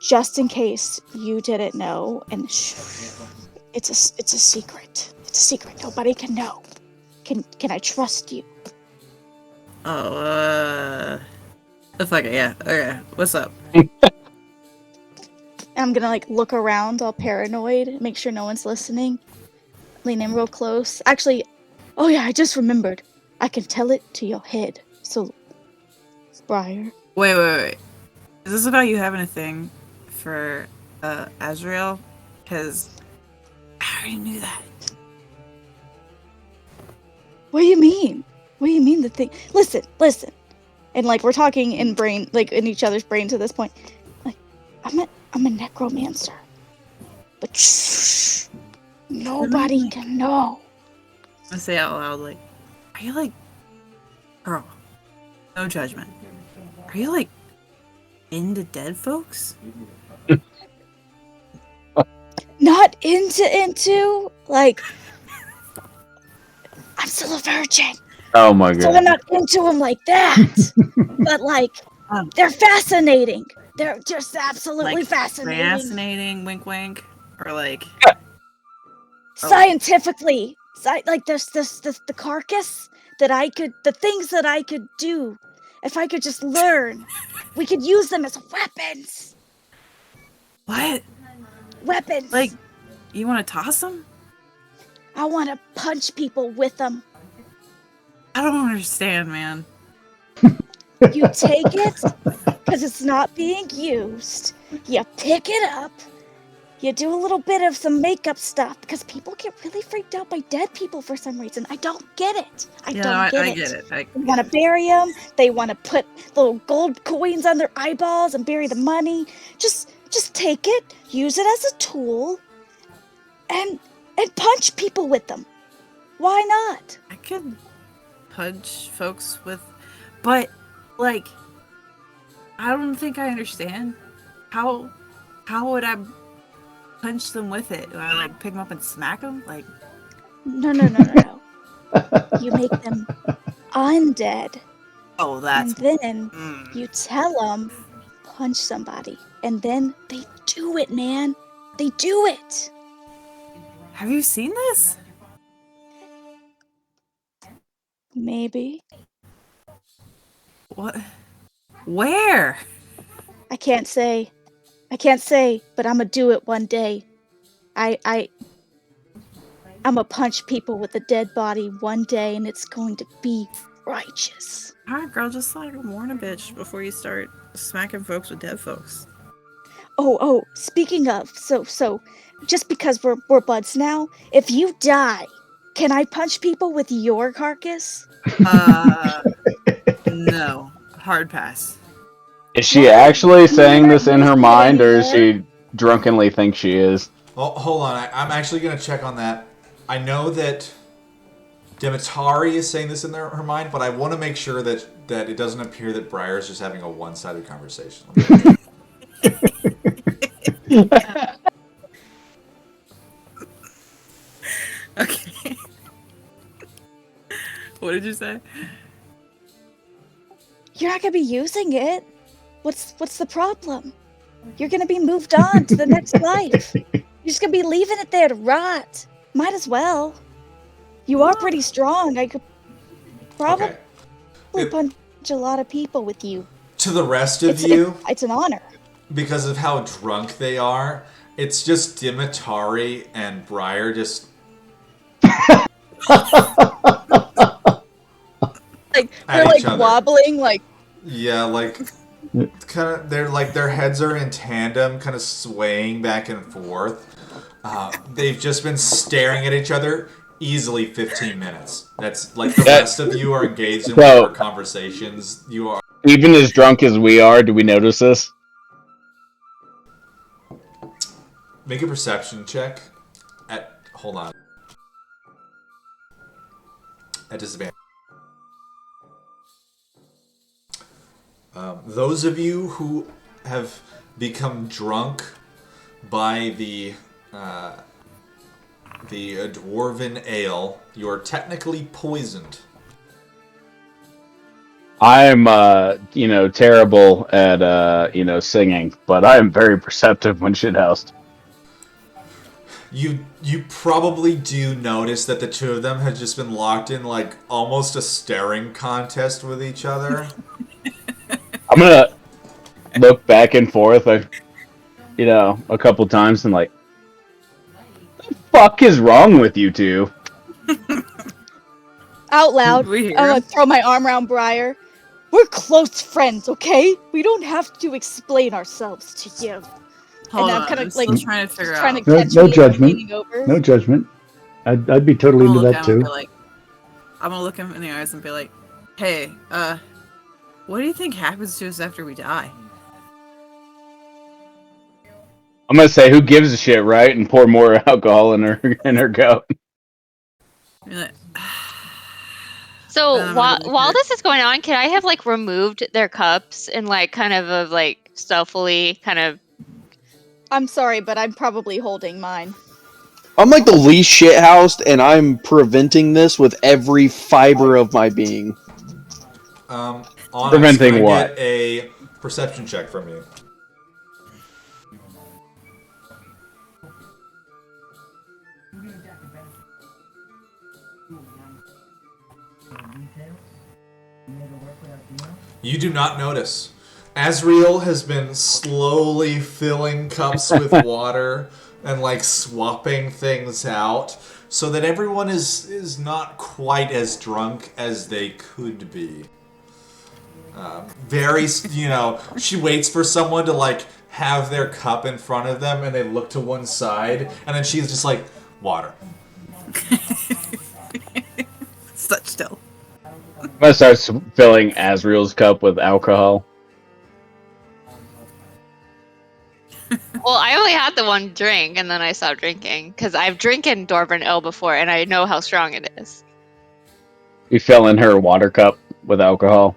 Just in case you didn't know, and it's a secret. It's a secret. Nobody can know. Can I trust you?" Fuck it, yeah. Okay, what's up? I'm gonna like look around all paranoid, make sure no one's listening. Lean in real close. Actually, oh yeah, I just remembered. I can tell it to your head. So, Briar. Wait. Is this about you having a thing for Azrael? Because I already knew that. What do you mean? What do you mean the thing? Listen. And like we're talking in brain, like in each other's brains at this point. Like, I'm a necromancer. But shh, nobody can know. I say out loud, like, are you like, girl, no judgment. Are you like into dead folks? Not into like. I'm still a virgin. Oh my So I'm god. not into them like that. But like, they're fascinating. They're just absolutely Like, fascinating. Fascinating, wink wink. Or like, Scientifically, like the carcass that the things that I could do, if I could just learn, we could use them as weapons. what? Weapons. Like, you want to toss them? I want to punch people with them. I don't understand, man. You take it because it's not being used. You pick it up. You do a little bit of some makeup stuff because people get really freaked out by dead people for some reason. I don't get it. I don't get it. They want to bury them. They want to put little gold coins on their eyeballs and bury the money. Just take it, use it as a tool, and punch people with them. Why not? I could punch folks with, but like, I don't think I understand. How would I punch them with it? Do I like pick them up and smack them? Like, No. You make them undead. oh, that's. And then you tell them, punch somebody. And then they do it, man. They do it. Have you seen this? Maybe. What? Where? I can't say, but I'm gonna do it one day. I'm gonna punch people with a dead body one day, and it's going to be righteous. Alright, girl, just like warn a bitch before you start smacking folks with dead folks. Oh, speaking of, so just because we're buds now, if you die, can I punch people with your carcass? No. Hard pass. Is she actually saying this in her mind, or is she drunkenly think she is? Oh, hold on. I'm actually going to check on that. I know that Demetari is saying this in her mind, but I want to make sure that it doesn't appear that Briar's just having a one-sided conversation. Okay. What did you say? You're not gonna be using it. What's the problem? You're gonna be moved on to the next life. You're just gonna be leaving it there to rot. Might as well. You are pretty strong. I could probably punch a lot of people with you. To the rest of you, it's an honor. Because of how drunk they are, it's just Demetari and Briar just... like, they're like wobbling, like... Yeah, like... kind of, they're like, their heads are in tandem, kind of swaying back and forth. They've just been staring at each other easily 15 minutes. That's like the rest of you are engaged in whatever conversations you are. Even as drunk as we are, do we notice this? Make a perception check. Hold on. At disadvantage. Those of you who have become drunk by the dwarven ale, you're technically poisoned. I'm, terrible at, singing, but I am very perceptive when shithoused. You probably do notice that the two of them have just been locked in, like, almost a staring contest with each other. I'm gonna look back and forth, a couple times and like, what the fuck is wrong with you two? Out loud, I'm gonna throw my arm around Briar. We're close friends, okay? We don't have to explain ourselves to you. Hold and on, I'm kind of like trying to figure trying out. to catch No me judgment. over. No judgment. I'd be totally into that too. I'm gonna look him in the eyes and be like, "Hey, what do you think happens to us after we die?" I'm gonna say, who gives a shit, right? And pour more alcohol in her goat. Like, so while this is going on, can I have like removed their cups and like kind of like stealthily kind of? I'm sorry, but I'm probably holding mine. I'm like the least shithoused, and I'm preventing this with every fiber of my being. Preventing what? Get a perception check from you. You do not notice. Asriel has been slowly filling cups with water and like swapping things out so that everyone is not quite as drunk as they could be. She waits for someone to like have their cup in front of them and they look to one side and then she's just like, water. Such still. I'm gonna start filling Asriel's cup with alcohol. Well, I only had the one drink, and then I stopped drinking because I've drinking Dwarven Ale before, and I know how strong it is. We fill in her water cup with alcohol.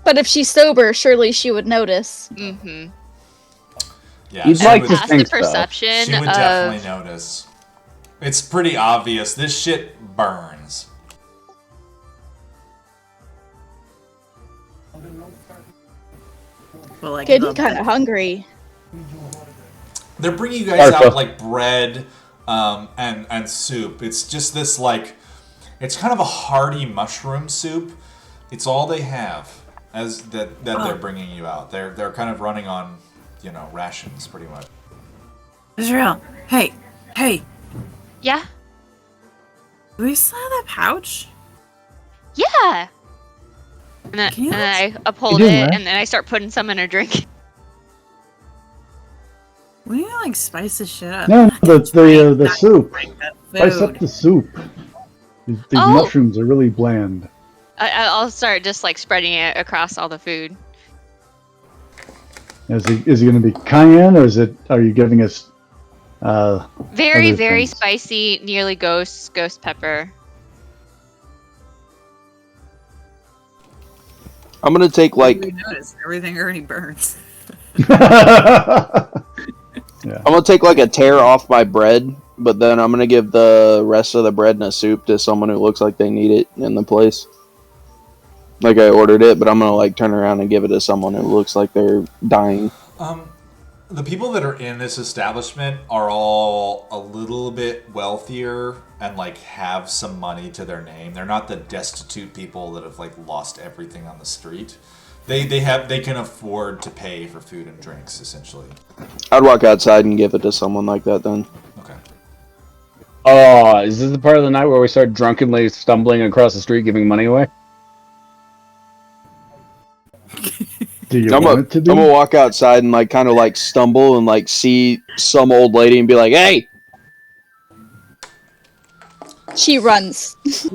But if she's sober, surely she would notice. Mm-hmm. Yeah, You'd she like would, to Passive think so. perception she would of definitely notice. It's pretty obvious. This shit burns. Well, like Getting kind of hungry. They're bringing you guys Arfa. out like bread and soup. It's just this like, it's kind of a hearty mushroom soup. It's all they have as that they're bringing you out. They're kind of running on, rations pretty much. Israel. Hey. yeah, Do we still have that pouch? yeah. And then, Can you and then I uphold You it, do, man. and then I start putting some in her drink. We need to like spice this shit up. No, the Not soup. drink that Spice up food. the soup. These Oh. mushrooms are really bland. I'll start just like spreading it across all the food. Is it going to be cayenne, or are you giving us? Very, Other very things. spicy, nearly ghost pepper. I'm gonna take We like noticed everything already burns. I'm gonna take like a tear off my bread, but then I'm gonna give the rest of the bread and a soup to someone who looks like they need it in the place. Like I ordered it, but I'm gonna like turn around and give it to someone who looks like they're dying. The people that are in this establishment are all a little bit wealthier and like have some money to their name. They're not the destitute people that have like lost everything on the street. They can afford to pay for food and drinks essentially. I'd walk outside and give it to someone like that then. Okay. Oh, is this the part of the night where we start drunkenly stumbling across the street giving money away? Do you I'm want it to be? gonna walk outside and like kind of like stumble and like see some old lady and be like, "Hey!" She runs. There's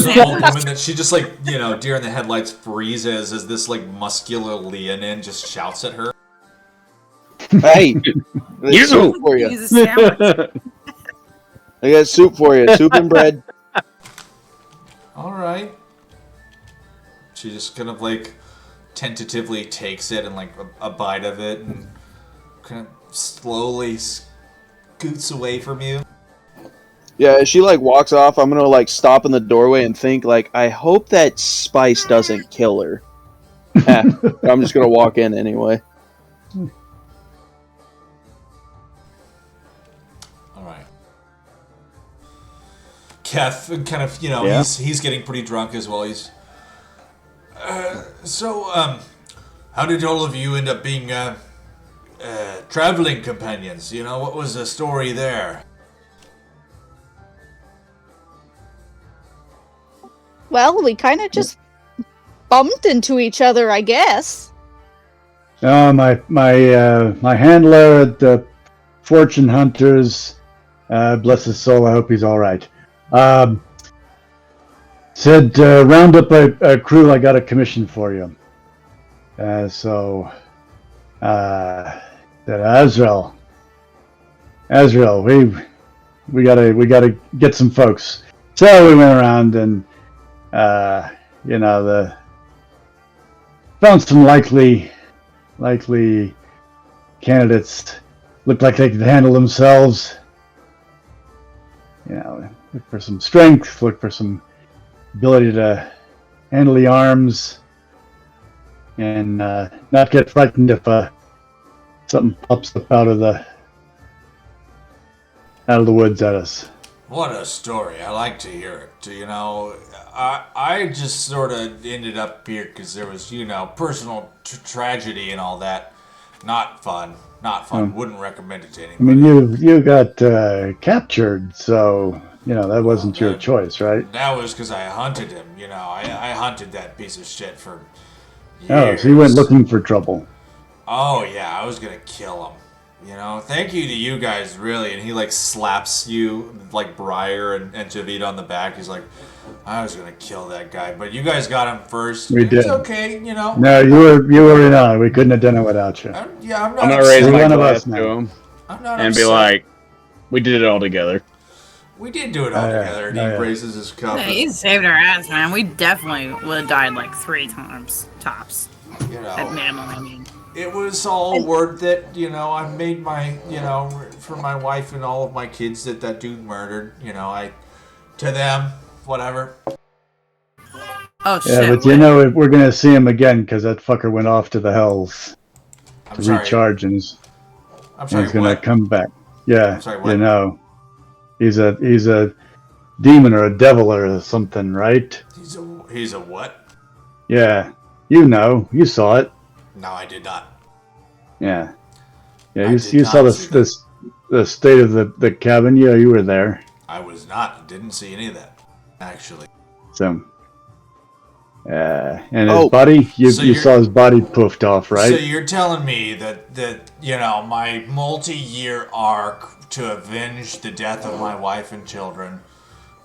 an old woman that she just like, deer in the headlights freezes as this like muscular Leonin just shouts at her. Hey, there's soup for you. Use a sandwich. I got soup for you. Soup and bread. All right. She just kind of like tentatively takes it and like a bite of it and kind of slowly scoots away from you. Yeah, as she like walks off, I'm gonna like stop in the doorway and think like, I hope that spice doesn't kill her. I'm just gonna walk in anyway. All right. Keth, kind of, Yeah. he's getting pretty drunk as well. He's. How did all of you end up being traveling companions? What was the story there? Well, we kind of just bumped into each other, I guess. My handler at the Fortune Hunters, bless his soul, I hope he's all right. Said round up a crew. I got a commission for you. Said Azrael, we gotta get some folks. So we went around and found some likely candidates. Looked like they could handle themselves. Look for some strength. Look for some ability to handle the arms and not get frightened if something pops up out of the woods at us. What a story. I like to hear it. You know, I just sort of ended up here because there was, personal tragedy and all that. Not fun. Not fun. Wouldn't recommend it to I anybody. mean, you got captured, so that wasn't your choice, right? That was because I hunted him. I hunted that piece of shit for years. Oh, so you went looking for trouble. Oh, yeah, I was going to kill him. Thank you to you guys, really. And he, slaps you, like Briar and Javid on the back. He's like, I was going to kill that guy, but you guys got him first. We did. It's okay, No, you were in on it. We couldn't have done it without you. I'm I'm not gonna upset. raise my one of glass us to now. him I'm not and be upset. like, "We did it all together." We did do it all together, and he raises his cup. Yeah, you saved our ass, man. We definitely would have died like 3 times, tops. At minimum, I mean. It was all worth it, I made my, for my wife and all of my kids that dude murdered, to them, whatever. Oh, Yeah, shit. but we're gonna see him again because that fucker went off to the hells to recharge, and he's gonna come back. Yeah, I'm sorry, what? He's a demon or a devil or something, right? He's a what? Yeah, you saw it. No, I did not. Yeah, you saw the state of the cabin. Yeah, you were there. I was not. Didn't see any of that, actually. So, and his body, you saw his body poofed off, right? So you're telling me that my multi-year arc to avenge the death of my wife and children,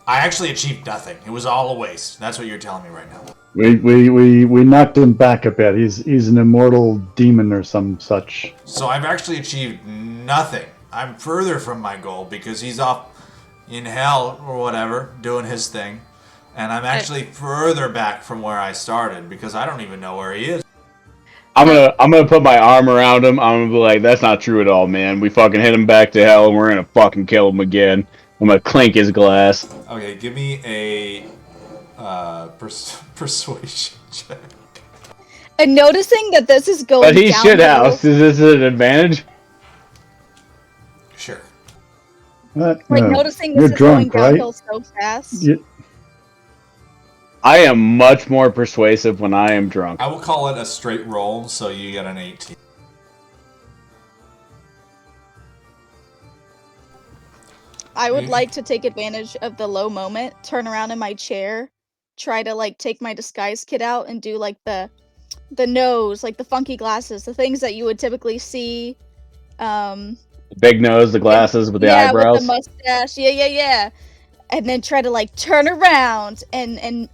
I actually achieved nothing. It was all a waste. That's what you're telling me right now. We knocked him back a bit. He's an immortal demon or some such. So I've actually achieved nothing. I'm further from my goal because he's off in hell or whatever, doing his thing. And I'm actually further back from where I started because I don't even know where he is. I'm gonna put my arm around him. I'm gonna be like, "That's not true at all, man. We fucking hit him back to hell, and we're gonna fucking kill him again." I'm gonna clink his glass. Okay, give me a persuasion check. And noticing that this is going But he's downhill, shithouse. Is this an advantage? Sure. noticing you're this is drunk, going right? downhill so fast. I am much more persuasive when I am drunk. I will call it a straight roll, so you get an 18. I would like to take advantage of the low moment, turn around in my chair, try to take my disguise kit out and do the nose, the funky glasses, the things that you would typically see. The big nose, the glasses with the eyebrows. With the mustache. Yeah. And then try to turn around and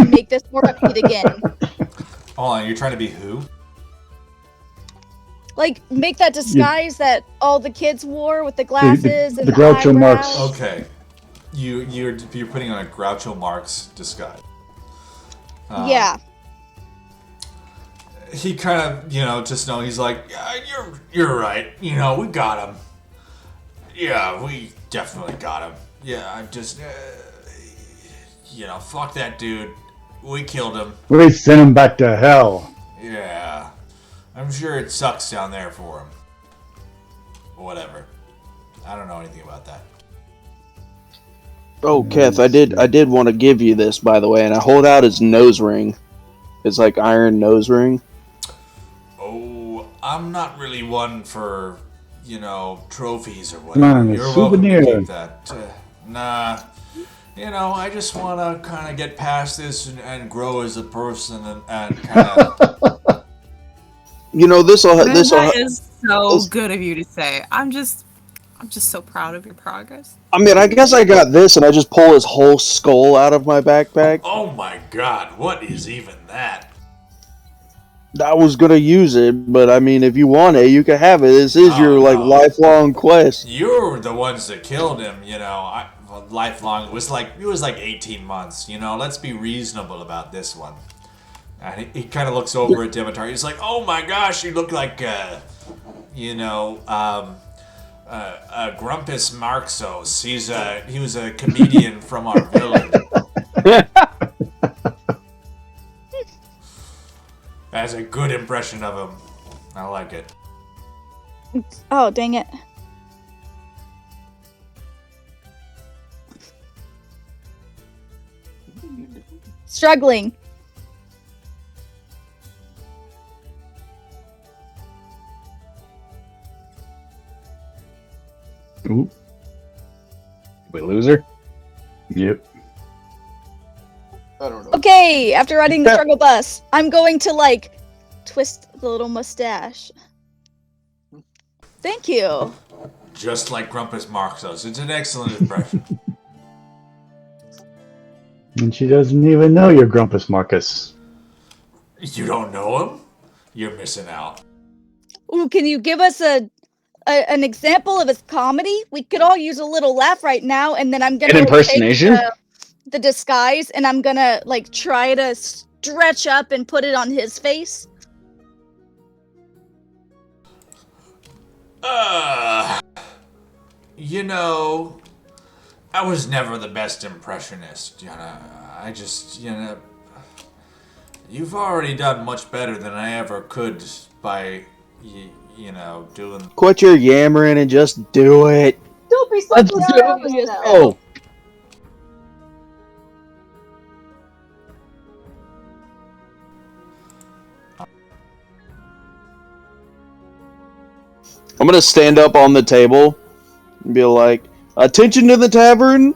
make this more upbeat again. Hold on, you're trying to be who? Make that disguise that all the kids wore with the glasses and the Groucho eyebrows. Marx. Okay. You're putting on a Groucho Marx disguise. Yeah. He kind of, just know he's like, yeah, you're right. We got him. Yeah, we definitely got him. Yeah, I'm just, fuck that dude. We killed him. We sent him back to hell. Yeah. I'm sure it sucks down there for him. Whatever. I don't know anything about that. Oh, Keth, I did want to give you this, by the way, and I hold out his nose ring. It's like iron nose ring. Oh, I'm not really one for, trophies or whatever. Come on, You're souvenir. welcome to keep that. Nah. I just want to kind of get past this and grow as a person and kind of... That is so good of you to say. I'm just so proud of your progress. I mean, I guess I got this, and I just pull his whole skull out of my backpack. Oh my god, what is even that? I was gonna use it, but I mean, if you want it, you can have it. This is your lifelong quest. You're the ones that killed him, lifelong. It was like 18 months, Let's be reasonable about this one. And he kind of looks over at Dimitar. He's like, "Oh my gosh, you look like, Grumpus Marxos. He was a comedian from our village." That's a good impression of him. I like it. Oh, dang it. Struggling. Ooh. We lose her? Yep. I don't know. Okay, after riding the struggle bus, I'm going to, like, twist the little mustache. Thank you. Just like Grumpus Marxos. It's an excellent impression. And she doesn't even know you're Grumpus Marcus. You don't know him? You're missing out. Ooh, can you give us an example of his comedy? We could all use a little laugh right now, and then I'm gonna An like, impersonation? take the disguise, and I'm gonna like try to stretch up and put it on his face. You know, I was never the best impressionist. You know, I just, you've already done much better than I ever could by, doing. Quit your yammering and just do it. Don't be so Let's down do on it. yourself. Oh, I'm gonna stand up on the table and be like, attention to the tavern,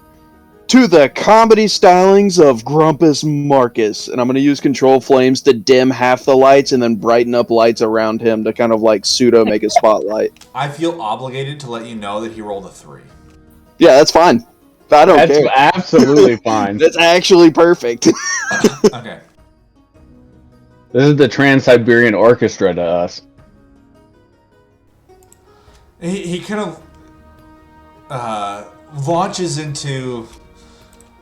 to the comedy stylings of Grumpus Marcus. And I'm gonna use control flames to dim half the lights and then brighten up lights around him to kind of like pseudo make a spotlight. I feel obligated to let you know that he rolled a 3. Yeah, that's fine. I don't that's care. absolutely fine. That's actually perfect. Okay. This is the Trans-Siberian Orchestra to us. He kind of launches into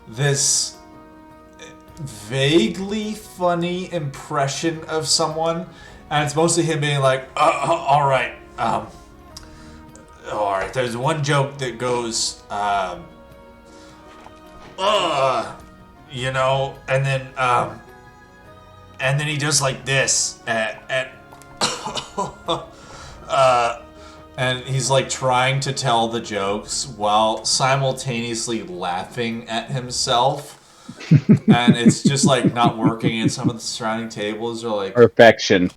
this vaguely funny impression of someone, and it's mostly him being like, all right, there's one joke that goes, and then he does like this, and he's like trying to tell the jokes while simultaneously laughing at himself. And it's just like not working, and some of the surrounding tables are like Perfection.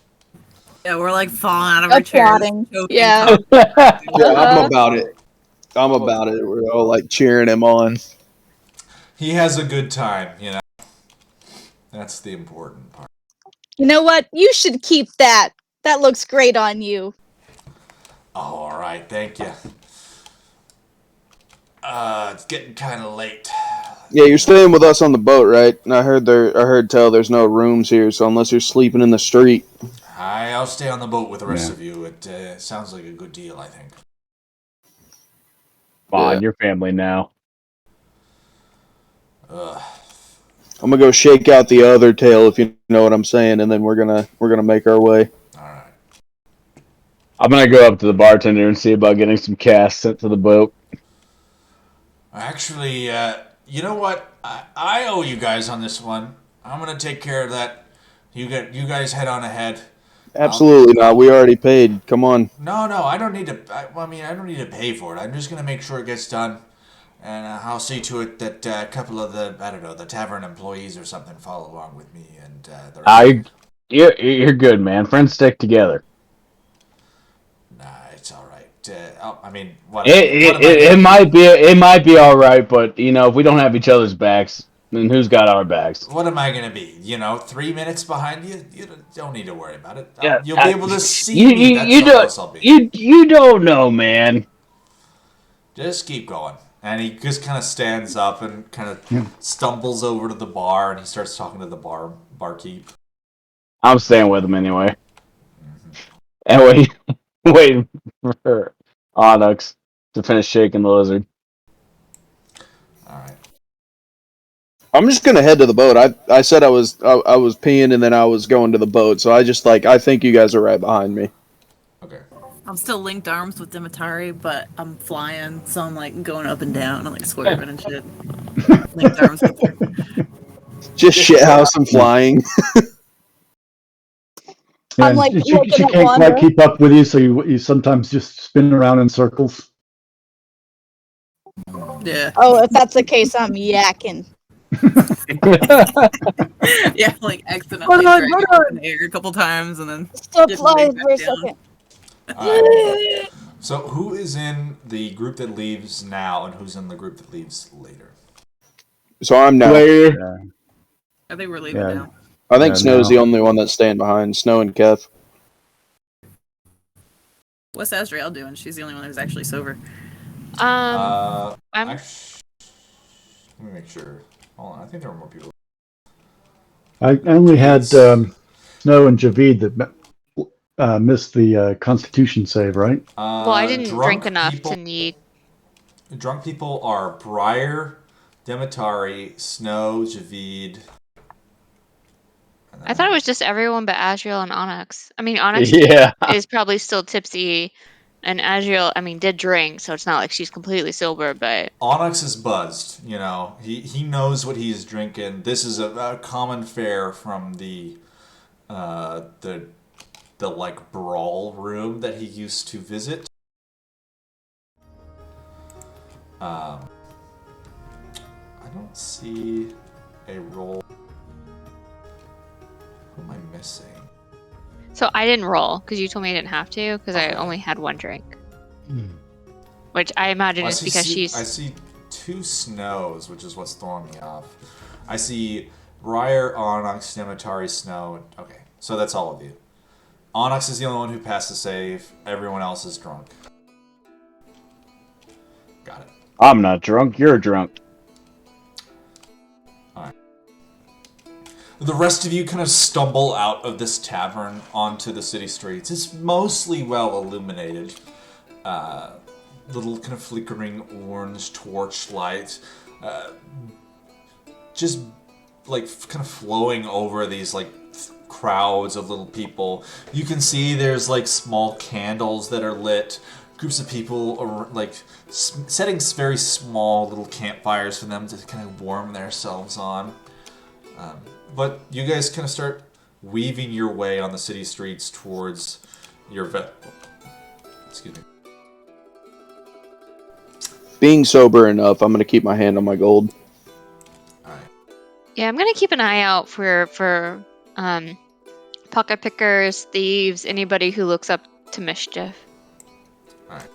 Yeah, we're like falling out of our chairs. Applauding. choking, Yeah. Yeah, I'm about it. I'm about it. We're all like cheering him on. he has a good time, That's the important part. You know what? You should keep that. That looks great on you. Oh, all right, thank you. It's getting kind of late. Yeah, you're staying with us on the boat, right? And I heard tell there's no rooms here, so unless you're sleeping in the street. I'll stay on the boat with the rest Yeah. of you. It sounds like a good deal, I think. Come on, your family now. Ugh. I'm gonna go shake out the other tail, if you know what I'm saying, and then we're gonna make our way. All right. I'm gonna go up to the bartender and see about getting some cash sent to the boat. Actually, you know what? I owe you guys on this one. I'm gonna take care of that. You guys head on ahead. Absolutely not. We already paid. Come on. No, I don't need to. I don't need to pay for it. I'm just gonna make sure it gets done, and I'll see to it that a couple of the tavern employees or something follow along with me. And You're good, man. Friends stick together. nah, it's all right. What? What am It might be all right, but if we don't have each other's backs, then who's got our backs? What am I gonna be? 3 minutes behind you? You don't need to worry about it. Yeah, You'll be able to see me. That's how close I'll be. You don't know, man. Just keep going. And he just kind of stands up and kind of stumbles over to the bar, and he starts talking to the barkeep. I'm staying with him anyway. And waiting for Onyx to finish shaking the lizard. All right. I'm just gonna head to the boat. I said I was peeing and then I was going to the boat, so I think you guys are right behind me. Okay. I'm still linked arms with Dimitari, but I'm flying, so I'm like going up and down and like swerving and shit. Linked arms with her. Just shithouse and flying. I'm like she looking at can't Wanda. quite keep up with you, so you sometimes just spin around in circles. Yeah. Oh, if that's the case, I'm yakking. Yeah, like accidentally drag it up in the air a couple times and then Stop dip flying back for a down. second. Alright. So who is in the group that leaves now, and who's in the group that leaves later? So I'm now. Later. I think we're leaving Yeah. now. I think Yeah, Snow's now. the only one that's staying behind. Snow and Kev. What's Azrael doing? She's the only one who's actually sober. I'm Let me make sure. Hold on, I think there were more people. I only had Yes. Snow and Javid that missed the Constitution save, right? well, I didn't drink enough people, to need. Drunk people are Briar, Demetari, Snow, Javid. I thought it was just everyone but Azrael and Onyx. I mean, Onyx Yeah. is probably still tipsy, and Azrael, I mean, did drink, so it's not like she's completely sober. But Onyx is buzzed. You know, he knows what he's drinking. This is a common fare from the like brawl room that he used to visit. I don't see a roll. Who am I missing? so I didn't roll because you told me I didn't have to because I Okay. only had one drink, which I imagine is because I see two Snows, which is what's throwing me off. I see Briar, Onyx, Demetari, Snow. Okay, so that's all of you. Onyx is the only one who passed the save. Everyone else is drunk. Got it. I'm not drunk. You're drunk. The rest of you kind of stumble out of this tavern onto the city streets. It's mostly well illuminated. Little kind of flickering orange torch light. Just like kind of flowing over these like crowds of little people. You can see there's like small candles that are lit. Groups of people are like setting very small little campfires for them to kind of warm themselves on. But you guys kind of start weaving your way on the city streets towards your excuse me. Being sober enough, I'm going to keep my hand on my gold. All right. Yeah, I'm gonna keep an eye out for pocket pickers, thieves, anybody who looks up to mischief. All right.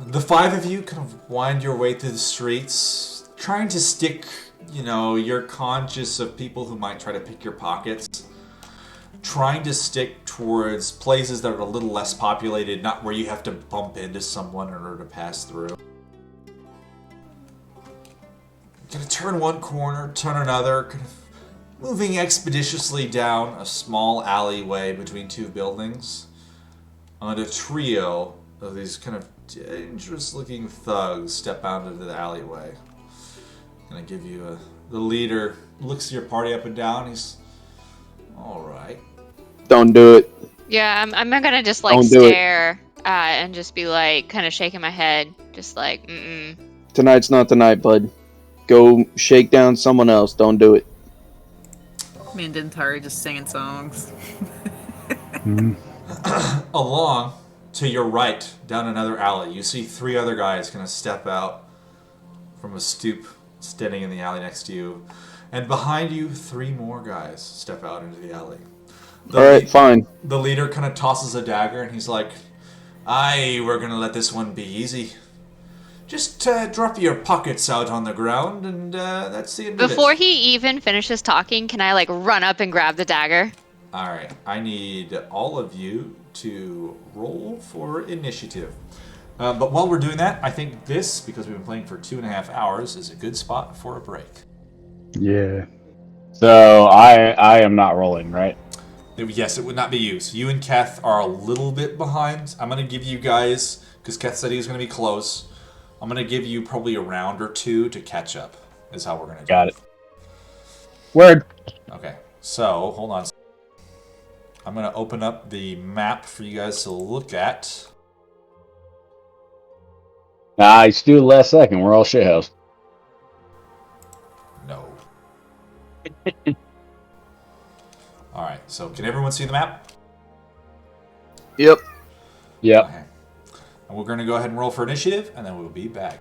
The five of you kind of wind your way through the streets, trying to stick, you're conscious of people who might try to pick your pockets. Trying to stick towards places that are a little less populated, not where you have to bump into someone in order to pass through. Gonna turn one corner, turn another, kind of moving expeditiously down a small alleyway between two buildings. And a trio of these kind of dangerous-looking thugs step out into the alleyway. Gonna give you the leader looks your party up and down. He's all right. Don't do it. Yeah, I'm gonna just like Don't do it. stare and just be like kind of shaking my head, just like mm-mm. Tonight's not the night, bud. Go shake down someone else. Don't do it. Me and Dintari just singing songs. Along to your right, down another alley, you see three other guys gonna step out from a stoop standing in the alley next to you. And behind you, three more guys step out into the alley. Alright, fine. The leader kind of tosses a dagger and he's like, aye, we're gonna let this one be easy. Just drop your pockets out on the ground and that's the end of it. Before he even finishes talking, can I like run up and grab the dagger? Alright, I need all of you to roll for initiative. But while we're doing that, I think this, because we've been playing for 2.5 hours, is a good spot for a break. Yeah. So I am not rolling, right? Yes, it would not be you. So you and Keth are a little bit behind. I'm going to give you guys, because Keth said he was going to be close, I'm going to give you probably a round or two to catch up, is how we're going to do Got it. Word. Okay, so hold on. I'm going to open up the map for you guys to look at. I do the last second. We're all shithouse. No. Alright, so can everyone see the map? Yep. Yep. Okay. And we're going to go ahead and roll for initiative, and then we'll be back.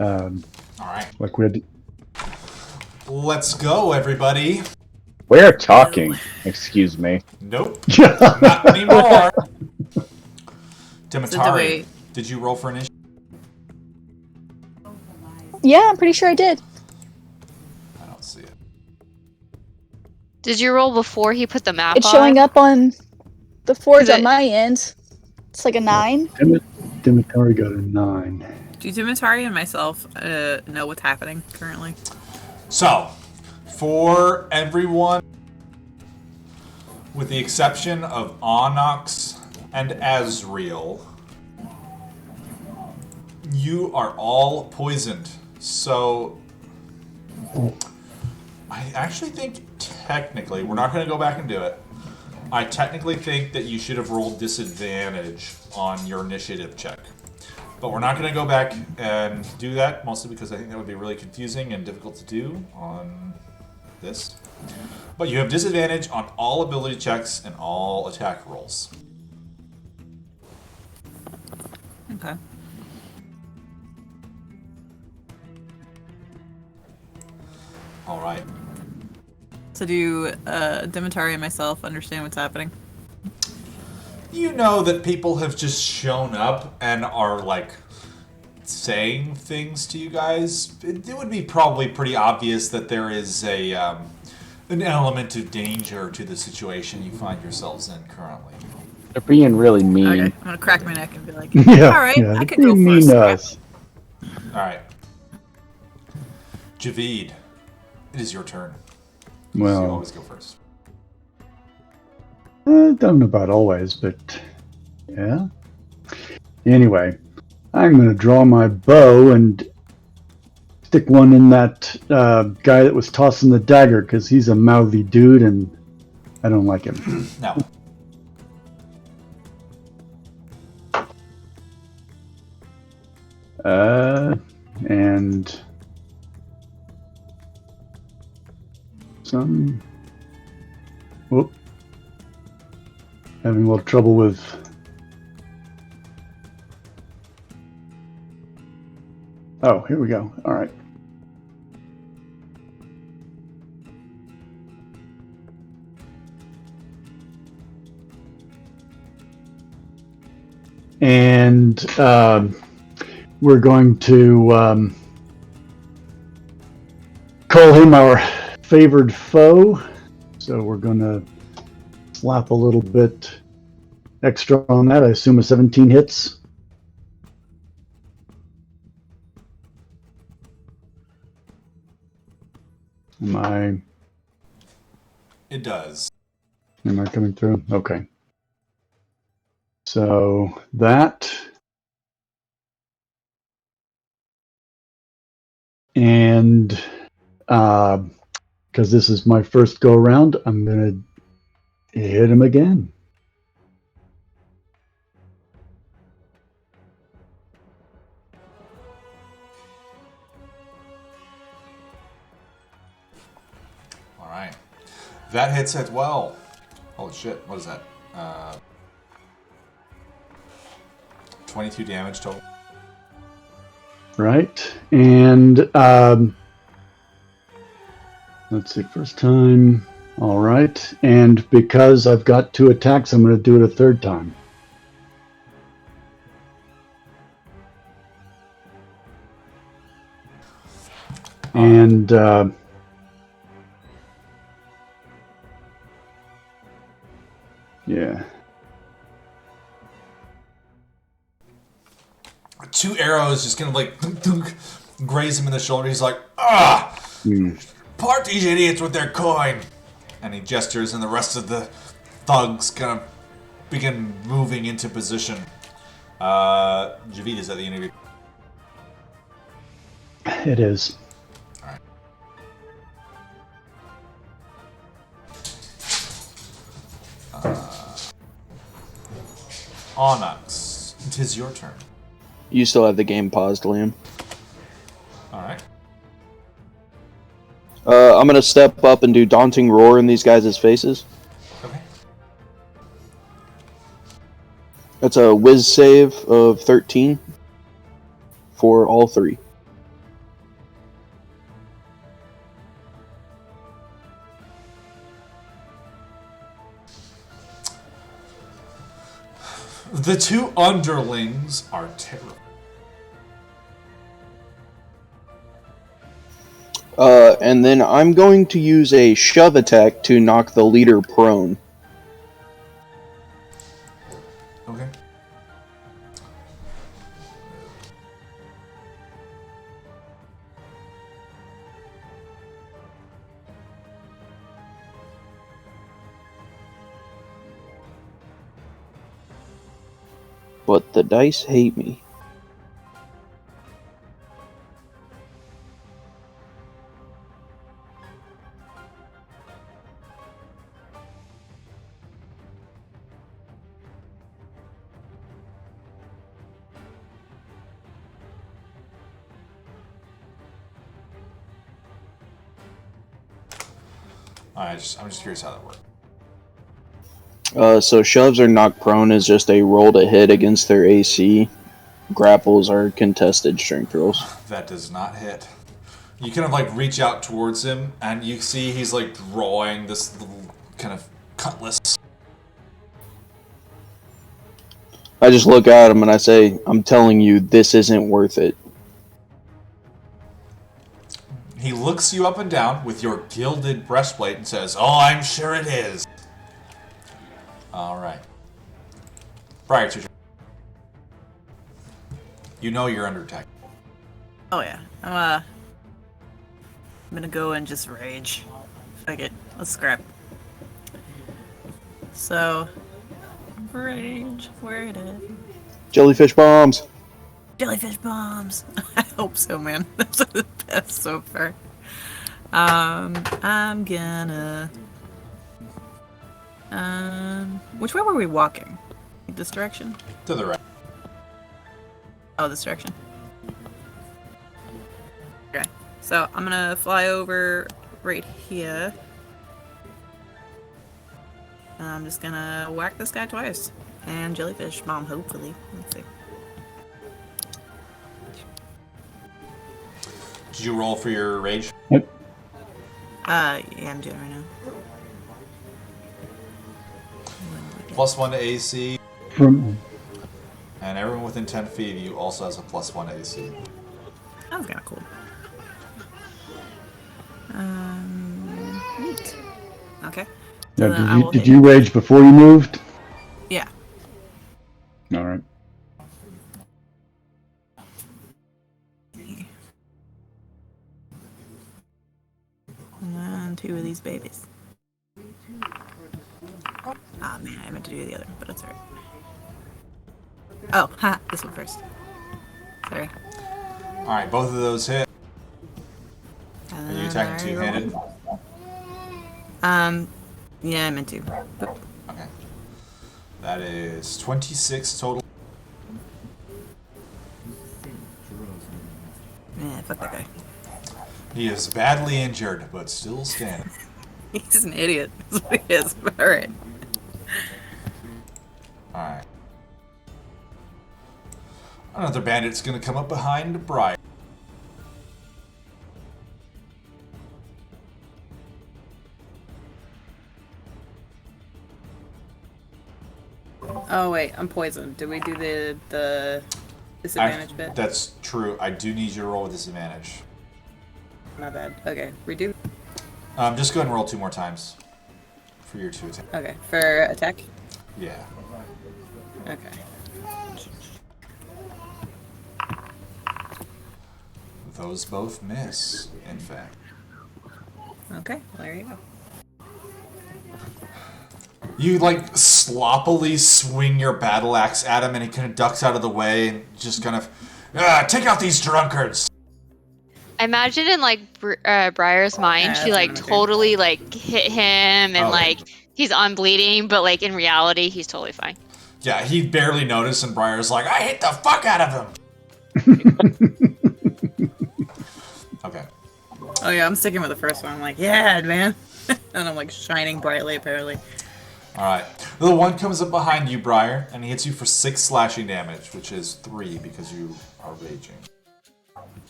All right. Like we had. Let's go, everybody. We're talking. Excuse me. Nope. Not anymore. Demetari, wait. did you roll for initiative? Yeah, I'm pretty sure I did. I don't see it. Did you roll before he put the map It's on? showing up on the forge Is on it- my end. It's like a 9. Demetari got a 9. Do Dimitari and myself know what's happening currently? So, for everyone, with the exception of Onyx and Azriel, you are all poisoned. So, I actually think technically, we're not going to go back and do it. I technically think that you should have rolled disadvantage on your initiative check. But we're not going to go back and do that, mostly because I think that would be really confusing and difficult to do on this. But you have disadvantage on all ability checks and all attack rolls. Okay. All right. So do Dimitari and myself understand what's happening? You know that people have just shown up and are like saying things to you guys. It would be probably pretty obvious that there is a an element of danger to the situation you find yourselves in currently. They're being really mean. Okay, I'm gonna crack my neck and be like, Yeah. all right, yeah, I could they go mean first. us. All right, Javid, it is your turn. Well, you always go first. I don't know about always, but yeah. Anyway, I'm going to draw my bow and stick one in that guy that was tossing the dagger, because he's a mouthy dude and I don't like him. No. And some. Whoop. Having a little trouble with. Oh, here we go. All right. And we're going to call him our favored foe. So we're going to slap a little bit extra on that. I assume a 17 hits. It does. Am I coming through? Okay. So that. And because this is my first go around, I'm going to hit him again. All right. That hits it well. Holy shit, what is that? 22 damage total. Right. And let's see, first time. All right. And because I've got 2 attacks, I'm going to do it a third time. And yeah. 2 arrows just gonna like graze him in the shoulder. He's like, ah! Part these idiots with their coin! And he gestures, and the rest of the thugs kind of begin moving into position. Javid, is that the end of your... It is. Alright. Onyx, it is your turn. You still have the game paused, Liam. Alright. I'm gonna step up and do Daunting Roar in these guys' faces. Okay. That's a whiz save of 13 for all 3. The two underlings are terrible. And then I'm going to use a shove attack to knock the leader prone. Okay. But the dice hate me. I'm just curious how that works. So shoves or knock prone is just a roll to hit against their AC. Grapples are contested strength rolls. That does not hit. You kind of like reach out towards him, and you see he's like drawing this little kind of cutlass. I just look at him and I say, I'm telling you, this isn't worth it. He looks you up and down with your gilded breastplate and says, "Oh, I'm sure it is." All right. Briar, it's your turn. You know you're under attack. Oh yeah. I'm gonna go and just rage. Fuck it. Let's scrap. So rage. Where it is? Jellyfish bombs. Jellyfish bombs. I hope so, man. Those are the best so far. I'm gonna. Which way were we walking? This direction? To the right. Oh, this direction. Okay. So I'm gonna fly over right here. And I'm just gonna whack this guy twice. And jellyfish bomb, hopefully. Let's see. Did you roll for your rage? Yeah, I'm doing it right now. +1 to AC, From and everyone within 10 feet of you also has a +1 to AC. That was kind of cool. Neat. Okay. So yeah, then I will did hit- you rage before you moved? Yeah. All right. And two of these babies. Ah, man, I meant to do the other, but it's alright. Oh, ha, this one first. Sorry. Alright, both of those hit. And Are you then attacking I two-handed? roll. Yeah, I meant to. Oop. Okay. That is 26 total. Yeah, fuck that guy. He is badly injured, but still standing. He's an idiot. That's what he is. Alright. Alright. Another bandit's gonna come up behind Briar. Oh wait, I'm poisoned. Did we do the disadvantage bit? That's true. I do need you to roll with disadvantage. My bad. Okay, redo. Just go ahead and roll 2 more times for your 2 attacks. Okay, for attack. Yeah. Okay. Those both miss, in fact. Okay, well, there you go. You, like, sloppily swing your battle axe at him, and he kind of ducks out of the way and just kind of, take out these drunkards! I imagine in like Briar's mind, Yeah, she that's like what I'm totally like hit him and Oh. like he's on bleeding, but like in reality, he's totally fine. Yeah, he barely noticed, and Briar's like, I hit the fuck out of him! Okay. Oh yeah, I'm sticking with the first one. I'm like, yeah, man. And I'm like shining brightly, apparently. Alright. The one comes up behind you, Briar, and he hits you for 6 slashing damage, which is 3 because you are raging.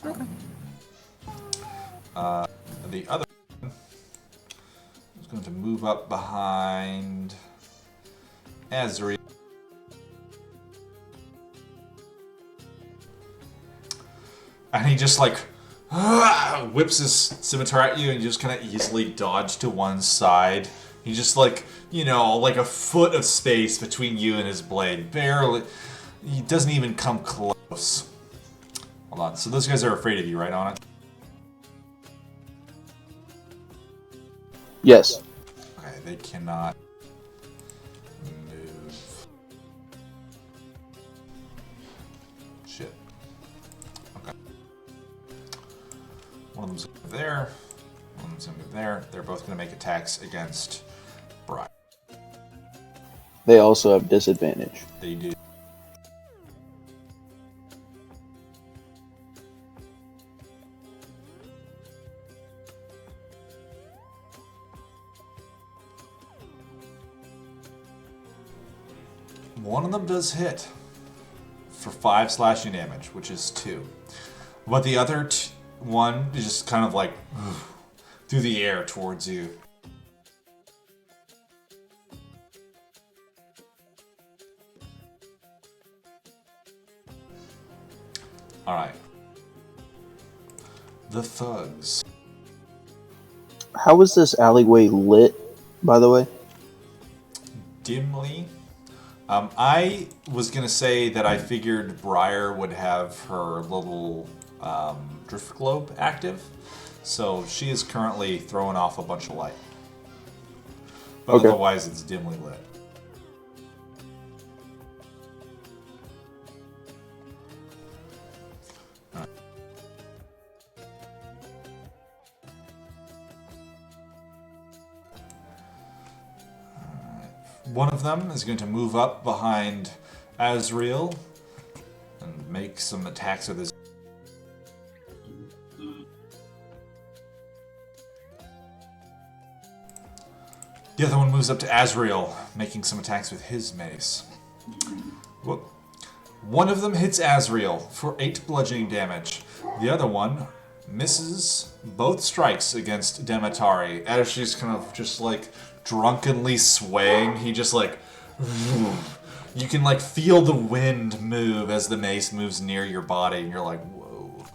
Okay. The other one is going to move up behind Azri. And he just like whips his scimitar at you, and you just kind of easily dodge to one side. He just like, like a foot of space between you and his blade. Barely. He doesn't even come close. Hold on. So those guys are afraid of you, right, on it? Yes. Okay, they cannot move. Shit. Okay. One of them's gonna move there. One of them's gonna move there. They're both gonna make attacks against Brian. They also have disadvantage. They do. One of them does hit for 5 slashing damage, which is 2. But the other one is just kind of like through the air towards you. Alright. The thugs. How is this alleyway lit, by the way? Dimly. I was going to say that I figured Briar would have her little drift globe active. So she is currently throwing off a bunch of light. But Okay. otherwise it's dimly lit. One of them is going to move up behind Azriel and make some attacks with his. The other one moves up to Azriel, making some attacks with his mace. Whoop. One of them hits Azriel for 8 bludgeoning damage. The other one misses both strikes against Demetari. As she's kind of just like drunkenly swaying, he just like... You can like feel the wind move as the mace moves near your body, and you're like, whoa.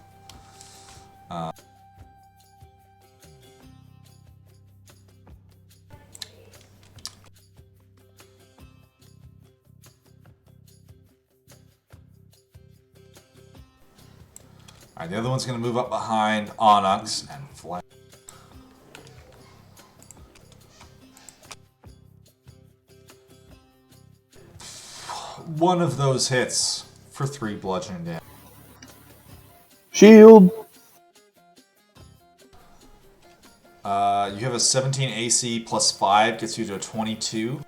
Alright, the other one's going to move up behind Onyx and flank. One of those hits for 3 bludgeoning damage. Shield! You have a 17 AC plus 5, gets you to a 22.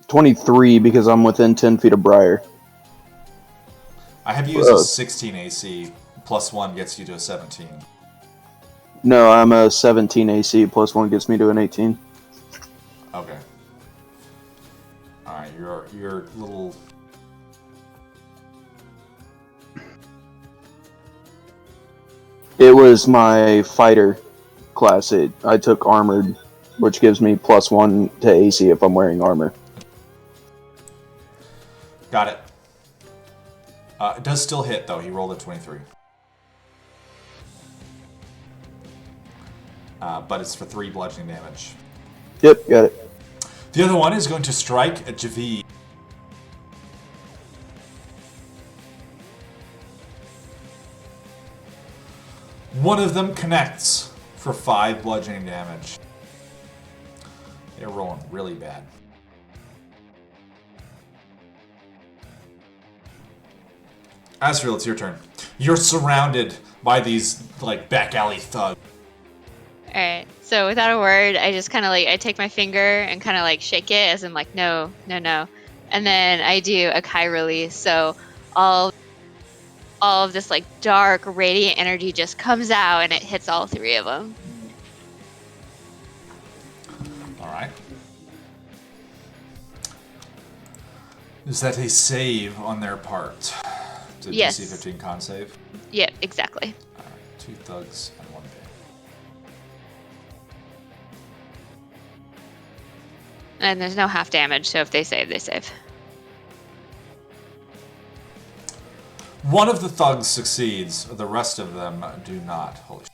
23 because I'm within 10 feet of Briar. I have you as a 16 AC plus 1 gets you to a 17. No, I'm a 17 AC plus 1 gets me to an 18. Okay. Alright, your little... It was my fighter class. I took armored, which gives me plus 1 to AC if I'm wearing armor. Got it. It does still hit, though. He rolled a 23. But it's for 3 bludgeoning damage. Yep, got it. The other one is going to strike at Javid. One of them connects for 5 bludgeoning damage. They're rolling really bad. Asriel, it's your turn. You're surrounded by these, like, back alley thugs. Alright, so without a word, I just kind of like, I take my finger and kind of like shake it as in like, no, no, no. And then I do a Kai release, so all of this like dark, radiant energy just comes out and it hits all 3 of them. Alright. Is that a save on their part? Did Yes. DC 15 con save? Yep, exactly. Alright, 2 thugs and 1 band. And there's no half damage, so if they save, they save. One of the thugs succeeds, the rest of them do not. Holy shit.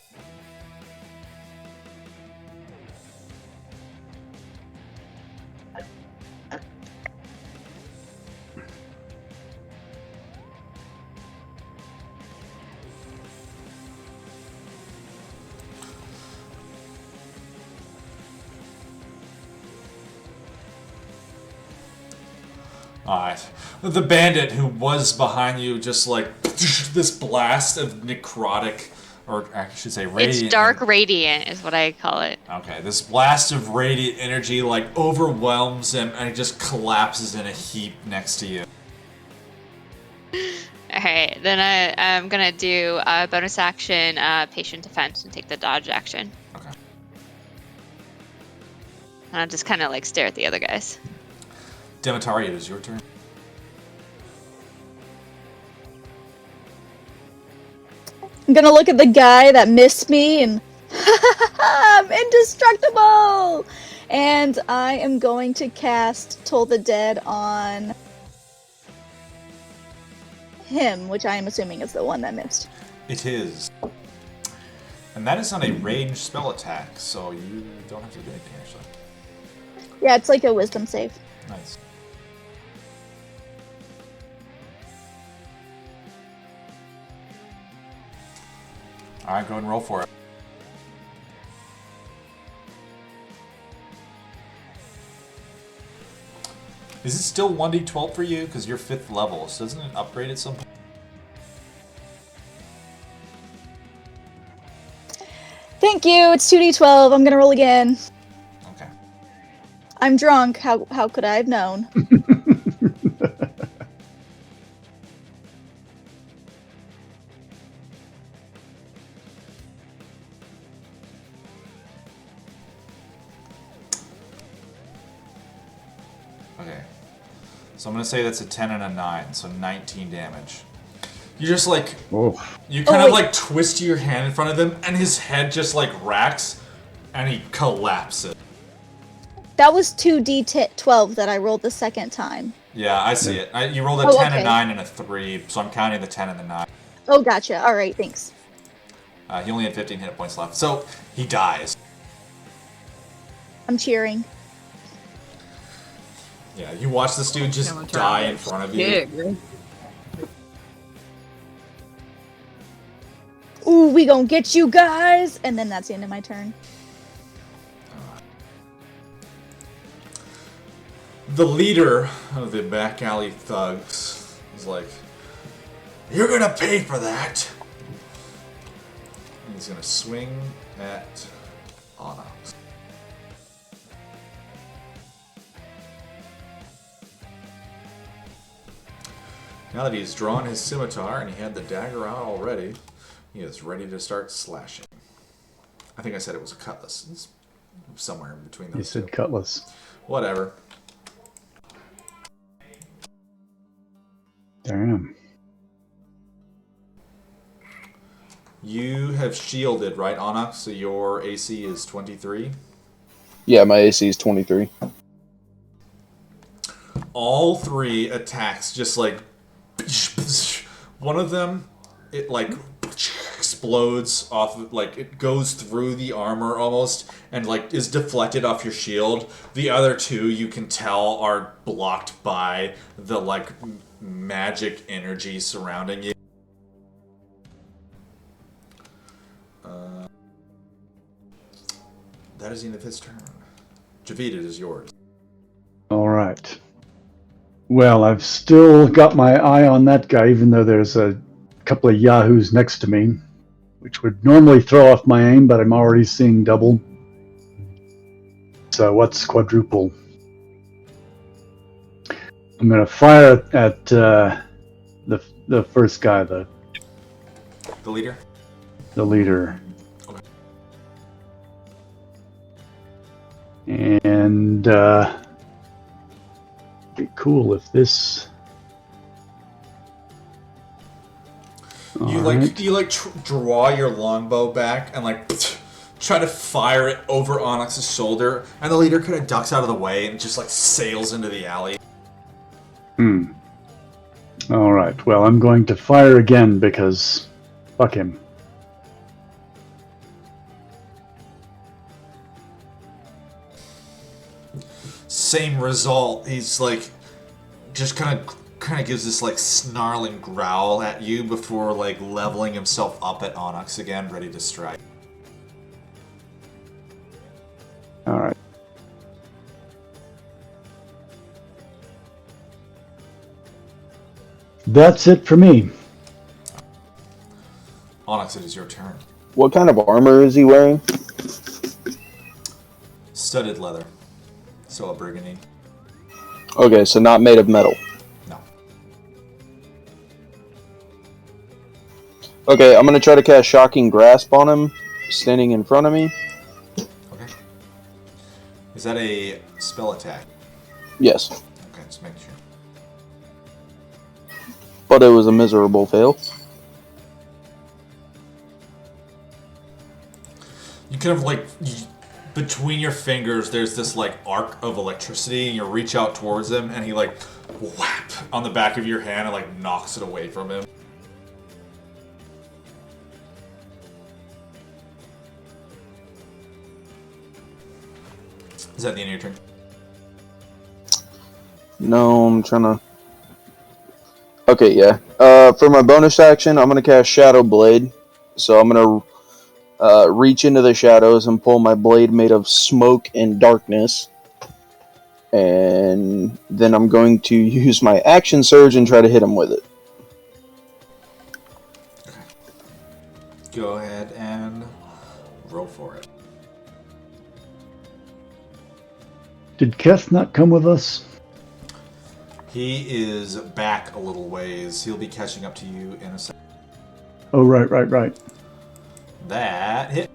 Alright. The bandit who was behind you just like this blast of necrotic, or I should say radiant. It's dark radiant is what I call it. Okay, this blast of radiant energy like overwhelms him and he just collapses in a heap next to you. Alright, then I'm gonna do a bonus action, patient defense, and take the dodge action. Okay. And I'll just kind of like stare at the other guys. Demetari, it is your turn. I'm gonna look at the guy that missed me and I'm indestructible! And I am going to cast Toll the Dead on him, which I am assuming is the one that missed. It is. And that is not a ranged spell attack, so you don't have to do anything actually. Yeah, it's like a wisdom save. Nice. Alright, go ahead and roll for it. Is it still 1d12 for you? Because you're 5th level, so doesn't it upgrade at some point? Thank you, it's 2d12. I'm gonna roll again. Okay. I'm drunk. How could I have known? Okay. So I'm going to say that's a 10 and a 9, so 19 damage. You just like, you kind of like twist your hand in front of him, and his head just like racks, and he collapses. That was 2d12 that I rolled the second time. Yeah, I see it. You rolled a 10, a 9, and a 3, so I'm counting the 10 and the 9. Oh, gotcha. Alright, thanks. He only had 15 hit points left, so he dies. I'm cheering. Yeah, you watch this dude just die in front of you. Ooh, we gonna get you guys! And then that's the end of my turn. The leader of the back alley thugs is like, "You're gonna pay for that!" And he's gonna swing at Onyx. Now that he's drawn his scimitar and he had the dagger out already, he is ready to start slashing. I think I said it was a cutlass. It's somewhere in between those two. You said cutlass. Whatever. Damn. You have shielded, right, Onyx? So your AC is 23? Yeah, my AC is 23. All 3 attacks just like... One of them, it like explodes off, like it goes through the armor almost and like is deflected off your shield. The other 2 you can tell are blocked by the like magic energy surrounding you. That is the end of his turn. Javid, it is yours. All right. Well, I've still got my eye on that guy, even though there's a couple of yahoos next to me, which would normally throw off my aim, but I'm already seeing double. So what's quadruple? I'm going to fire at the first guy, the leader. The leader. Okay. And be cool if this. You draw your longbow back and like try to fire it over Onyx's shoulder, and the leader kind of ducks out of the way and just like sails into the alley. All right. Well, I'm going to fire again because fuck him. Same result. He's like, just kind of gives this like snarling growl at you before like leveling himself up at Onyx again, ready to strike. All right. That's it for me. Onyx, it is your turn. What kind of armor is he wearing? Studded leather. So a brigandine. Okay, so not made of metal. No. Okay, I'm gonna try to cast Shocking Grasp on him, standing in front of me. Okay. Is that a spell attack? Yes, Okay, just make sure. but it was a miserable fail. You kind of like, between your fingers, there's this like arc of electricity, and you reach out towards him, and he like whap on the back of your hand and like knocks it away from him. Is that the end of your turn? No, I'm trying to... Okay, yeah. For my bonus action, I'm going to cast Shadow Blade. So I'm going to reach into the shadows and pull my blade made of smoke and darkness. And then I'm going to use my Action Surge and try to hit him with it. Go ahead and roll for it. Did Keth not come with us? He is back a little ways. He'll be catching up to you in a second. Oh, right. That hit.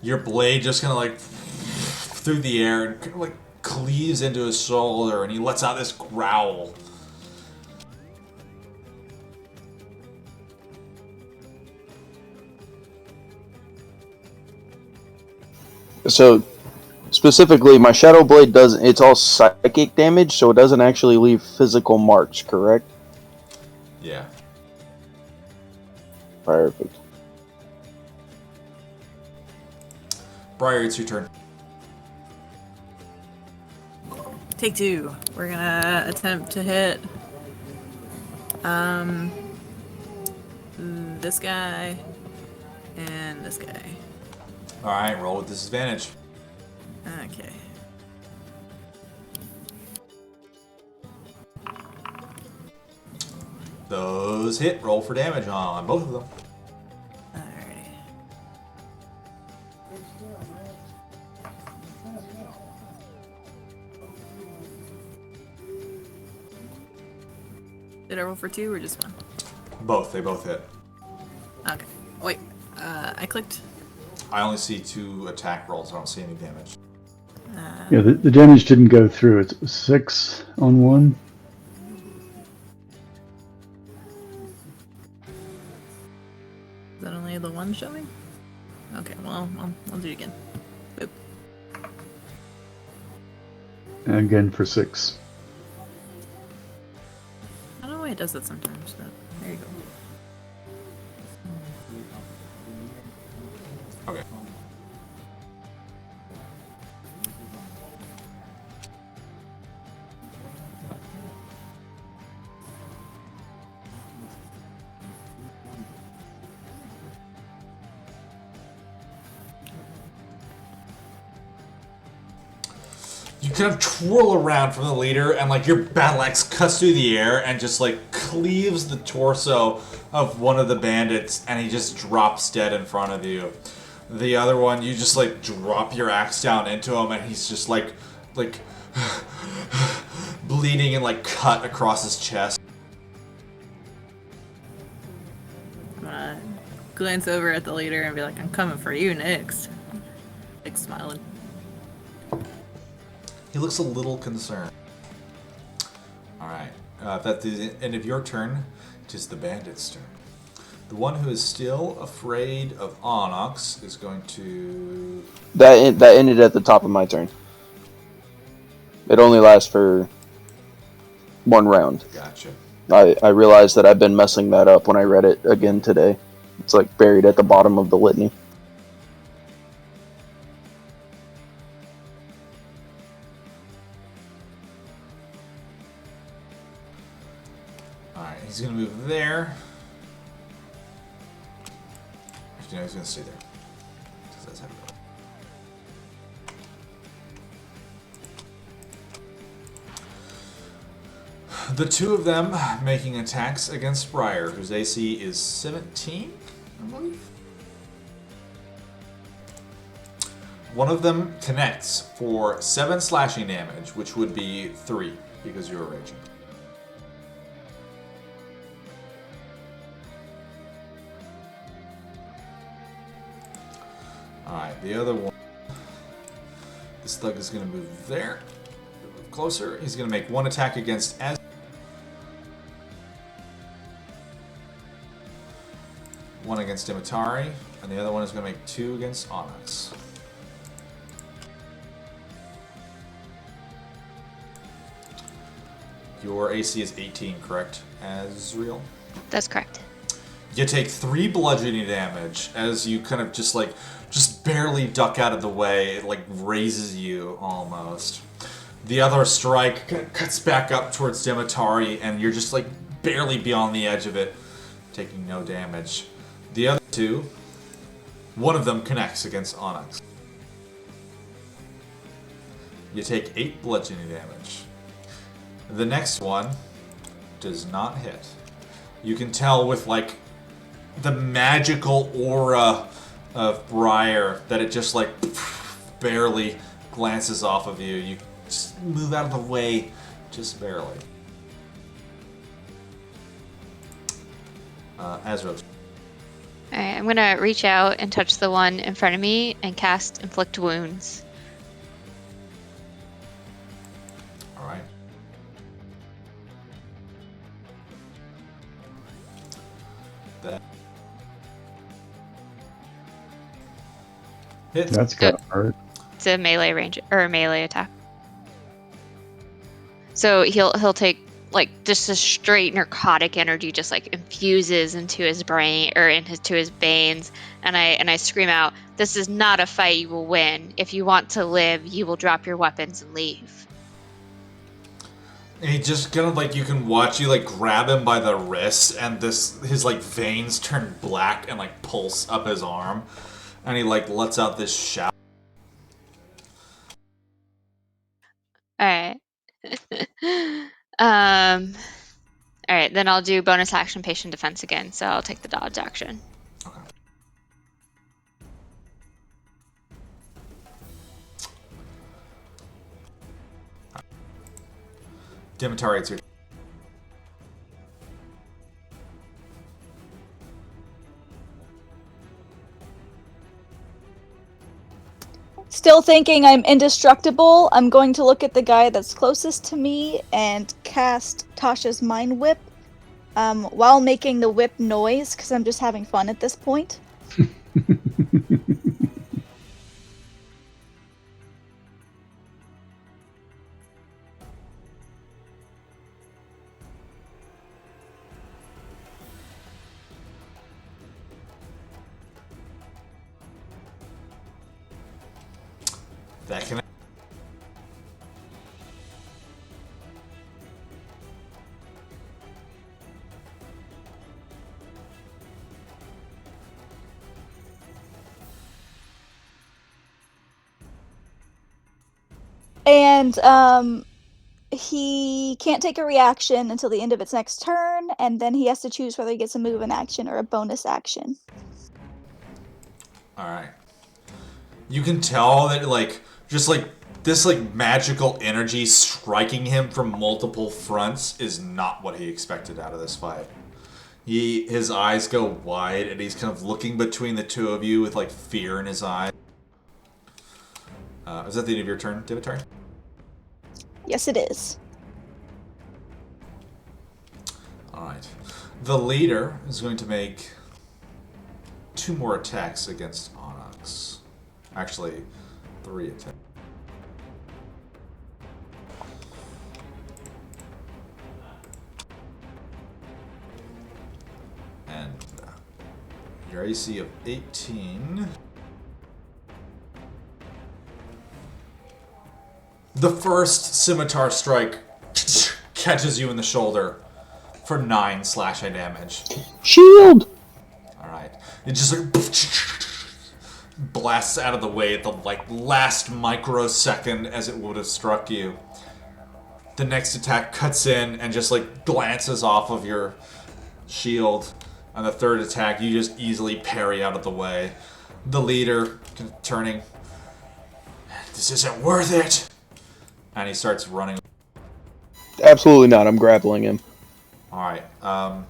Your blade just kind of like through the air and kind of like cleaves into his shoulder, and he lets out this growl. So, specifically, my Shadow Blade it's all psychic damage, so it doesn't actually leave physical marks, correct? Yeah. Perfect. Briar, it's your turn. Take two. We're gonna attempt to hit this guy and this guy. Alright, roll with disadvantage. Okay. Those hit. Roll for damage on both of them. Alrighty. Did I roll for two or just one? Both. They both hit. Okay. Wait. I clicked. I only see 2 attack rolls. I don't see any damage. Yeah, the damage didn't go through. It's 6 on one. Is that only the one showing? Okay, well, I'll do it again. Boop. And again for 6. I don't know why it does that sometimes, but there you go. Okay. You kind of twirl around from the leader, and like your battle axe cuts through the air and just like cleaves the torso of one of the bandits, and he just drops dead in front of you. The other one, you just like drop your axe down into him, and he's just like bleeding and like cut across his chest. I'm gonna glance over at the leader and be like, I'm coming for you next. Like smiling. He looks a little concerned. Alright, that's the end of your turn. It is the bandit's turn. The one who is still afraid of Onyx is going to... That ended at the top of my turn. It only lasts for one round. Gotcha. I realized that I've been messing that up when I read it again today. It's like buried at the bottom of the litany. Alright, he's going to move there. Actually, no, he's going to stay there. Because that's how we go. The two of them making attacks against Briar, whose AC is 17, I believe. One of them connects for 7 slashing damage, which would be 3 because you're raging. Alright, the other one. This thug is going to move there. Move closer. He's going to make 1 attack against Ez. 1 against Dimitari, and the other one is going to make 2 against Onyx. Your AC is 18, correct, Azriel? That's correct. You take 3 bludgeoning damage as you kind of just barely duck out of the way. It like raises you almost. The other strike kind of cuts back up towards Dimitari, and you're just like barely beyond the edge of it, taking no damage. The other 2, one of them connects against Onyx. You take 8 bludgeoning damage. The next one does not hit. You can tell with like the magical aura of Briar that it just like barely glances off of you. You just move out of the way just barely. Azrael. Alright, I'm gonna reach out and touch the one in front of me and cast Inflict Wounds. Alright. That hit. That's got to hurt. It's a melee range or a melee attack. So he'll take like just a straight narcotic energy just like infuses into his brain or into his veins, and I scream out, "This is not a fight you will win. If you want to live, you will drop your weapons and leave." And he just kind of like, you can watch you like grab him by the wrist, and his like veins turn black and like pulse up his arm, and he like lets out this shout. All right. All right, then I'll do bonus action patient defense again, so I'll take the dodge action. Okay. Dimitari, it's your. Still thinking I'm indestructible, I'm going to look at the guy that's closest to me and cast Tasha's Mind Whip while making the whip noise, because I'm just having fun at this point. That can. And he can't take a reaction until the end of its next turn, and then he has to choose whether he gets a move, an action, or a bonus action. Alright. You can tell that like just like this like magical energy striking him from multiple fronts is not what he expected out of this fight. His eyes go wide, and he's kind of looking between the two of you with like fear in his eyes. Is that the end of your turn, Dimitari? Yes, it is. Alright. The leader is going to make 2 more attacks against Onyx. Actually, 3 attacks. your AC of 18. The first scimitar strike catches you in the shoulder for 9 slashing damage. Shield! Alright. It just like blasts out of the way at the last microsecond as it would have struck you. The next attack cuts in and just glances off of your shield. And the third attack, you just easily parry out of the way. The leader turning. This isn't worth it! And he starts running. Absolutely not. I'm grappling him. Alright, hold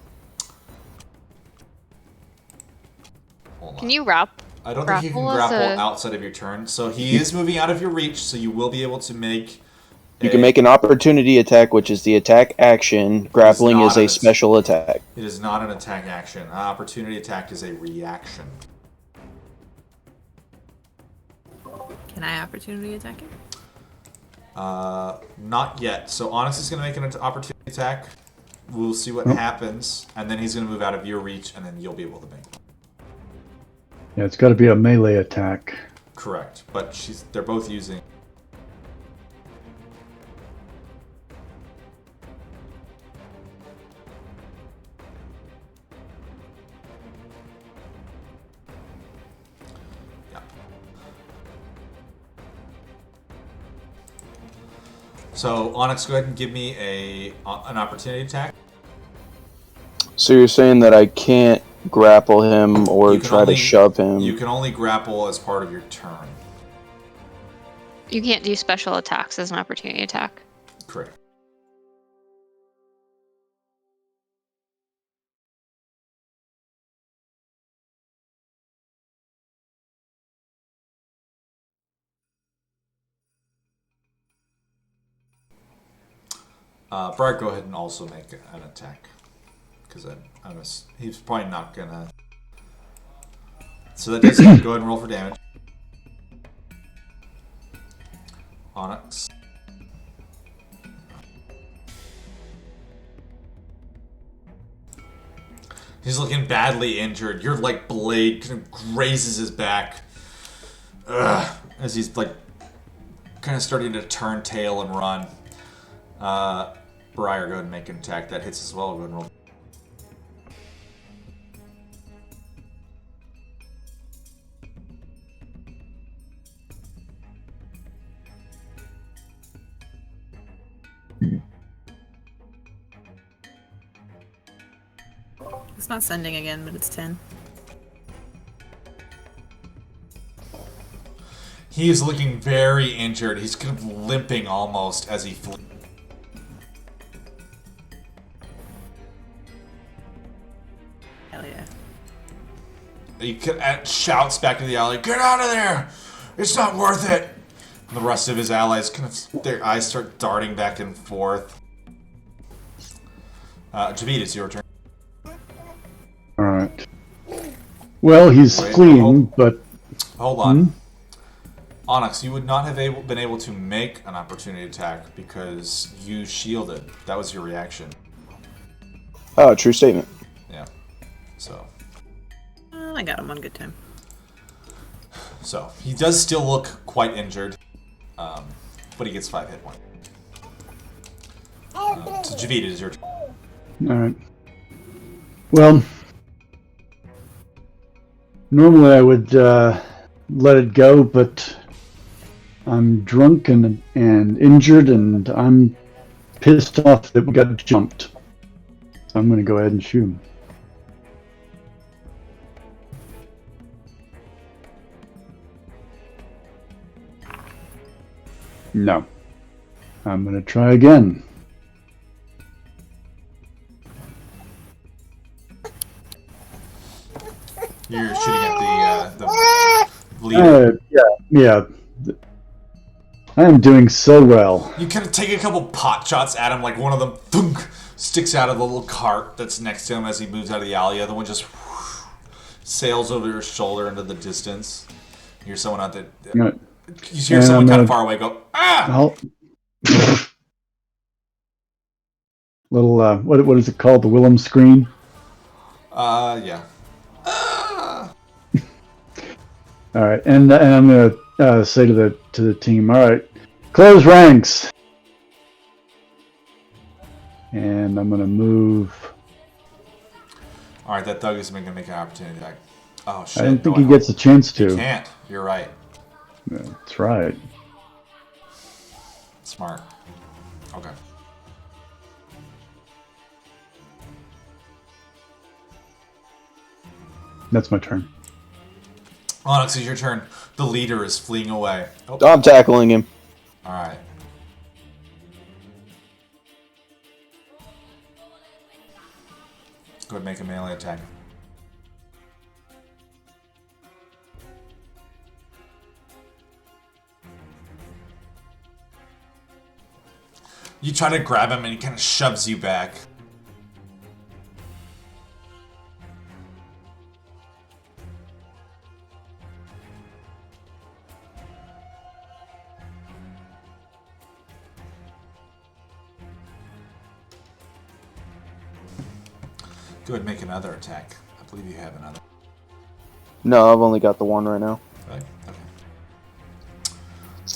on. Can you wrap? I don't think you can grapple outside of your turn. So he is moving out of your reach, so you will be able to make... You can make an opportunity attack, which is the attack action. Grappling is a special attack. It is not an attack action. An opportunity attack is a reaction. Can I opportunity attack him? Not yet. So Onyx is going to make an opportunity attack. We'll see what happens, and then he's going to move out of your reach, and then you'll be able to make it. Yeah, it's got to be a melee attack. Correct, but they're both using... So, Onyx, go ahead and give me an opportunity attack. So you're saying that I can't grapple him or try to shove him? You can only grapple as part of your turn. You can't do special attacks as an opportunity attack. Correct. Briar, go ahead and also make an attack. Because he's probably not gonna... So that does it. Go ahead and roll for damage. Onyx. He's looking badly injured. Your blade kind of grazes his back. As he's kind of starting to turn tail and run. Briar, go ahead and make an attack. That hits as well. Go ahead and roll. It's not sending again, but it's 10. He is looking very injured. He's kind of limping almost as he flees. Hell yeah. He shouts back to the ally, "Get out of there! It's not worth it!" And the rest of his allies, their eyes start darting back and forth. Javid, it's your turn. Alright. Well, he's fleeing, but... Hold on. Onyx, you would not have been able to make an opportunity attack because you shielded. That was your reaction. Oh, true statement. Yeah. So. I got him on good time. So, he does still look quite injured, but he gets 5 hit points. So, Javid, it is your turn. Alright. Well, normally I would let it go, but I'm drunk and injured, and I'm pissed off that we got jumped. So I'm going to go ahead and shoot him. No. I'm going to try again. You're shooting at the leader. Yeah. I am doing so well. You kind of take a couple pot shots at him, like one of them thunk, sticks out of the little cart that's next to him as he moves out of the alley. The other one just sails over your shoulder into the distance. You hear someone out there. You hear someone kind of far away go, "Ah!" Little, what is it called? The Willem scream? Yeah. All right, and I'm gonna say to the team, all right, close ranks, and I'm gonna move. All right, that thug is going to make an opportunity attack. Oh shit! I don't think no, he gets a chance He to. can't. You're right. That's right. Smart. Okay. That's my turn. Onyx, it's your turn. The leader is fleeing away. Oh, I'm tackling him. all right. Go ahead and make a melee attack. You try to grab him and he kind of shoves you back. Go ahead and make another attack. I believe you have another. No, I've only got the one right now. Right? Okay.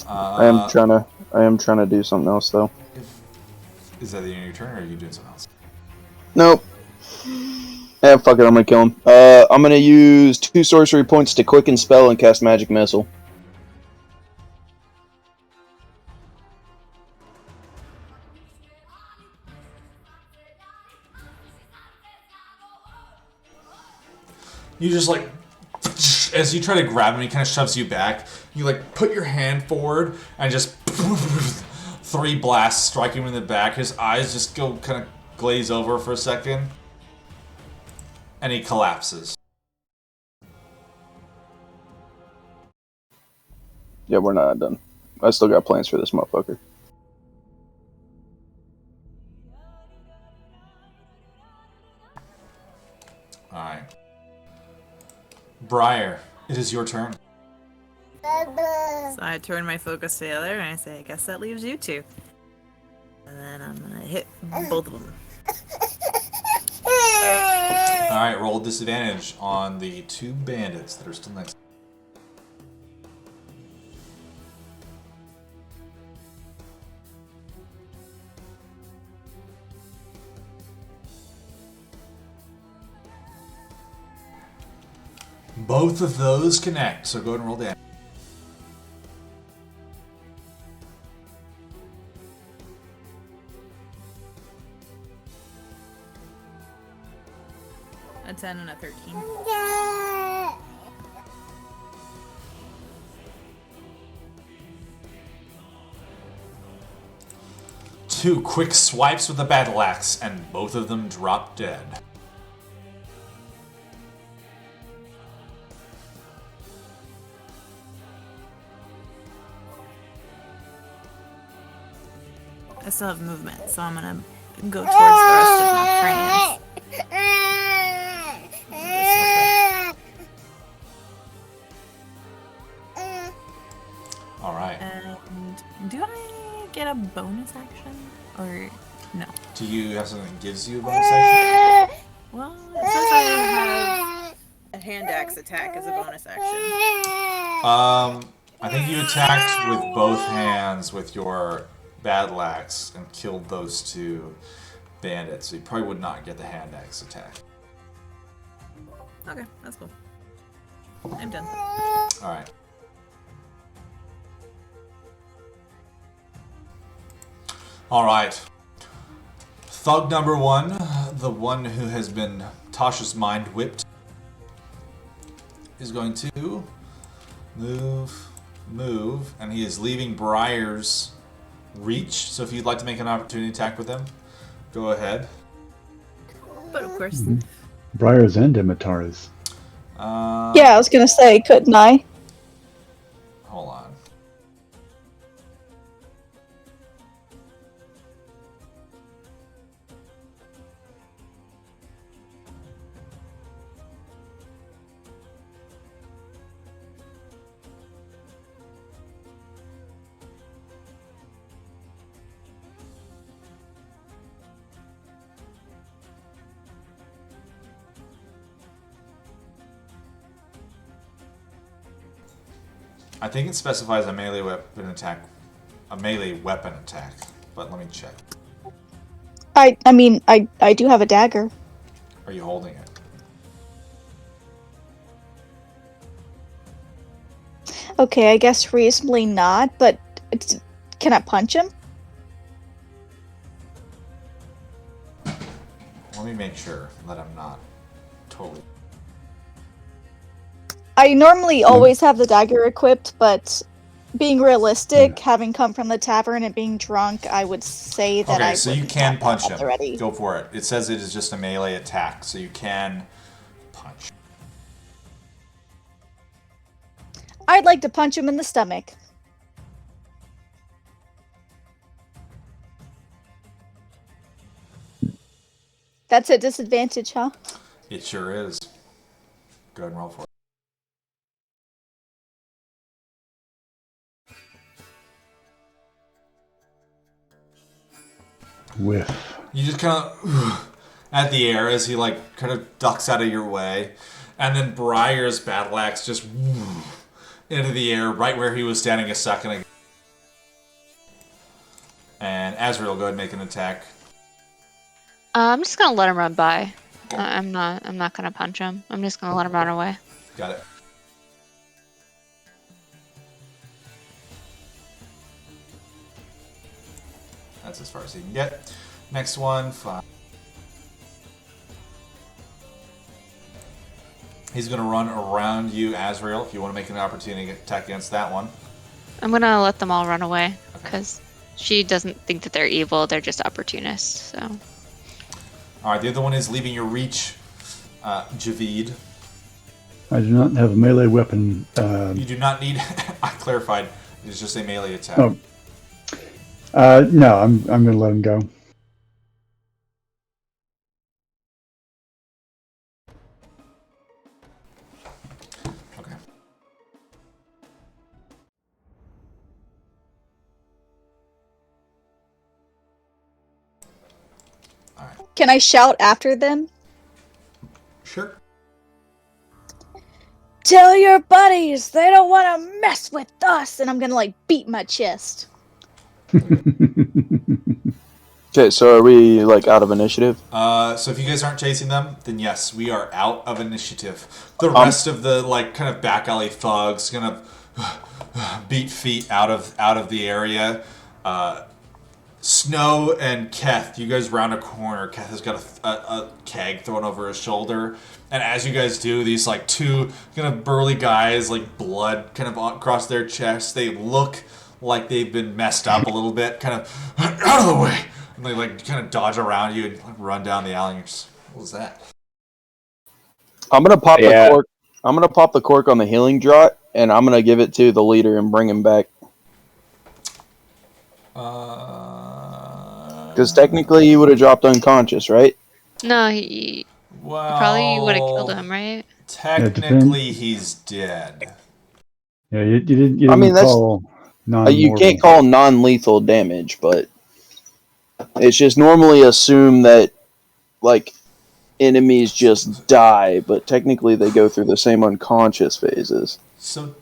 I am trying to do something else though. Is that the end of your turn, or are you doing something else? Nope. Yeah, fuck it, I'm gonna kill him. I'm gonna use 2 sorcery points to quicken spell and cast magic missile. You just like, as you try to grab him, he kind of shoves you back. You like put your hand forward and just 3 blasts strike him in the back. His eyes just go kind of glaze over for a second, and he collapses. Yeah, we're not done. I still got plans for this motherfucker. All right, Briar, it is your turn. So I turn my focus to the other, and I say, I guess that leaves you two. And then I'm gonna hit both of them. All right, roll disadvantage on the 2 bandits that are still next. Both of those connect, so go ahead and roll damage. A 10 and a 13. Two quick swipes with the battle axe, and both of them drop dead. I still have movement, so I'm gonna go towards the rest of my friends. All right. And do I get a bonus action? Or no? Do you have something that gives you a bonus action? Well, it says I have a hand axe attack as a bonus action. I think you attacked with both hands with your battle axe and killed those 2 bandits, so you probably would not get the hand axe attack. Okay, that's cool. I'm done. Alright. Alright. Thug number 1, the one who has been Tasha's mind whipped, is going to move, and he is leaving Briar's reach. So if you'd like to make an opportunity attack with him, go ahead. But of course. Briar's and Dimitar's. Yeah, I was gonna say, couldn't I? Hold on. I think it specifies a melee weapon attack. A melee weapon attack. But let me check. I do have a dagger. Are you holding it? Okay, I guess reasonably not, but can I punch him? Let me make sure that I'm not totally... I normally always have the dagger equipped, but being realistic, having come from the tavern and being drunk, I would say that Okay, so you can punch him. Already. Go for it. It says it is just a melee attack, so you can punch. I'd like to punch him in the stomach. That's a disadvantage, huh? It sure is. Go ahead and roll for it. Whiff. You just kind of at the air as he like kind of ducks out of your way, and then Briar's battle axe just into the air right where he was standing a second ago. And Azrael, go ahead and make an attack. I'm just gonna let him run by. I'm not gonna punch him. I'm just gonna let him run away. Got it. That's as far as he can get. Next one, 5. He's going to run around you, Azrael, if you want to make an opportunity attack against that one. I'm gonna let them all run away because she doesn't think that they're evil. They're just opportunists. So. All right, the other one is leaving your reach, Javid. I do not have a melee weapon. You do not need. I clarified. It is just a melee attack. Oh. No, I'm going to let him go. Okay. All right. Can I shout after them? Sure. Tell your buddies they don't want to mess with us, and I'm gonna like beat my chest. Okay, so are we like out of initiative? So if you guys aren't chasing them, then yes, we are out of initiative. The rest of the like kind of back alley thugs gonna beat feet out of the area. Snow and Keth, you guys round a corner. Keth has got a keg thrown over his shoulder, and as you guys do, these like two kind of burly guys, like blood kind of across their chests. They look like they've been messed up a little bit. Kind of out of the way. And they like kind of dodge around you and run down the alley. And you're just, what was that? I'm gonna pop the cork. I'm gonna pop the cork on the healing draught, and I'm gonna give it to the leader and bring him back. Because technically he would have dropped unconscious, right? No, he probably would have killed him, right? Technically, he's dead. Yeah, you didn't I mean, call non-mortal. you can't call non-lethal damage, but it's just normally assumed that like enemies just die, but technically they go through the same unconscious phases. So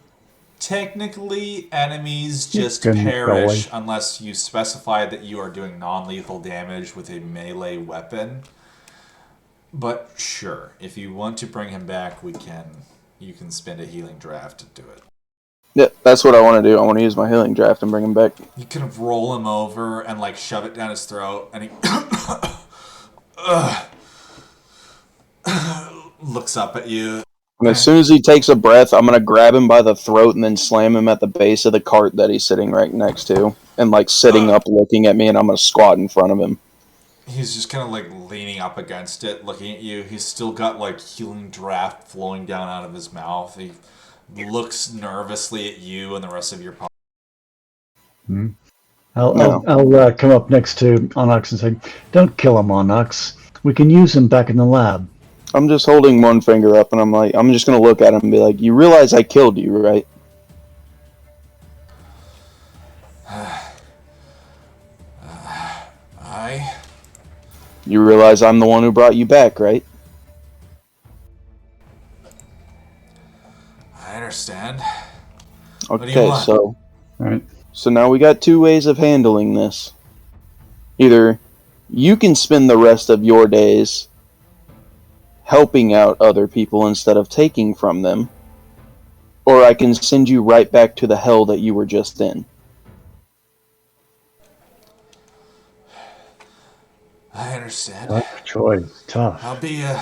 technically, enemies just Couldn't perish go unless you specify that you are doing non-lethal damage with a melee weapon. But sure, if you want to bring him back, you can spend a healing draft to do it. Yeah, that's what I want to do. I want to use my healing draft and bring him back. You kind of roll him over and like shove it down his throat, and he looks up at you. And as soon as he takes a breath, I'm going to grab him by the throat and then slam him at the base of the cart that he's sitting right next to. And like sitting up looking at me, and I'm going to squat in front of him. He's just kind of like leaning up against it, looking at you. He's still got like healing draft flowing down out of his mouth. He looks nervously at you and the rest of your party. I'll come up next to Onyx and say, "Don't kill him, Onyx. We can use him back in the lab." I'm just holding one finger up, and I'm just going to look at him and be like, "You realize I killed you, right?" You realize I'm the one who brought you back, right? I understand. What do you Okay, want? so All right. so now we got two ways of handling this. Either you can spend the rest of your days helping out other people instead of taking from them, or I can send you right back to the hell that you were just in. I understand. Tough choice. Tough. I'll be a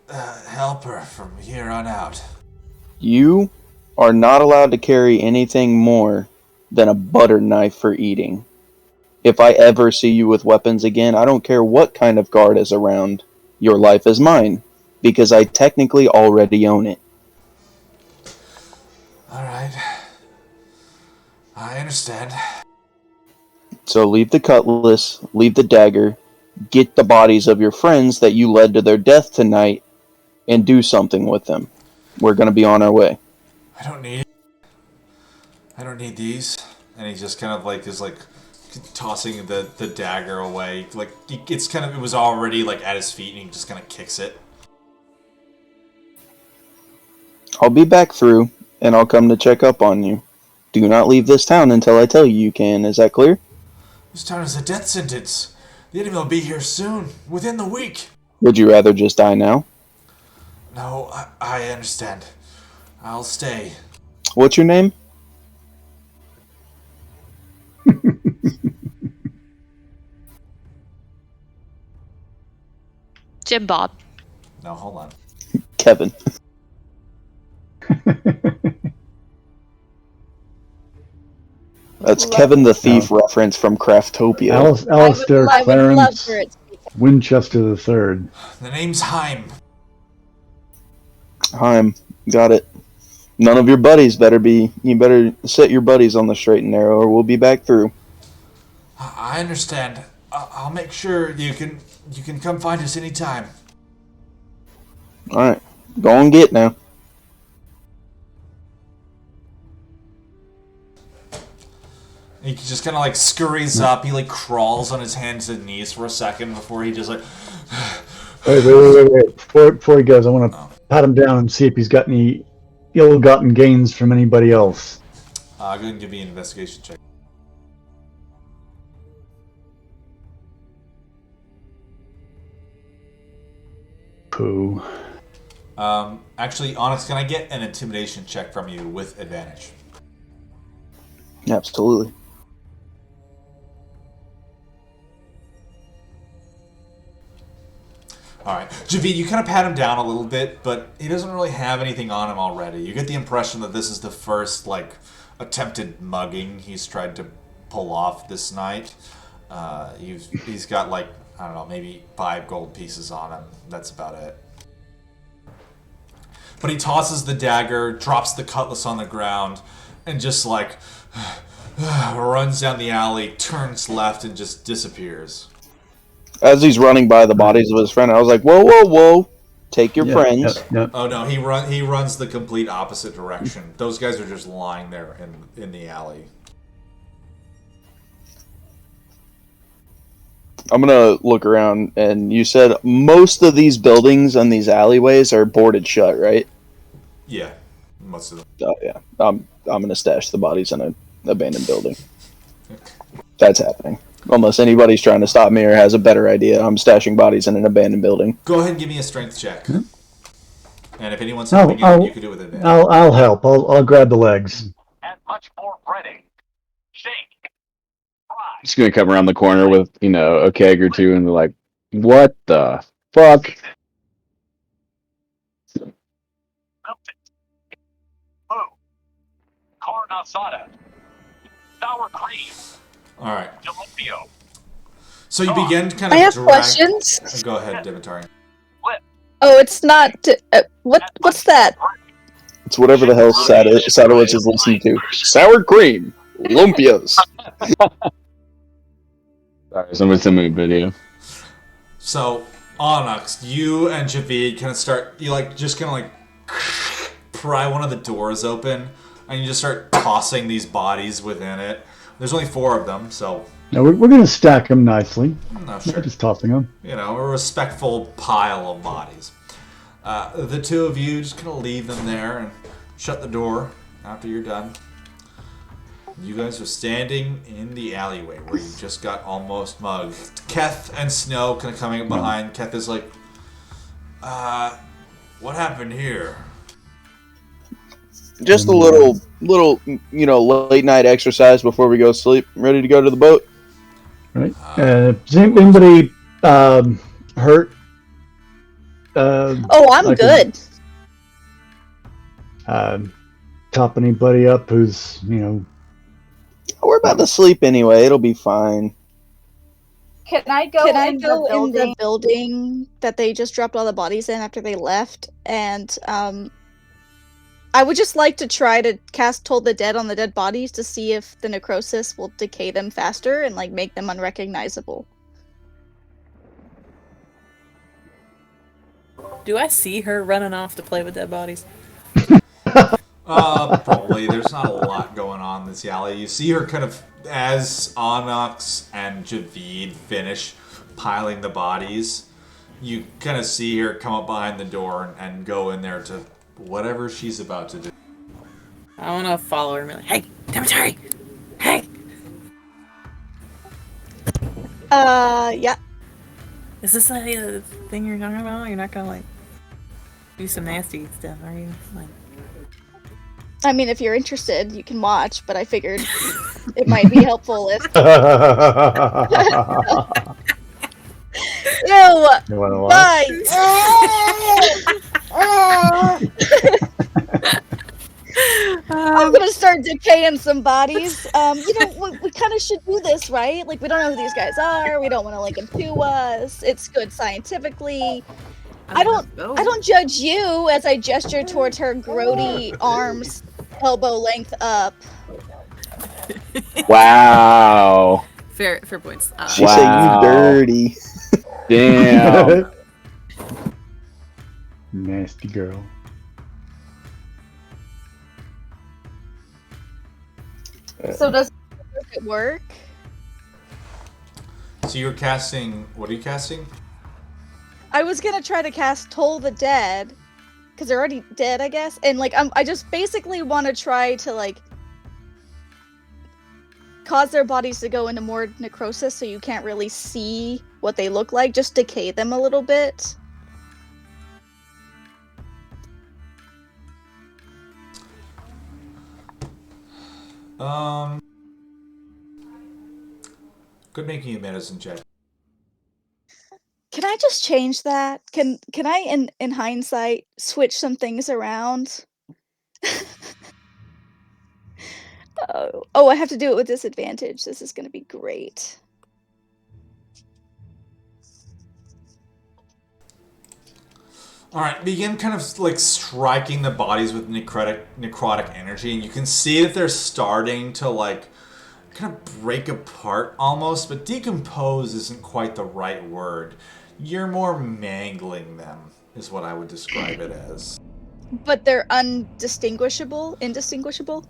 helper from here on out. You are not allowed to carry anything more than a butter knife for eating. If I ever see you with weapons again, I don't care what kind of guard is around. Your life is mine, because I technically already own it. Alright. I understand. So leave the cutlass, leave the dagger, get the bodies of your friends that you led to their death tonight, and do something with them. We're going to be on our way. I don't need these. And he just kind of like is like tossing the dagger away. Like it's kind of, it was already like at his feet and he just kind of kicks it. I'll be back through, and I'll come to check up on you. Do not leave this town until I tell you can. Is that clear? This town is a death sentence. The enemy will be here soon, within the week. Would you rather just die now? No, I understand. I'll stay. What's your name? Jim Bob. No, hold on. Kevin. That's Kevin the Thief reference from Craftopia. Alistair I would love Clarence for it to be Winchester III. The name's Heim. Heim, got it. None of your buddies better be. You better set your buddies on the straight and narrow, or we'll be back through. I understand. I'll make sure you can come find us anytime. All right, go and get now. He just kind of like scurries up. He like crawls on his hands and knees for a second before he just like. Wait. Before he goes, I want to pat him down and see if he's got any ill-gotten gains from anybody else. Go ahead and give me an investigation check. Pooh. Actually, Onyx, can I get an intimidation check from you with advantage? Absolutely. Alright. Javid, you kind of pat him down a little bit, but he doesn't really have anything on him already. You get the impression that this is the first, like, attempted mugging he's tried to pull off this night. He's got, like, I don't know, maybe 5 gold pieces on him. That's about it. But he tosses the dagger, drops the cutlass on the ground, and just, like, runs down the alley, turns left, and just disappears. As he's running by the bodies of his friend, I was like, whoa. Take your friends. Yep. Oh no, he runs the complete opposite direction. Those guys are just lying there in the alley. I'm going to look around, and you said most of these buildings and these alleyways are boarded shut, right? Yeah, most of them. Oh, yeah. I'm going to stash the bodies in an abandoned building. That's happening. Unless anybody's trying to stop me or has a better idea, I'm stashing bodies in an abandoned building. Go ahead and give me a strength check. Hmm? And if anyone's helping you, you can do it with advantage. I'll help. I'll grab the legs. And much more breading. Shake. Fry. Just gonna come around the corner with, a keg or two and be like, what the fuck? Melt it. Boom. Carne asada. Sour cream. All right. Jalapeno. So you begin to kind of I have drag... questions. Go ahead, Dimitar. Oh, it's not. What's that? It's whatever the hell Sadowitz is listening to. Sour cream. Lumpias. Sorry, somebody's sending me a video. So, Onyx, you and Javid kind of start... You just kind of pry one of the doors open, and you just start tossing these bodies within it. There's only 4 of them, so... Now we're going to stack them nicely. No, sure. Not just tossing them. A respectful pile of bodies. The 2 of you just kind of leave them there, and shut the door after you're done. You guys are standing in the alleyway where you just got almost mugged. Keth and Snow kind of coming up behind. Keth is like, what happened here? Just a little, late night exercise before we go to sleep. Ready to go to the boat? Right. Is anybody hurt? Oh, I'm good. Top anybody up who's, We're about to sleep anyway. It'll be fine. Can I go in the building that they just dropped all the bodies in after they left? And I would just like to try to cast Toll the Dead on the dead bodies to see if the necrosis will decay them faster and like make them unrecognizable. Do I see her running off to play with dead bodies? Probably. There's not a lot going on in this alley. You see her kind of, as Onyx and Javid finish piling the bodies, you kind of see her come up behind the door and go in there to whatever she's about to do. I want to follow her and be like, hey, Demetari! Hey! Yeah. Is this the thing you're talking about? You're not gonna, like, do some nasty stuff, are you? Like... I mean, if you're interested, you can watch, but I figured it might be helpful if... Ew! Bye! I'm gonna start decaying some bodies. We kind of should do this, right? Like, we don't know who these guys are. We don't want to link them to us. It's good scientifically. I don't judge you as I gesture towards her grody arms, elbow length up. Wow. Fair points. She said you dirty. Damn. Nasty girl. So does it work? So you're casting... What are you casting? I was gonna try to cast Toll the Dead, because they're already dead, I guess. And, like, I just basically want to try to, like, cause their bodies to go into more necrosis so you can't really see what they look like. Just decay them a little bit. Good making a medicine check. Can I just change that? Can I, in hindsight, switch some things around? Oh, I have to do it with disadvantage. This is going to be great. Alright, begin kind of like striking the bodies with necrotic energy, and you can see that they're starting to like kind of break apart almost, but decompose isn't quite the right word. You're more mangling them, is what I would describe it as. But they're indistinguishable?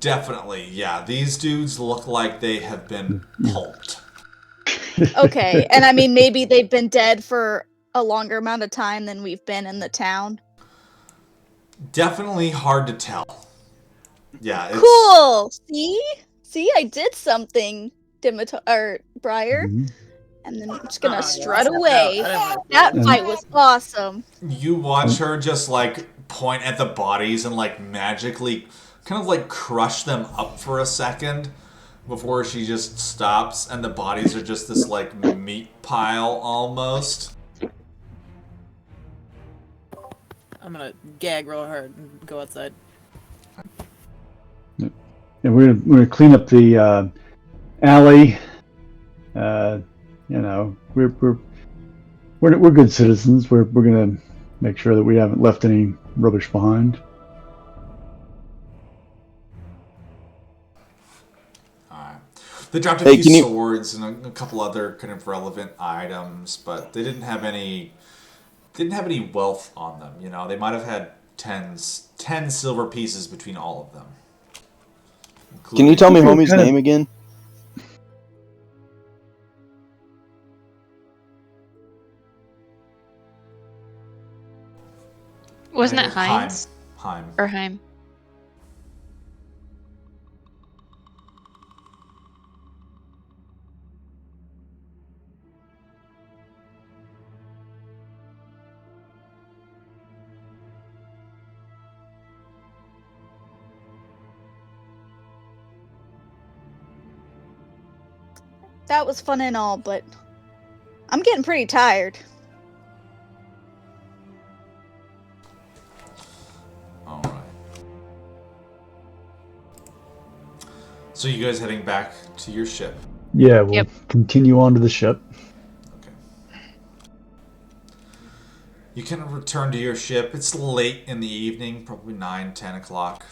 Definitely, yeah. These dudes look like they have been pulped. Okay, and I mean, maybe they've been dead for a longer amount of time than we've been in the town. Definitely hard to tell. Yeah, it's... Cool! See, I did something, Briar. Mm-hmm. And then I'm just gonna strut away. That fight was awesome. You watch her just like point at the bodies and like magically kind of like crush them up for a second before she just stops, and the bodies are just this like meat pile almost. I'm gonna gag real hard and go outside. And we're gonna clean up the alley. We're good citizens. We're gonna make sure that we haven't left any rubbish behind. They dropped a few swords and a couple other kind of relevant items, but they didn't have any wealth on them. You know, they might have had 10 silver pieces between all of them. Can you tell me homie's name again? Wasn't it Heinz? Heim. Or Heim? That was fun and all, but I'm getting pretty tired. All right. So you guys heading back to your ship? Yeah, we'll Yep. continue on to the ship. Okay. You can return to your ship. It's late in the evening, probably 9, 10 o'clock.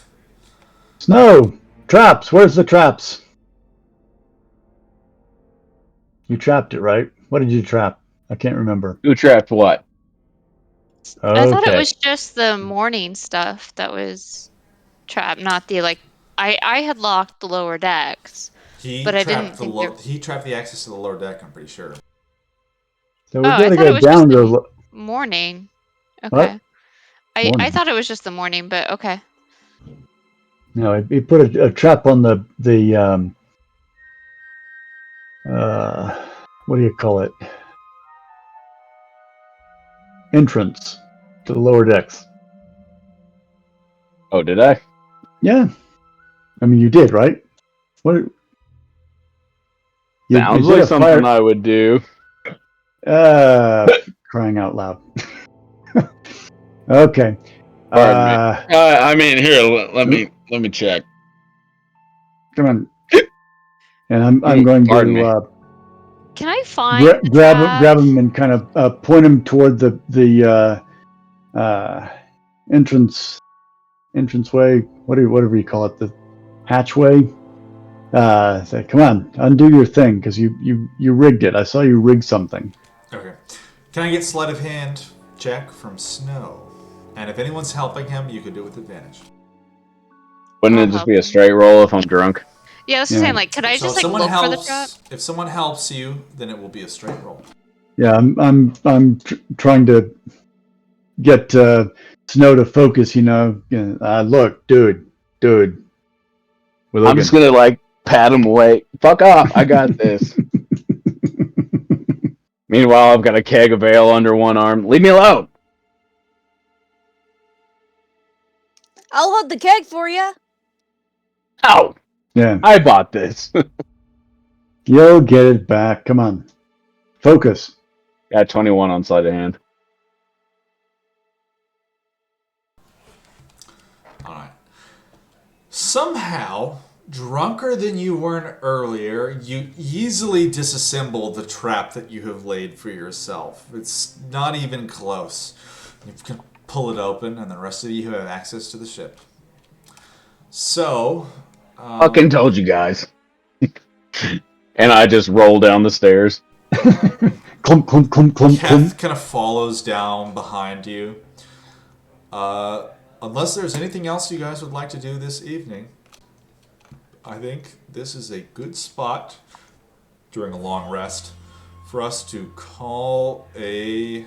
Snow! Traps! Where's the traps? You trapped it, right? What did you trap? I can't remember. Who trapped what? Okay. I thought it was just the morning stuff that was trapped, not the like. I had locked the lower decks, He but I trapped didn't think he trapped the access to the lower deck, I'm pretty sure. So we I gotta thought it go was just down the to... morning. Okay. What? I Morning. thought it was just the morning, but okay. No, he put a trap on the what do you call it? Entrance to the lower decks. Oh, did I? Yeah. I mean, you did, right? What? You Sounds did like a something fire... I would do. Crying out loud. Okay. Pardon me. I mean, here, let me check. Come on. And I'm going Pardon me. to Can I find the grab him and kind of point him toward the entranceway, whatever you call it, the hatchway. Say, come on, undo your thing, because you rigged it. I saw you rig something. Okay. Can I get sleight of hand check from Snow? And if anyone's helping him, you can do it with advantage. Wouldn't it just be a straight roll if I'm drunk? Yeah, that's Yeah. the same. Like, could I So just if like someone look for the helps, trap? if someone helps you, then it will be a straight roll. Yeah, I'm trying to get Snow to focus. Look, dude. I'm just gonna like pat him away. Fuck off! I got this. Meanwhile, I've got a keg of ale under one arm. Leave me alone. I'll hold the keg for you. Ow! Yeah, I bought this. you'll get it back. Come on, focus. Got 21 on sleight of hand. All right. Somehow, drunker than you were earlier, you easily disassemble the trap that you have laid for yourself. It's not even close. You can pull it open, and the rest of you have access to the ship. So, Fucking told you guys. And I just roll down the stairs. Clump, clump, clump, clump, Keth clump. kind of follows down behind you. Unless there's anything else you guys would like to do this evening, I think this is a good spot during a long rest for us to call the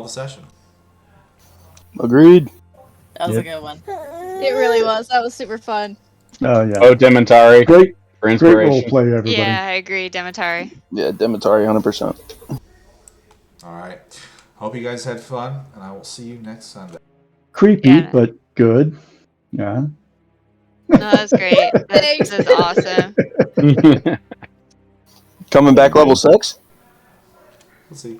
session. Agreed. That was Yep. a good one. It really was. That was super fun. Oh yeah, Oh, Dementari. great For role inspiration. play, everybody. Yeah, I agree, Demetari. Yeah, Demetari, 100%. All right. Hope you guys had fun, and I will see you next Sunday. Creepy, Yeah. but good. Yeah. No, that's great. This is awesome. Coming back level 6? We'll see.